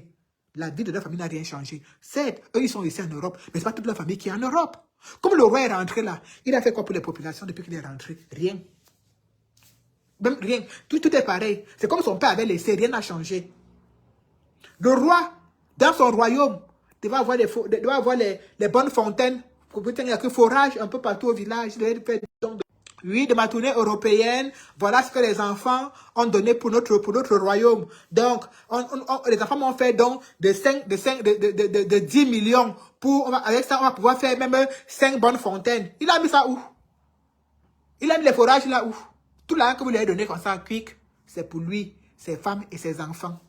La vie de leur famille n'a rien changé. Certes, eux, ils sont ici en Europe, mais ce n'est pas toute la famille qui est en Europe. Comme le roi est rentré là, il a fait quoi pour les populations depuis qu'il est rentré? Rien. Même rien. Tout est pareil. C'est comme son père avait laissé, rien n'a changé. Le roi, dans son royaume, devait avoir les bonnes fontaines. Il y a que forage un peu partout au village. Oui, de ma tournée européenne, voilà ce que les enfants ont donné pour notre royaume. Donc, les enfants m'ont fait donc de 10 millions. Avec ça, on va pouvoir faire même 5 bonnes fontaines. Il a mis ça où? Il a mis les forages là où? Tout l'argent que vous lui avez donné comme ça en quick, c'est pour lui, ses femmes et ses enfants.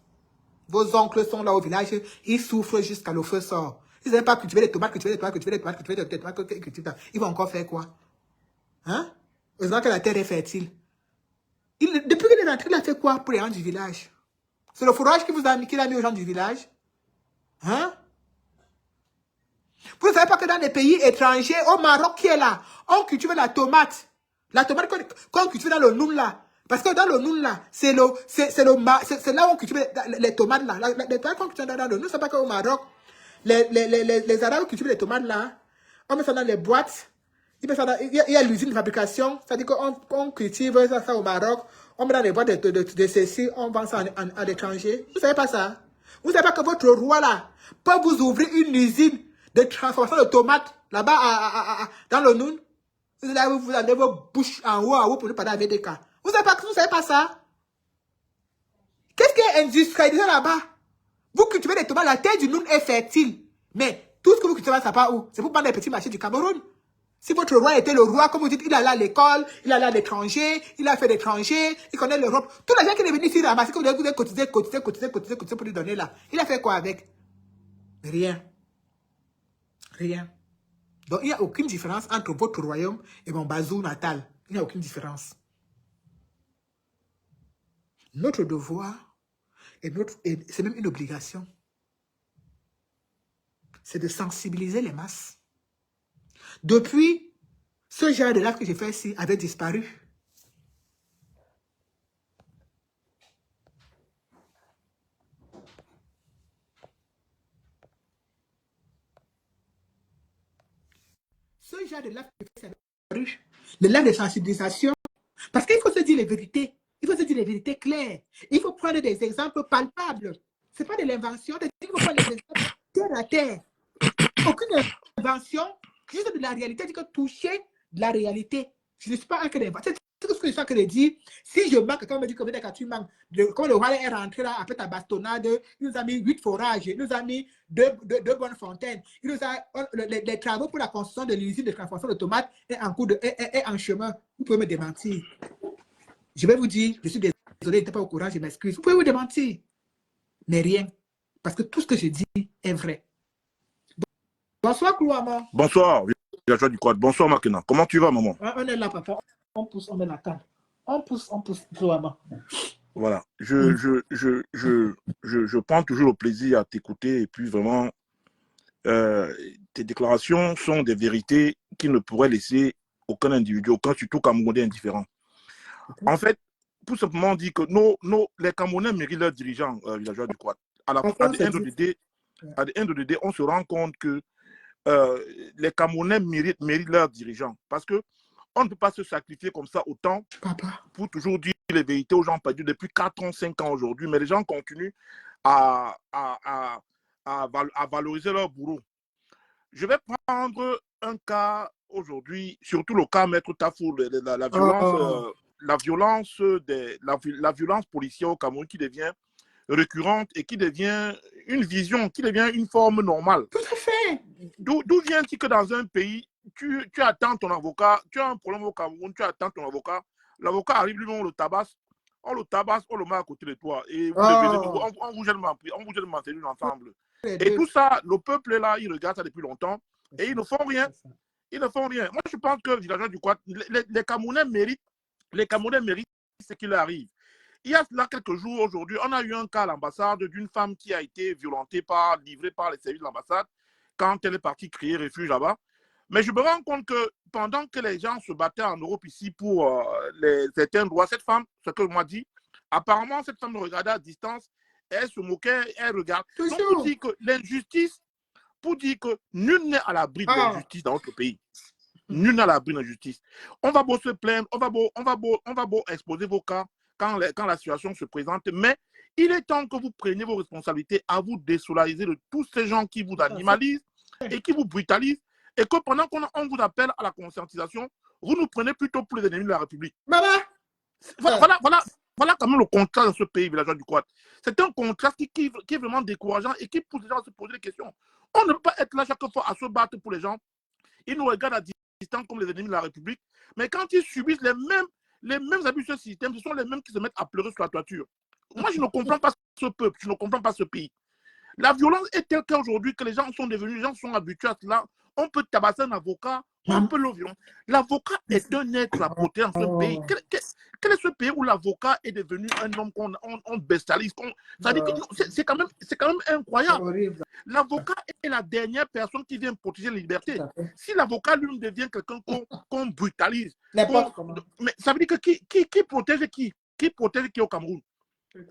Vos oncles sont là au village, ils souffrent jusqu'à le feu sort. Ils n'aiment pas cultiver les tomates, ils vont encore faire quoi? Hein? Heureusement que la terre est fertile. Depuis qu'il est rentré, il a fait quoi pour les gens du village? C'est le fourrage qu'il a mis aux gens du village? Hein? Vous ne savez pas que dans les pays étrangers, au Maroc qui est là, on cultive la tomate. La tomate qu'on cultive dans le Noun là. Parce que dans le Noun là, c'est là où on cultive les tomates là. Les tomates qu'on cultive dans le Noun, c'est pas qu'au Maroc. Les Arabes cultivent les tomates là. On met ça dans les boîtes. Il y a l'usine de fabrication, c'est-à-dire qu'on cultive ça au Maroc, on met dans les boîtes de ceci, on vend ça à l'étranger. Vous ne savez pas ça? Vous ne savez pas que votre roi là peut vous ouvrir une usine de transformation de tomates là-bas dans le Noun? Vous avez vos bouches en haut pour ne pas avoir des cas. Vous ne savez pas ça? Qu'est-ce qui est industrialisé là-bas? Vous cultivez des tomates, la terre du Noun est fertile. Mais tout ce que vous cultivez, ça part où? C'est pour prendre les petits marchés du Cameroun. Si votre roi était le roi, comme vous dites, il allait à l'école, il allait à l'étranger, il a fait l'étranger, il connaît l'Europe. Tous les gens qui sont venus ici ramasser, que vous avez cotisé pour lui donner là. Il a fait quoi avec? Rien. Rien. Donc, il n'y a aucune différence entre votre royaume et mon bazou natal. Il n'y a aucune différence. Notre devoir, et c'est même une obligation, c'est de sensibiliser les masses. Depuis, ce genre de live que j'ai fait ici avait disparu. Ce genre de live que j'ai fait avait disparu. Le live de sensibilisation. Parce qu'il faut se dire les vérités. Il faut se dire les vérités claires. Il faut prendre des exemples palpables. Ce n'est pas de l'invention. Il faut prendre des exemples terre à terre. Aucune invention, juste de la réalité, dit que toucher de la réalité. Je ne suis pas un que d'invention. C'est tout ce que je suis en train de dire. Si je manque, quand on me dit que tu manques, quand le roi est rentré là, après ta bastonnade, il nous a mis 8 forages, il nous a mis deux bonnes fontaines, il nous a, les travaux pour la construction de l'usine de transformation de tomates est en chemin. Vous pouvez me démentir. Je vais vous dire, je suis désolé, je n'étais pas au courant, je m'excuse. Vous pouvez vous démentir. Mais rien. Parce que tout ce que je dis est vrai. Bonsoir, Kouama. Bonsoir, villageois du Quad. Bonsoir, Makena. Comment tu vas, maman? On est là, papa. On pousse, on met la canne. On pousse, Kouama. Voilà. Je prends toujours le plaisir à t'écouter et puis vraiment, tes déclarations sont des vérités qui ne pourraient laisser aucun individu, aucun surtout Camerounais indifférent. En fait, tout simplement dit que les Camerounais méritent leurs dirigeants, villageois du Quad. À the end of the day, on se rend compte que les Camerounais méritent leurs dirigeants. Parce que on ne peut pas se sacrifier comme ça autant pour toujours dire les vérités aux gens perdus depuis 4 ans, 5 ans aujourd'hui. Mais les gens continuent à valoriser leur bourreau. Je vais prendre un cas aujourd'hui, surtout le cas Maître Tafou, la violence policière au Cameroun qui devient récurrente et qui devient une vision, qui devient une forme normale. Tout à fait. D'où vient-il que dans un pays, tu attends ton avocat, tu as un problème au Cameroun, tu attends ton avocat, l'avocat arrive, lui, on le tabasse, on le met à côté de toi et vous on vous jette ma cellule ensemble. Et tout ça, le peuple est là, il regarde ça depuis longtemps et ils ne font rien. Ils ne font rien. Moi, je pense que villageois du Quad, les Camerounais méritent ce qui leur arrive. Il y a là quelques jours, aujourd'hui, on a eu un cas à l'ambassade d'une femme qui a été livrée par les services de l'ambassade quand elle est partie créer refuge là-bas. Mais je me rends compte que pendant que les gens se battaient en Europe ici pour certains droits, cette femme, ce que moi dis, apparemment, cette femme me regardait à distance, elle se moquait, elle regarde. Donc, pour dire que l'injustice, pour dire que nul n'est à l'abri de l'injustice dans notre pays. Nul n'est à l'abri de l'injustice. On va beau se plaindre, on va beau exposer vos cas quand la situation se présente, mais il est temps que vous preniez vos responsabilités, à vous désolidariser de tous ces gens qui vous animalisent et qui vous brutalisent, et que pendant qu'on vous appelle à la conscientisation, vous nous prenez plutôt pour les ennemis de la République. Voilà quand même le contraste dans ce pays, villageois du Quad. C'est un contraste qui est vraiment décourageant et qui pousse les gens à se poser des questions. On ne peut pas être là chaque fois à se battre pour les gens. Ils nous regardent à distance comme les ennemis de la République, mais quand ils subissent les mêmes abus de ce système, ce sont les mêmes qui se mettent à pleurer sur la toiture. Moi, je ne comprends pas ce peuple, je ne comprends pas ce pays. La violence est telle qu'aujourd'hui que les gens sont habitués à cela. On peut tabasser un avocat, on peut le violer. L'avocat est un être à protéger dans ce pays. Quel est ce pays où l'avocat est devenu un homme qu'on bestialise? C'est quand même incroyable. L'avocat est la dernière personne qui vient protéger la liberté. Si l'avocat lui devient quelqu'un qu'on brutalise, mais ça veut dire que qui protège qui? Qui protège qui au Cameroun?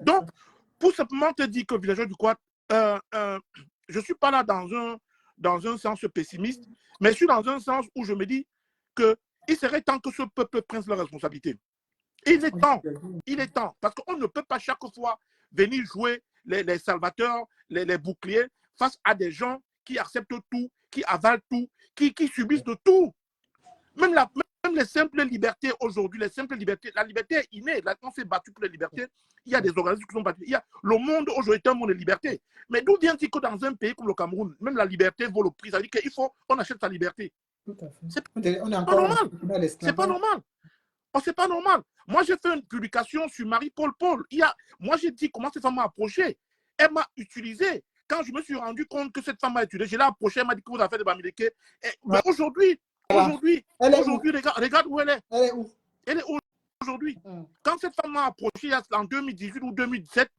Donc, pour simplement te dire que villageois du Quad, je ne suis pas là dans un sens pessimiste, mais je suis dans un sens où je me dis, qu'il serait temps que ce peuple prenne leurs responsabilités. Il est temps, parce qu'on ne peut pas chaque fois venir jouer les salvateurs, les boucliers face à des gens qui acceptent tout, qui avalent tout, qui subissent de tout. Même les simples libertés aujourd'hui, les simples libertés, la liberté est innée. Là, on s'est battu pour les libertés. Il y a des organismes qui sont battus. Le monde aujourd'hui est un monde de liberté. Mais d'où vient-il que dans un pays comme le Cameroun, même la liberté vaut le prix? Ça veut dire qu'il faut qu'on achète sa liberté. Tout à fait. C'est pas normal. C'est pas normal. Oh, c'est pas normal. Moi, j'ai fait une publication sur Marie-Paul Paul. Moi, j'ai dit comment cette femme m'a approché. Elle m'a utilisé. Quand je me suis rendu compte que cette femme m'a utilisé, je l'ai approchée, elle m'a dit que vous avez fait des Bamileke. Mais aujourd'hui, regarde où elle est. Elle est où? Elle est où aujourd'hui? Quand cette femme m'a approché en 2018 ou 2017,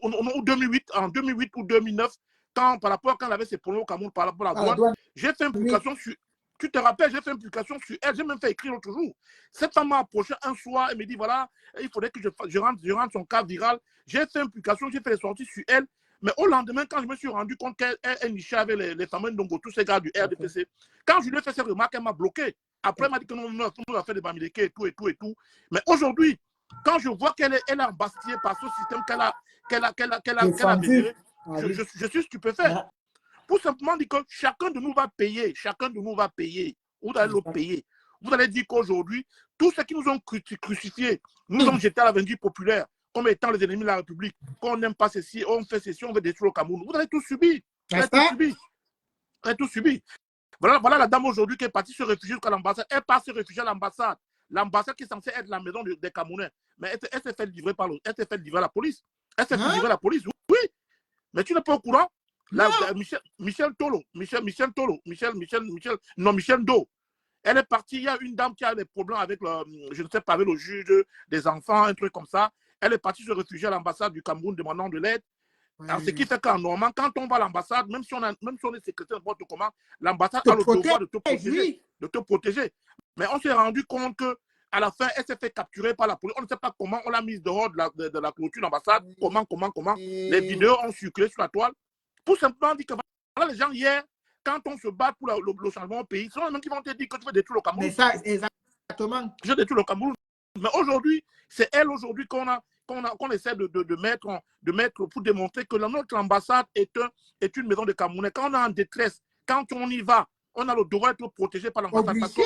ou 2008, en 2008 ou 2009, par rapport à quand elle avait ses problèmes au Cameroun par rapport à la douane, j'ai fait une publication sur. Tu te rappelles, j'ai fait une publication sur elle, j'ai même fait écrire l'autre jour. Cette femme m'a approché un soir, elle me dit voilà, il faudrait que je rende son cas viral. J'ai fait une publication, j'ai fait des sorties sur elle. Mais au lendemain, quand je me suis rendu compte qu'elle nichait avec les fameux Ndongo, tous ces gars du RDPC, quand je lui ai fait cette remarque, elle m'a bloqué. Après, elle m'a dit que non, on a fait des Bamileke et tout, et tout, et tout. Mais aujourd'hui, quand je vois qu'elle est embastillée par ce système qu'elle a mesuré, je suis stupéfait. Pour simplement dire que chacun de nous va payer. Vous allez le payer. Vous allez dire qu'aujourd'hui, tous ceux qui nous ont crucifiés, nous ont jetés à la vindicte populaire comme étant les ennemis de la République, qu'on n'aime pas ceci, on fait ceci, on veut détruire le Cameroun. Vous allez tout subir. Vous allez tout subir. Voilà la dame aujourd'hui qui est partie se réfugier jusqu'à l'ambassade. Elle part se réfugier à l'ambassade. L'ambassade qui est censée être la maison des Camerounais. Mais elle s'est fait livrer à la police. Elle s'est fait livrer à la police. Oui. Mais tu n'es pas au courant? Michel Do. Elle est partie, il y a une dame qui a des problèmes avec je ne sais pas, avec le juge des enfants, un truc comme ça. Elle est partie se réfugier à l'ambassade du Cameroun demandant de l'aide. Alors, ce qui fait qu'en Normand, quand on va à l'ambassade, même si on est secrétaire de n'importe comment, l'ambassade a le devoir de te protéger. Mais on s'est rendu compte qu'à la fin, elle s'est fait capturer par la police. On ne sait pas comment on l'a mise dehors de la clôture de l'ambassade. Comment. Les vidéos ont circulé sur la toile. Pour simplement dire que voilà, les gens hier, quand on se bat pour le changement au pays, ce sont les mêmes qui vont te dire que tu veux détruire le Cameroun. Mais ça, exactement. Je détruis le Cameroun. Mais aujourd'hui, c'est elle aujourd'hui qu'on essaie de mettre pour démontrer que notre ambassade est une maison de Camerounais. Quand on est en détresse, quand on y va, on a le devoir d'être protégé par l'ambassade. Parce que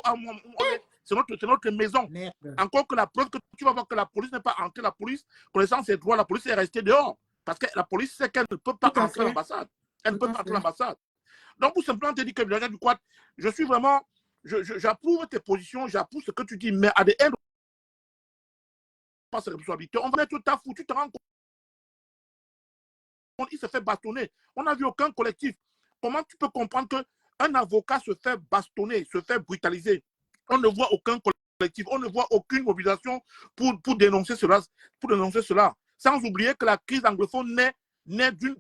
c'est notre maison. Merde. Encore que la preuve que tu vas voir que la police n'est pas entrée, la police, connaissant ses droits, la police est restée dehors. Parce que la police sait qu'elle ne peut pas entrer à l'ambassade. Elle ne peut pas entrer à l'ambassade. Donc, pour simplement te dire que Villageois du Quad, je suis vraiment, j'approuve tes positions, j'approuve ce que tu dis, mais à des ends, pas ses responsabilités. On va mettre ta fou, tu te rends compte, il se fait bastonner. On n'a vu aucun collectif. Comment tu peux comprendre qu'un avocat se fait bastonner, se fait brutaliser? On ne voit aucun collectif, on ne voit aucune mobilisation pour dénoncer cela. Sans oublier que la crise anglophone naît d'une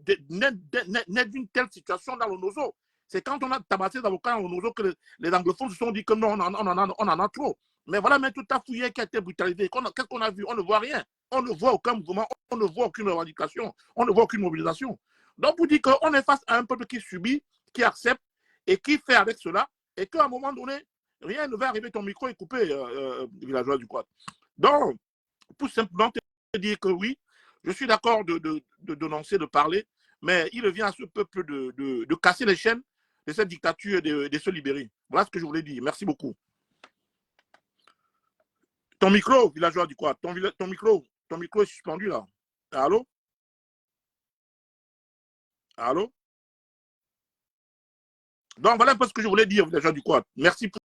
telle situation dans le Nozo. C'est quand on a tabassé les avocats dans le Nozo que les anglophones se sont dit que non, on en a trop. Mais voilà, mais tout à fouillé qui a été brutalisé. Qu'est-ce qu'on a vu? On ne voit rien. On ne voit aucun mouvement, on ne voit aucune revendication, on ne voit aucune mobilisation. Donc, vous dites qu'on est face à un peuple qui subit, qui accepte et qui fait avec cela, et qu'à un moment donné, rien ne va arriver, ton micro est coupé, Villageois du Quad. Donc, pour simplement te dire que oui, je suis d'accord de dénoncer, de parler, mais il revient à ce peuple de casser les chaînes de cette dictature et de se libérer. Voilà ce que je voulais dire. Merci beaucoup. Ton micro, Villageois du Quad, ton micro est suspendu là. Allô? Allô? Donc voilà un peu ce que je voulais dire, Villageois du Quad. Merci pour